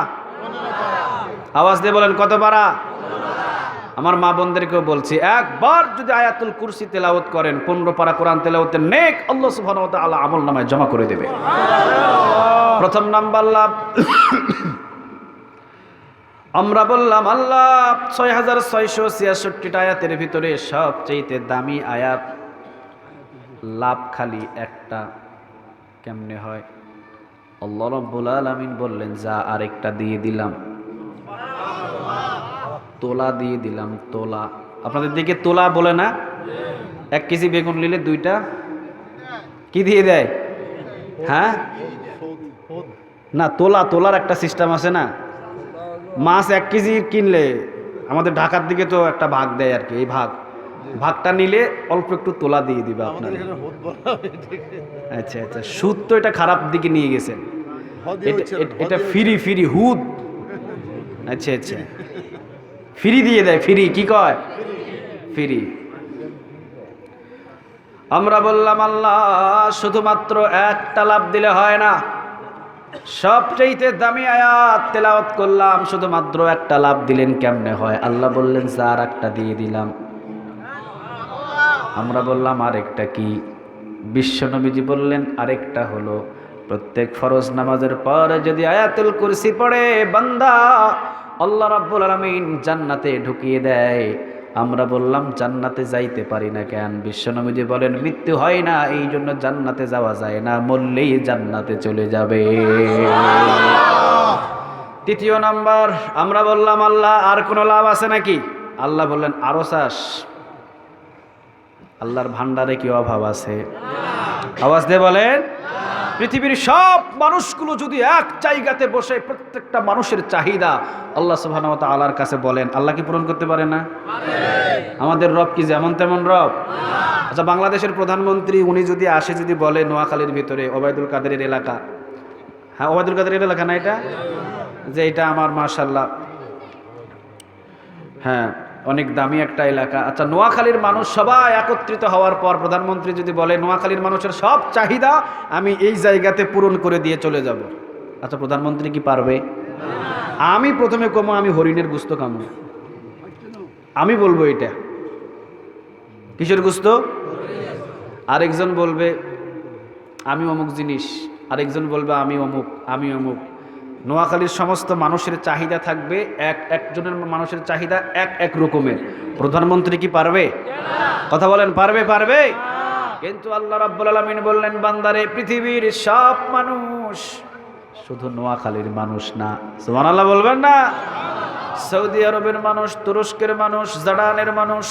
আওয়াজ দিয়ে বলেন কত পারা? আমার মা বোনদেরকেও বলছি, একবার যদি আয়াতুল কুরসি তেলাওয়াত করেন 15 পারা কোরআন তেলাওয়াতের নেক আল্লাহ সুবহানাহু ওয়া তাআলা আমল নামায় জমা করে দেবে। প্রথম নাম্বার লাভ। আমরা বললাম আল্লাহ 6666টা আয়াতের ভিতরে সবচেয়ে দামি আয়াত, লাভ খালি একটা। কেমনে হয়? আল্লাহ রাব্বুল আলামিন বললেন যা আরেকটা দিয়ে দিলাম, তোলা দিয়ে দিলাম। তোলা, আপনাদের দিকে তোলা বলে না? 1 কেজি বেগুন নিলে 2টা কি দিয়ে দেয়? হ্যাঁ না, তোলার একটা সিস্টেম আছে না। মাছ 1 কেজি কিনলে আমাদের ঢাকার দিকে তো একটা ভাগ দেয় আর কি, এই ভাগটা নিলে অল্প একটু তোলা দিয়ে দিবে আপনার। আচ্ছা আচ্ছা, সুদ তো এটা খারাপ দিকে নিয়ে গেছেন, এটা ফ্রি হুদ। আচ্ছা আচ্ছা, ফ্রি দিয়ে দেয়, ফ্রি কি কয়, ফ্রি। আমরা বললাম আল্লাহ শুধুমাত্র একটা লাভ দিলে হয় না, সবচাইতে দামি আয়াত তেলাওয়াত করলাম, শুধুমাত্র একটা লাভ দিলেন কেমনে হয়? আল্লাহ বললেন যার একটা দিয়ে দিলাম। আমরা বললাম আরেকটা কি? বিশ্বনবীজি বললেন আরেকটা হলো প্রত্যেক ফরজ নামাজের পরে যদি আয়াতুল কুরসি পড়ে বান্দা, আল্লাহ রাব্বুল আলামিন জান্নাতে ঢুকিয়ে দেয়। আমরা বললাম জান্নাতে যাইতে পারি না কেন? বিশ্বনবীজি বলেন মৃত্যু হয় না, এই জন্য জান্নাতে যাওয়া যায় না, মরলেই জান্নাতে চলে যাবে। তৃতীয় নাম্বার, আমরা বললাম আল্লাহ আর কোনো লাভ আছে নাকি? আল্লাহ বললেন আরো চাস? আল্লাহর ভান্ডারে কি অভাব আছে? আওয়াজ দিয়ে বলেন। পৃথিবীর সব মানুষগুলো যদি এক জায়গাতে বসে প্রত্যেকটা মানুষের চাহিদা আল্লাহ সুবহানাহু ওয়া তাআলার কাছে বলেন, আল্লাহ কি পূরণ করতে পারে না? আমাদের রব কি যেমন তেমন রব? আচ্ছা, বাংলাদেশের প্রধানমন্ত্রী উনি যদি আসে, যদি বলে নোয়াখালীর ভিতরে ওবায়দুল কাদেরের এলাকা, হ্যাঁ ওবায়দুল কাদেরের এলাকা না এটা, যে এটা আমার মাশাআল্লাহ হ্যাঁ অনেক দামি একটা এলাকা। আচ্ছা, নোয়াখালীর মানুষ সবাই একত্রিত হওয়ার পর প্রধানমন্ত্রী যদি বলে নোয়াখালীর মানুষের সব চাহিদা আমি এই জায়গাতে পূরণ করে দিয়ে চলে যাব, আচ্ছা প্রধানমন্ত্রী কি পারবে? আমি প্রথমে কমো আমি হরিণের গুস্ত খামো, আমি বলবো এটা কিসের গুস্ত, আরেকজন বলবে আমি অমুক জিনিস, আরেকজন বলবে আমি অমুক। নোয়াখালীর সমস্ত মানুষের চাহিদা থাকবে একজনের মানুষের চাহিদা এক রকমের। প্রধানমন্ত্রী কি পারবে? কথা বলেন, পারবে? কিন্তু আল্লাহ রাব্বুল আলামিন বললেন বান্দারে পৃথিবীর সব মানুষ, শুধু নোয়াখালীর মানুষ না, সুবহানাল্লাহ বলবেন না? সৌদি আরবের মানুষ, তুরস্কের মানুষ, জর্ডানের মানুষ,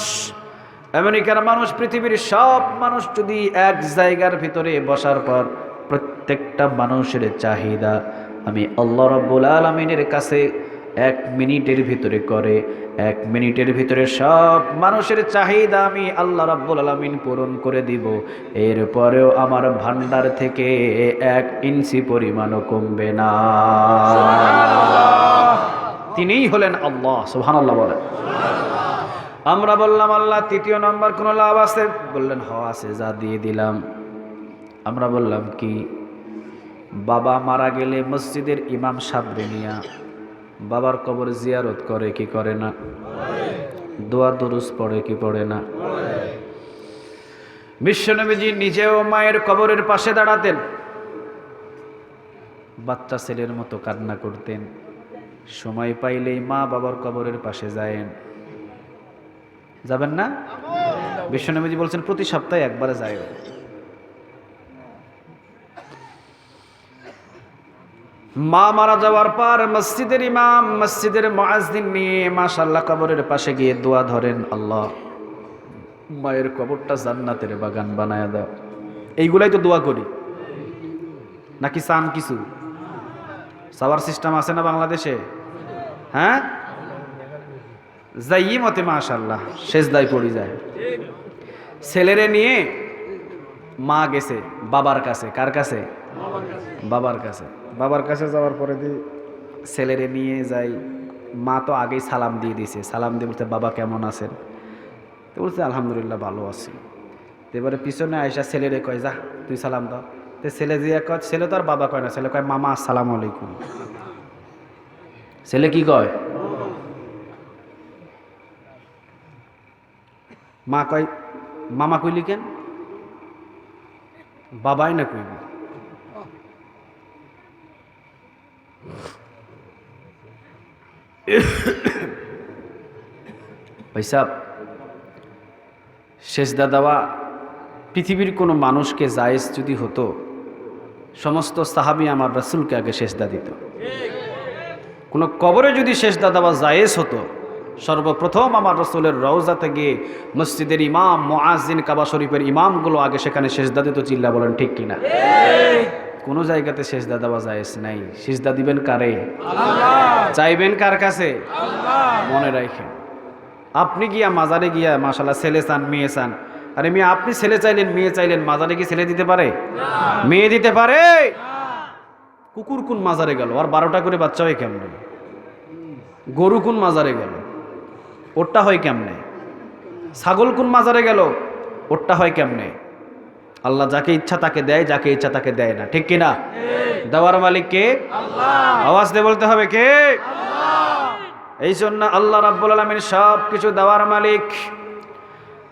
আমেরিকার মানুষ, পৃথিবীর সব মানুষ যদি এক জায়গার ভিতরে বসার পর প্রত্যেকটা মানুষের চাহিদা আমি আল্লাহ রাব্বুল আলামিনের কাছে 1 মিনিটের ভিতরে করে 1 মিনিটের ভিতরে সব মানুষের চাহিদা আমি আল্লাহ রাব্বুল আলামিন পূরণ করে দিব, এরপরেও আমার ভান্ডার থেকে 1 ইঞ্চি পরিমাণও কমবে না। তিনিই হলেন আল্লাহ, সুবহানাল্লাহ বলেন। আমরা বললাম আল্লাহ তৃতীয় নাম্বার কোনো লাভ আছে? বললেন হ আছে, যা দিয়ে দিলাম। আমরা বললাম কি? বাবা মারা গেলে মসজিদের ইমাম সাহেবরে নিয়া বাবার কবর জিয়ারত করে কি করে না? দোয়া দুরুস পড়ে কি পড়ে না? বিশ্বনবীজি নিজেও মায়ের কবরের পাশে দাঁড়াতেন, বাচ্চা ছেলের মতো কান্না করতেন, সময় পাইলেই মা বাবার কবরের পাশে যাবেন না? বিশ্বনবীজি বলছেন প্রতি সপ্তাহে একবারে যায়। মা মারা যাওয়ার পর মসজিদের ইমাম, মসজিদের মুয়াজ্জিন নিয়ে মাশাআল্লাহ কবরের পাশে গিয়ে দোয়া ধরেন, আল্লাহ মায়ের কবরটা জান্নাতের বাগান বানায়া দাও। এইগুলাই তো দোয়া করি নাকি চান কিছু? সাওয়ার সিস্টেম আছে না বাংলাদেশে? হ্যাঁ, যাই মতে মাশাআল্লাহ সেজদায় পড়ে যায়। ছেলেরে নিয়ে মা গেছে বাবার কাছে। কার কাছে? বাবার কাছে যাওয়ার পরে ছেলেরে নিয়ে যাই, মা তো আগেই সালাম দিয়ে দিছে, সালাম দিয়ে বলতে বাবা কেমন আছেন? তো বলছে আলহামদুলিল্লাহ ভালো আছি। এবারে পিছনে আয়সা ছেলেরে কয় যা তুই সালাম দাও। তো ছেলে দিয়ে কয়, ছেলে তো আর বাবা কয় না, ছেলে কয় মামা আসসালামু আলাইকুম। ছেলে কি কয়? মা কয় মামা কইলি কেন? বাবাই না কইবি। ভাইসাব, সেজদা দেওয়া পৃথিবীর কোনো মানুষকে জায়েজ যদি হতো, সমস্ত সাহাবী আমার রাসূলকে আগে সেজদা দিত। কোনো কবরে যদি সেজদা দেওয়া জায়েজ হতো, সর্বপ্রথম আমার রসুলের রওজাতে গিয়ে মসজিদের ইমাম মুআজ্জিন কাবা শরীফের ইমামগুলো আগে সেখানে সেজদা দিত, চিল্লা বলেন ঠিক কিনা? কোনো জায়গাতে সেজদা দেওয়া জায়েজ নাই। সেজদা দিবেন কারে? চাইবেন কার কাছে? মনে রাখেন, আপনি গিয়া মাজারে গিয়া মাশাআল্লাহ ছেলে চান মেয়ে চান, আরে মেয়ে আপনি ছেলে চাইলেন মেয়ে চাইলেন, মাজারে কি ছেলে দিতে পারে? মেয়ে দিতে পারে? কুকুর কোন মাজারে গেল আর 12টা করে বাচ্চা হয় কেমনে? গরু কোন মাজারে গেল ওরটা হয় কেমনে? ছাগল কোন মাজারে গেল ওরটা হয় কেমনে? আল্লাহ যাকে ইচ্ছা তাকে দেয়, যাকে ইচ্ছা তাকে দেয় না, ঠিক কিনা? দেওয়ার মালিক কে? আওয়াজ দিয়ে বলতে হবে কে? এই জন্য আল্লাহ রাব্বুল আলামিন সব কিছু দেওয়ার মালিক।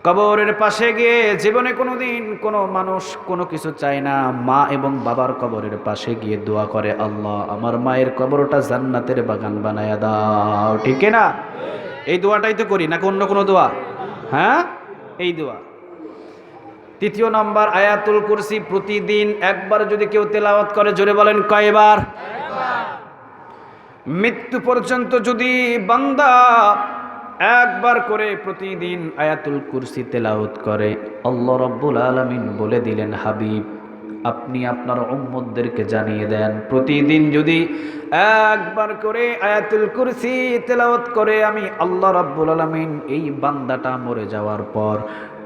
কবরের পাশে গিয়ে জীবনে কোনোদিন কোনো মানুষ কোনো কিছু চায় না। মা এবং বাবার কবরের পাশে গিয়ে দোয়া করে, আল্লাহ আমার মায়ের কবরটা জান্নাতের বাগান বানায়া দাও, ঠিক না? এই দোয়াটাই তো করি, নাকি অন্য কোনো দোয়া? হ্যাঁ, এই দোয়া। তৃতীয় নম্বর, আয়াতুল কুরসি প্রতিদিন একবার যদি কেউ তেলাওয়াত করে, জোরে বলেন কয়বার? মৃত্যু পর্যন্ত যদি বান্দা একবার করে প্রতিদিন আয়াতুল কুরসি তেলাওয়াত করে, আল্লাহ রাব্বুল আলামিন বলে দিলেন, হাবিব আপনি আপনার উম্মতদেরকে জানিয়ে দেন, প্রতিদিন যদি একবার করে আয়াতুল কুরসি তেলাওয়াত করে, আমি আল্লাহ রাব্বুল আলামিন এই বান্দাটা মরে যাওয়ার পর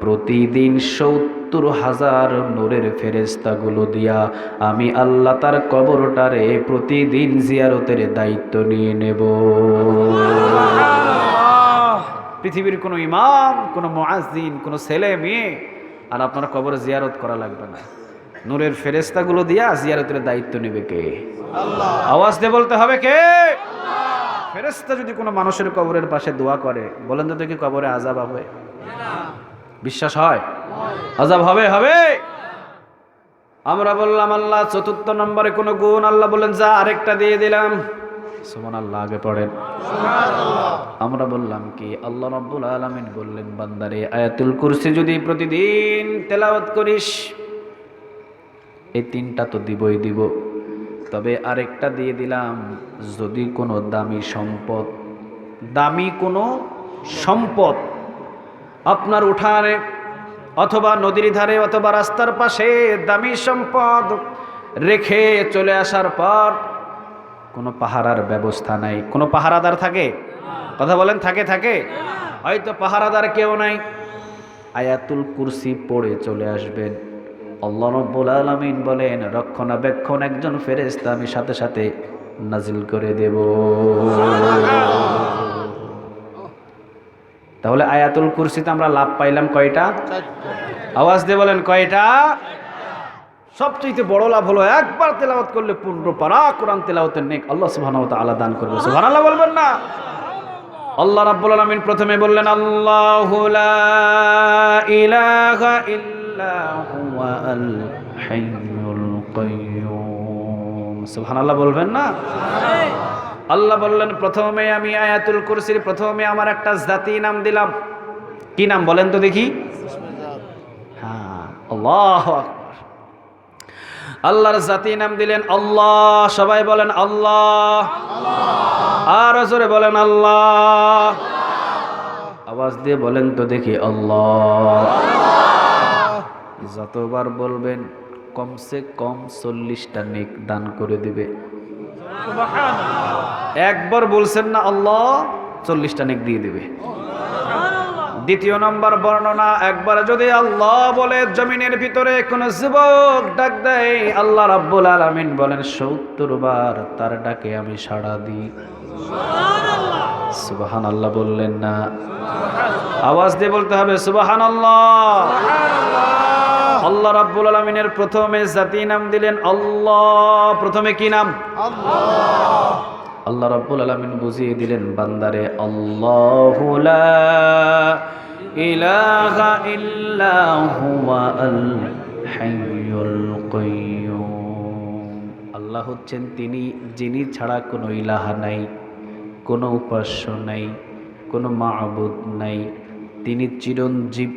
প্রতিদিন ৭০,০০০ নূরের ফেরেশতাগুলো দিয়া আমি আল্লাহ তার কবরটারে প্রতিদিন জিয়ারতের দায়িত্ব নিয়ে নেব। পৃথিবীর কোনো ইমাম, কোনো মুআজ্জিন, কোনো ছেলে মেয়ে আর আপনার কবর জিয়ারত করা লাগবে না। নূরের ফেরেশতাগুলো দিয়া জিয়ারতের দায়িত্ব নেবে কে? আল্লাহ। আওয়াজ দিয়ে বলতে হবে কে? আল্লাহ। ফেরেশতা যদি কোনো মানুষের কবরের পাশে দোয়া করে, বলেন তো কি কবরে আযাব হবে? বিশ্বাস হয়? আযাব হবে? হবে। আমরা বললাম আল্লাহ চতুর্থ নম্বরে কোন গুণ, আল্লাহ বলেন যা আরেকটা দিয়ে দিলাম। সুবহানাল্লাহ, আগে পড়েন সুবহানাল্লাহ। আমরা বললাম কি, আল্লাহ রাব্বুল আলামিন বললেন বান্দারে আয়াতুল কুরসি যদি প্রতিদিন তেলাওয়াত করিস, এই তিনটা তো দিবই দিব, তবে আরেকটা দিয়ে দিলাম, যদি কোনো দামি কোনো সম্পদ আপনার উঠানে অথবা নদীর ধারে অথবা রাস্তার পাশে দামি সম্পদ রেখে চলে আসার পর কোনো পাহারার ব্যবস্থা নাই, কোনো পাহারাদার থাকে? কথা বলেন, থাকে? থাকে, হয়তো পাহারাদার কেউ নাই, আয়াতুল কুরসি পড়ে চলে আসবেন, আল্লাহ রাব্বুল আলামিন বলেন রক্ষণাবেক্ষণ একজন ফেরেশতা আমি সাথে সাথে নাজিল করে দেব। তাহলে আয়াতুল কুরসিতে আমরা লাভ পাইলাম কয়টা? আওয়াজ দিয়ে বলেন কয়টা? সবচেয়ে বড় লাভ হলো একবার তেলাওয়াত করলে 15 পারা কোরআন তেলাওয়াতের নেক আল্লাহ সুবহানাহু ওয়া তাআলা দান করবে। সুবহানাল্লাহ বলবেন না? আল্লাহ রাব্বুল আলামিন প্রথমে বললেন আল্লাহু লা ইলাহা ইল্লা হুয়াল হাইয়ুল কাইয়্যুম। সুবহানাল্লাহ বলবেন না? আল্লাহ বললেন প্রথমে আমি আয়াতুল কুরসির প্রথমে আমার একটা জাতি নাম দিলাম। কি নাম বলেন তো দেখি? হ্যাঁ, আল্লাহু আকবার। আল্লাহর জাতি নাম দিলেন আল্লাহ। সবাই বলেন আল্লাহ। আর জোরে বলেন আল্লাহ। আওয়াজ দিয়ে বলেন তো দেখি আল্লাহ। যতবার বলবেন কমসে কম 40টা নেক দান করে দিবে। একবার বলছেন না আল্লাহ, 40টা নেক দিয়ে দিবে। দ্বিতীয় নম্বর বর্ণনা, একবার যদি আল্লাহ বলে জমিনের ভিতরে কোন যুবক ডাক দেয়, আল্লাহ রাব্বুল আলামিন বলেন 70 বার তার ডাকে আমি সাড়া দিই। সুবহানাল্লাহ বললেন না? আওয়াজ দিয়ে বলতে হবে সুবহানাল্লাহ। আল্লাহ রাব্বুল আলামিনের প্রথমে জাতি নাম দিলেন আল্লাহ। প্রথমে কি নাম? আল্লাহ। আল্লাহ রাব্বুল আলামিন বুঝিয়ে দিলেন বান্দারে আল্লাহু লা ইলাহা ইল্লা হুয়াল হাইয়ুল কাইয়্যুম। আল্লাহ হচ্ছেন তিনি যিনি ছাড়া কোনো ইলাহা নাই, কোনো উপাস্য নাই, কোনো মাবুদ নাই, তিনি চিরঞ্জীব,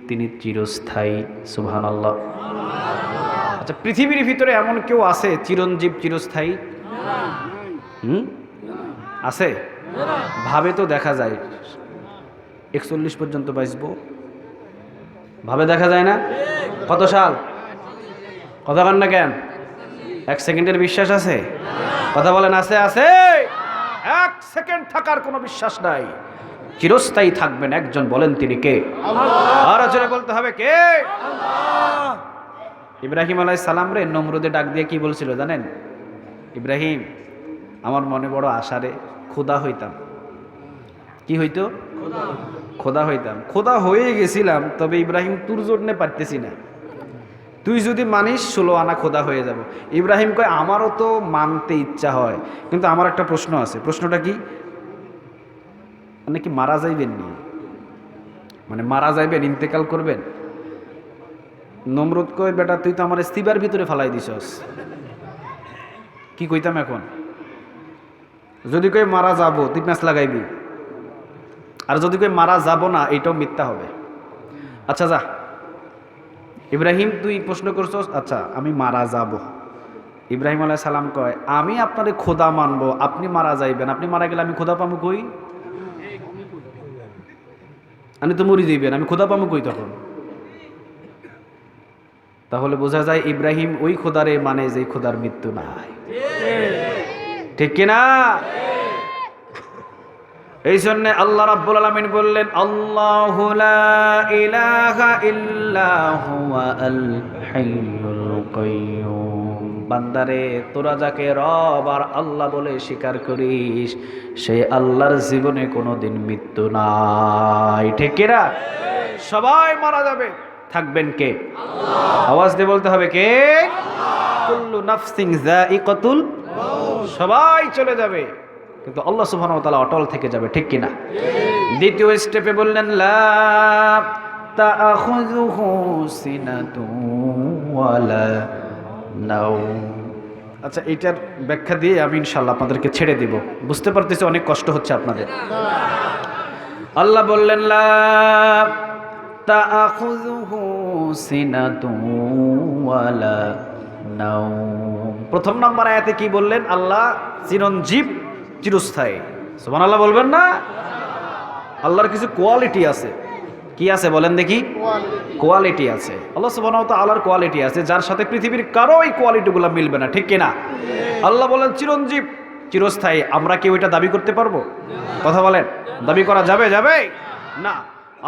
তিনি চিরস্থায়ী। সুবহানাল্লাহ। আচ্ছা, পৃথিবীর ভিতরে এমন কেউ আছে চিরঞ্জীব চিরস্থায়ী? আছে? ভাবে তো দেখা যায় 41 পর্যন্ত বাঁচবো? ভাবে দেখা যায় না? কত সাল? কথা বলেন না কেন? 1 সেকেন্ডের বিশ্বাস আছে? কথা বলেন, আছে? আছে? 1 সেকেন্ড থাকার কোনো বিশ্বাস নাই। চিরস্থায়ী থাকবেন একজন, বলেন তিনি কে? আল্লাহ। আর জোরে বলতে হবে কে? আল্লাহ। ইব্রাহিম আলাইহিস সালাম রে নমরুদে ডাক দিয়ে কি বলছিল জানেন? ইব্রাহিম, আমার মনে বড় আশা রে, খোদা হইতাম। কি হইতো? খোদা হইতাম। খোদা হয়ে গেছিলাম, তবে ইব্রাহিম তোর জন্য পারতেছি না। তুই যদি মানিস 16 আনা খোদা হয়ে যাব। ইব্রাহিম কয় আমারও তো মানতে ইচ্ছা হয়, কিন্তু আমার একটা প্রশ্ন আছে। প্রশ্নটা কি? মানে কি মারা যাইবেন নি? মানে মারা যাইবেন, ইন্তেকাল করবেন? নমরুদ কয় বেটা তুই তো আমার ইস্তিবার ভিতরে ফালাই দিছস। কি কইতাম এখন? যদি কই মারা যাব, তুই ম্যাচ লাগাইবি। আর যদি কই মারা যাব না, এটাও মিথ্যা হবে। আচ্ছা যা ইব্রাহিম, তুই প্রশ্ন করছস, আচ্ছা আমি মারা যাব। ইব্রাহিম আলাইহিস সালাম কয় আমি আপনারে খোদা মানবো, আপনি মারা যাইবেন। আপনি মারা গেলে আমি খোদা পামু কই? আপনি তো মরি যাইবেন, আমি খোদা পামু কই তখন? তাহলে বোঝা যায় ইব্রাহিম ওই খোদারে মানে যে খোদার মৃত্যু নাই। ঠিক কিনা? এই জন্য আল্লাহ রাব্বুল আলামিন বললেন আল্লাহু লা ইলাহা ইল্লা হুয়া আল হাইয়ুল কাইয়্যুম। বান্দারে তোরা যাকে রব আর আল্লাহ বলে স্বীকার করিস, সেই আল্লাহর জীবনে কোনোদিন মৃত্যু নাই। ঠিক কিনা? সবাই মারা যাবে, থাকবেন কে? আল্লাহ। আওয়াজ দিয়ে বলতে হবে কে? আল্লাহ। কুল্লু নাফসিন যায়িকাতুল মাউত। সবাই চলে যাবে, কিন্তু আল্লাহ সুবহানাহু ওয়া তাআলা অটল থেকে যাবে। ঠিক কিনা? দ্বিতীয় স্টেপে বললেন লা তাআখুযুহু সিনাতুন ওয়ালা নাওম। আচ্ছা, এইটার ব্যাখ্যা দিয়ে আমি ইনশাআল্লাহ আপনাদেরকে ছেড়ে দিব। বুঝতে পারতেছি অনেক কষ্ট হচ্ছে আপনাদের। আল্লাহ বললেন লা তাআখুযুহু সিনাতুন ওয়ালা নাওম। প্রথম নম্বর আয়াতে কি বললেন? আল্লাহ চিরঞ্জীব, চিরস্থায়ী। সুবহানাল্লাহ বলবেন না? আল্লাহর কিছু কোয়ালিটি আছে। কি আছে বলেন দেখি? কোয়ালিটি আছে। আল্লাহ সুবহানাহু ওয়া তাআলার কোয়ালিটি আছে, যার সাথে পৃথিবীর কারো এই কোয়ালিটিগুলো মিলবে না। ঠিক কিনা? আল্লাহ বলেন চিরঞ্জীব, চিরস্থায়ী। আমরা কি ওইটা দাবি করতে পারবো? কথা বলেন, দাবি করা যাবে? যাবে না।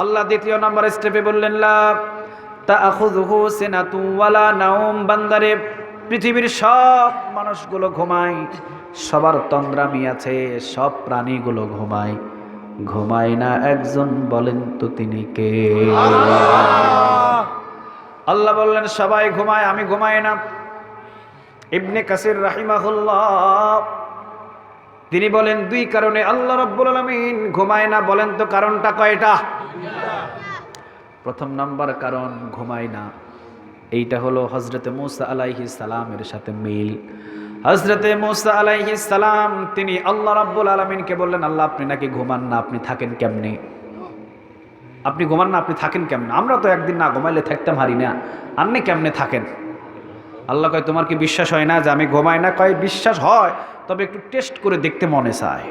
আল্লাহ দ্বিতীয় নাম্বার স্টেপে বললেন লা তাআখুযুহু সিনাতুন ওয়ালা নাওম। বান্দারে পৃথিবীর সব মানুষগুলো ঘুমায়, সবার তন্দ্রামি আছে, সব প্রাণীগুলো ঘুমায়, ঘুমায় না একজন, বলেন তো তিনি কে? আল্লাহ বললেন সবাই ঘুমায়, আমি ঘুমাই না। ইবনে কাসির রাহিমাহুল্লাহ তিনি বলেন দুই কারণে আল্লাহ রাব্বুল আলামিন ঘুমায় না। বলেন তো কারণটা কয়টা? প্রথম নাম্বার কারণ ঘুমায় না, এইটা হলো হযরতে মূসা আলাইহিস সালামের সাথে মিল। হযরতে মূসা আলাইহিস সালাম তিনি আল্লাহ রাব্বুল আলামিনকে বললেন আল্লাহ আপনি নাকি ঘুমান না, আপনি থাকেন কেমনে? আপনি ঘুমান না, আপনি থাকেন কেমনে? আমরা তো একদিন না ঘুমাইলে থাকতে পারি না, আপনি কেমনে থাকেন? আল্লাহ কয় তোমার কি বিশ্বাস হয় না যে আমি ঘুমাই না? কয় বিশ্বাস হয়, তবে একটু টেস্ট করে দেখতে মনে চায়,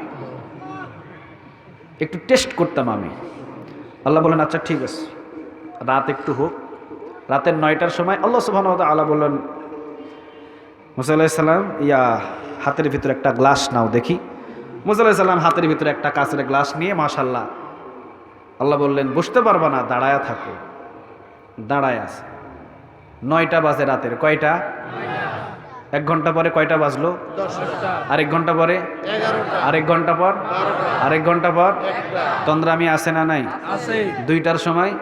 একটু টেস্ট করতাম আমি। আল্লাহ বলেন আচ্ছা ঠিক আছে, রাত একটু হোক। রাতের 9টার সময় আল্লাহ সুবহানাহু ওয়া তাআলা বললেন মূসা আলাইহিস সালাম হাতের ভিতরে একটা গ্লাস নাও দেখি। মূসা আলাইহিস সালাম হাতের ভিতরে একটা কাঁচের গ্লাস নিয়ে মাশাআল্লাহ, আল্লাহ বললেন বসতে পারবা না, দাঁড়ায়া থাকো। দাঁড়ায় আছে। 9টা বাজে রাতের। কয়টা? 1 ঘন্টা পরে কয়টা বাজলো? 10টা। আরেক ঘন্টা পরে 11টা। আরেক ঘন্টা পর 12টা। আরেক ঘন্টা পর 1টা। তন্দ্রামি আছে না নাই? আছে। 2টার সময়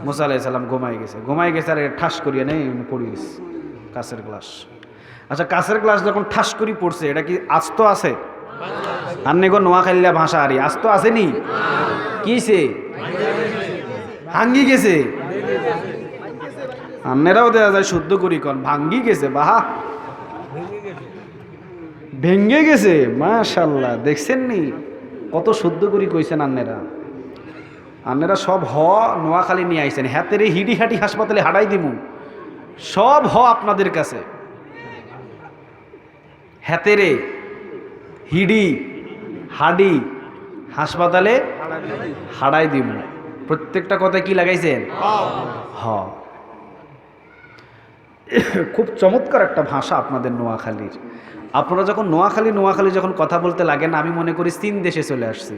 মূসা আলাইহিস সালাম ঘুমাই গেছে আর ঠাস করিয়ে নেই পড়ে গেছে কাঁচের গ্লাস। আচ্ছা, কাঁচের গ্লাস যখন ঠাস করি পড়ছে, এটা কি আস্ত আছে? আন্নে গো নোয়াখালীলা ভাষা আরি আস্ত আসেনি? কিছে ভাঙ্গি গেছে। আন্নেরাও দেওয়া যায় শুদ্ধ করি কন ভাঙ্গি গেছে। বাহা, ভেঙ্গে গেছে। মাশাআল্লাহ, দেখছেন নি কত শুদ্ধ করি কইছেন আন্নেরা। আন্নেরা সব নোয়াখালী নিয়ে আইছেন। হাতেরে হিডি হাঁটি হাসপাতালে হাঁটাই দিমু, সব আপনাদের কাছে। হাতেরে হিডি হাডি হাসপাতালে হাড়াই দিব। প্রত্যেকটা কথায় কি লাগাইছেন? হ। খুব চমৎকার একটা ভাষা আপনাদের নোয়াখালীর। আপনারা যখন নোয়াখালী যখন কথা বলতে লাগেন, আমি মনে করি চীন দেশে চলে আসছি।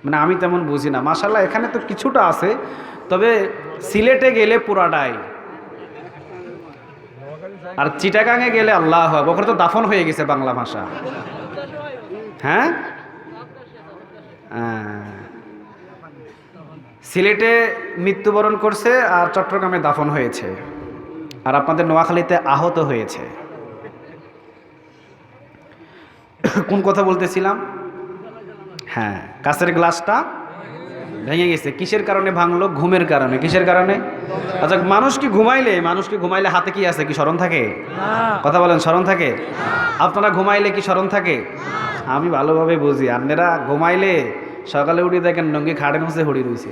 মানে আমি তেমন বুঝি না, মাশাআল্লাহ এখানে তো কিছুটা আছে, তবে সিলেটে গেলে পুরাটাই, আর চিটাগাঙে গেলে আল্লাহ ওখানে তো দাফন হয়ে গেছে বাংলা ভাষা। হ্যাঁ, সিলেটে মৃত্যুবরণ করছে আর চট্টগ্রামে দাফন হয়েছে, আর আপনাদের নোয়াখালীতে আহত হয়েছে। কোন কথা বলতেছিলাম? হ্যাঁ, কাঁচের গ্লাসটা ভেঙে গেছে। কিসের কারণে ভাঙলো? ঘুমের কারণে। কিসের কারণে? আচ্ছা, মানুষ কি ঘুমাইলে হাতে কি আছে? কি স্মরণ থাকে? কথা বলেন, স্মরণ থাকে? আপনারা ঘুমাইলে কি স্মরণ থাকে? আমি ভালোভাবে বুঝি। আপনারা ঘুমাইলে সকালে উঠে দেখেন নঙ্গি খাড়ের মধ্যে হড়ি রয়েছে,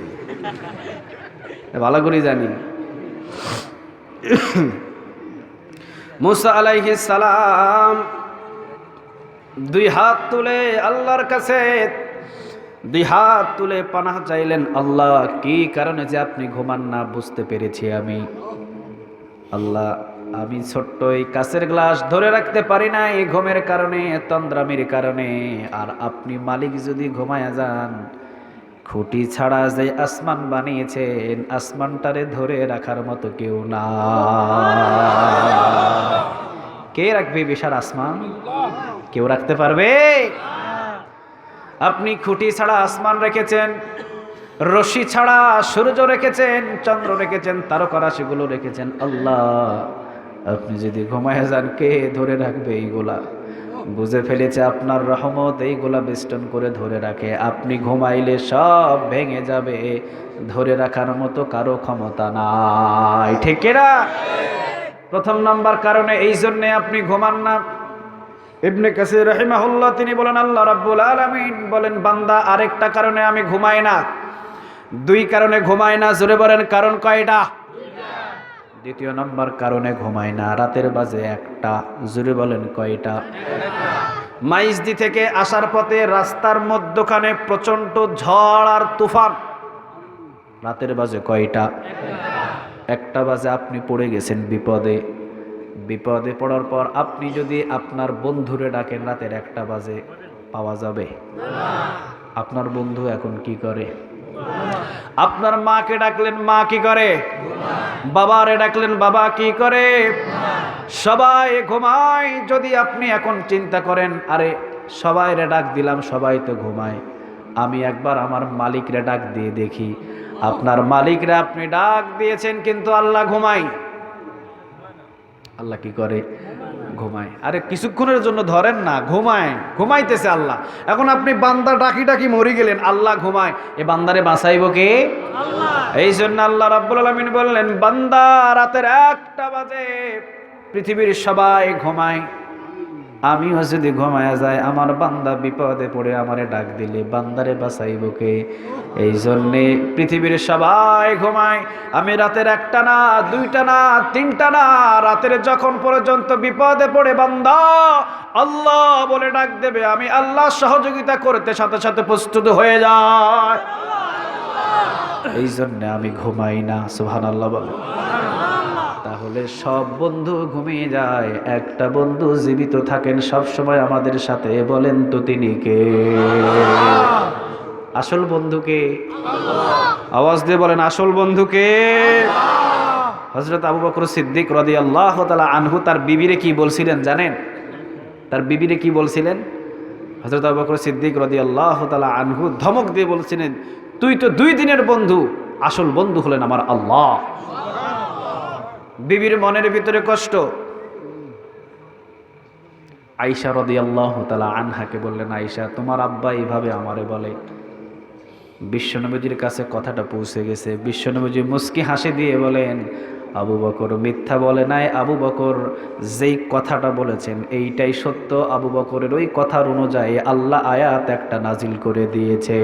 ভালো করে জানি। মুসা আলাইহিস সালাম দুই হাত তুলে আল্লাহর কাছে পানাহ চাইলেন। আল্লাহ, কি কারণে যে আপনি ঘুমান না বুঝতে পেরেছি আমি। আল্লাহ, আমি ছোট্ট এই কাচের গ্লাস ধরে রাখতে পারি না এই ঘুমের কারণে, তন্দ্রামির কারণে। আর আপনি মালিক যদি ঘুমায়া যান, খুঁটি ছাড়া যে আসমান বানিয়েছেন, আসমানটারে ধরে রাখার মতো কেউ না। কে রাখবে বিশাল আসমান? কেউ রাখতে পারবে? আপনি খুঁটি ছাড়া আসমান রেখেছেন, রশি ছাড়া সূর্য রেখেছেন, চন্দ্র রেখেছেন, তারকারাশিগুলো রেখেছেন। আল্লাহ, আপনি যদি ঘুমায় যান, কে ধরে রাখবে এইগুলা? বুঝে ফেলেছে আপনার রহমত এইগুলা বেষ্টন করে ধরে রাখে। আপনি ঘুমাইলে সব ভেঙে যাবে, ধরে রাখার মতো কারো ক্ষমতা নাই। ঠিক না? প্রথম নাম্বার কারণে এই জন্যে আপনি ঘুমান না। ইবনে কাসির রাহিমাহুল্লাহ তিনি বলেন, আল্লাহ রাব্বুল আলামিন বলেন, বান্দা আরেকটা কারণে আমি ঘুমাই না, দুই কারণে ঘুমাই না। জোরে বলেন, কারণ কয়টা? দ্বিতীয় নম্বর কারণে ঘুমাই না, রাতের বাজে 1টা। জোরে বলেন, কয়টা? মাইজদি থেকে আসার পথে রাস্তার মধ্যখানে প্রচন্ড ঝড় আর তুফান, রাতের বাজে কয়টা? 1টা বাজে আপনি পড়ে গেছেন বিপদে। বিপদে পড়ার পর আপনি যদি আপনার বন্ধুরে ডাকেন রাতের 1টা বাজে, পাওয়া যাবে? আপনার বন্ধু এখন কি করে? আপনার মাকে ডাকলেন, মা কি করে? বাবারে ডাকলেন, বাবা কি করে? সবাই ঘুমায়। যদি আপনি এখন চিন্তা করেন, আরে সবাইরে ডাক দিলাম, সবাই তো ঘুমায়, আমি একবার আমার মালিকরে ডাক দিয়ে দেখি। আপনার মালিকরে আপনি ডাক দিয়েছেন, কিন্তু আল্লাহ ঘুমায়। আল্লাহ কি করে? ঘুমায়। আরে কিছুক্ষণের জন্য ধরেন না, ঘুমাইতেছে আল্লাহ। এখন আপনি বান্দা ডাকি ডাকি মরে গেলেন, আল্লাহ ঘুমায়, এ বান্দারে বাঁচাইব কে? আল্লাহ। এই জন্য আল্লাহ রাব্বুল আলামিন বললেন, বান্দা রাতের 1টা বাজে পৃথিবীর সবাই ঘুমায়, আমিও যদি ঘুমায়া যায়, আমার বান্দা বিপদে পড়ে আমারে ডাক দিলে বান্দারে বাঁচাইব কে? এই জন্যে পৃথিবীর সবাই ঘুমায়। আমি রাতের 1টা না, 2টা না, 3টা না, রাতের যখন পর্যন্ত বিপদে পড়ে বান্দা আল্লাহ বলে ডাক দেবে, আমি আল্লাহ সহযোগিতা করতে সাথে সাথে প্রস্তুত হয়ে যায়। এই জন্যে আমি ঘুমাই না। সুবহানাল্লাহ বলে। তাহলে সব বন্ধু ঘুমিয়ে যায়, একটা বন্ধু জীবিত থাকেন সব সময় আমাদের সাথে। বলেন তো তিনি কে? আসল বন্ধুকে? আওয়াজ দিয়ে বলেন, আসল বন্ধুকে? হযরত আবু বকর সিদ্দিক রাদিয়াল্লাহু তাআলা আনহু তার বিবিরে কি বলছিলেন জানেন? তার বিবিরে কি বলছিলেন? হযরত আবু বকর সিদ্দিক রাদিয়াল্লাহু তাআলা আনহু ধমক দিয়ে বলছিলেন, তুই তো 2 দিনের বন্ধু, আসল বন্ধু হলেন আমার আল্লাহ। বিবির মনের ভিতরে কষ্ট। আয়েশা রাদিয়াল্লাহু তাআলা আনহাকে বললেন, আয়েশা, তোমার আব্বা এইভাবে আমারে বলে। বিশ্বনবীর কাছে কথাটা পৌঁছে গেছে। বিশ্বনবী মুস্কি হাসি দিয়ে বলেন, আবু বকর মিথ্যা বলে নাই, আবু বকর যেই কথাটা বলেছেন এইটাই সত্য। আবু বকরের ওই কথার অনুযায়ী আল্লাহ আয়াত একটা নাজিল করে দিয়েছে।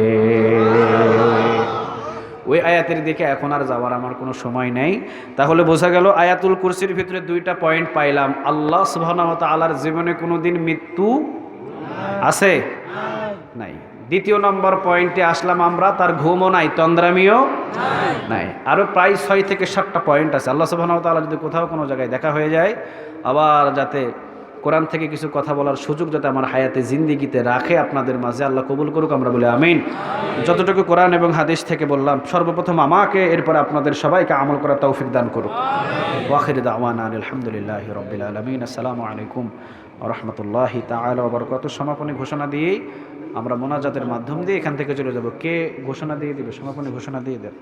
ওই আয়াতের দিকে এখন আর যাওয়ার আমার কোনো সময় নেই। তাহলে বোঝা গেল আয়াতুল কুরসির ভিতরে 2টা পয়েন্ট পাইলাম। আল্লাহ সুবহানাহু ওয়া তাআলার জীবনে কোনোদিন মৃত্যু আছে? নাই। দ্বিতীয় নম্বর পয়েন্টে আসলাম আমরা, তার ঘুমও নাই, তন্দ্রামিও নাই। আরও প্রায় 6 থেকে 7টা পয়েন্ট আছে। আল্লাহ সুবহানাহু ওয়া তাআলা যদি কোথাও কোনো জায়গায় দেখা হয়ে যায়, আবার যাতে কোরআন থেকে কিছু কথা বলার সুযোগ যাতে আমার হায়াতে জিন্দিগিতে রাখে আপনাদের মাঝে, আল্লাহ কবুল করুক, আমরা বলি আমিন। যতটুকু কোরআন এবং হাদিস থেকে বললাম, সর্বপ্রথম আমাকে, এরপর আপনাদের সবাইকে আমল করার তৌফিক দান করুক। ওয়া আখিরু দাওয়ানা আলহামদুলিল্লাহি রাব্বিল আলামিন। আসসালামু আলাইকুম ওয়া রাহমাতুল্লাহি তাআলা ওয়া বারাকাতুহু। সমাপনী ঘোষণা দিয়েই আমরা মোনাজাতের মাধ্যম দিয়ে এখান থেকে চলে যাব। কে ঘোষণা দিয়ে দিবে? সমাপনী ঘোষণা দিয়ে দেন।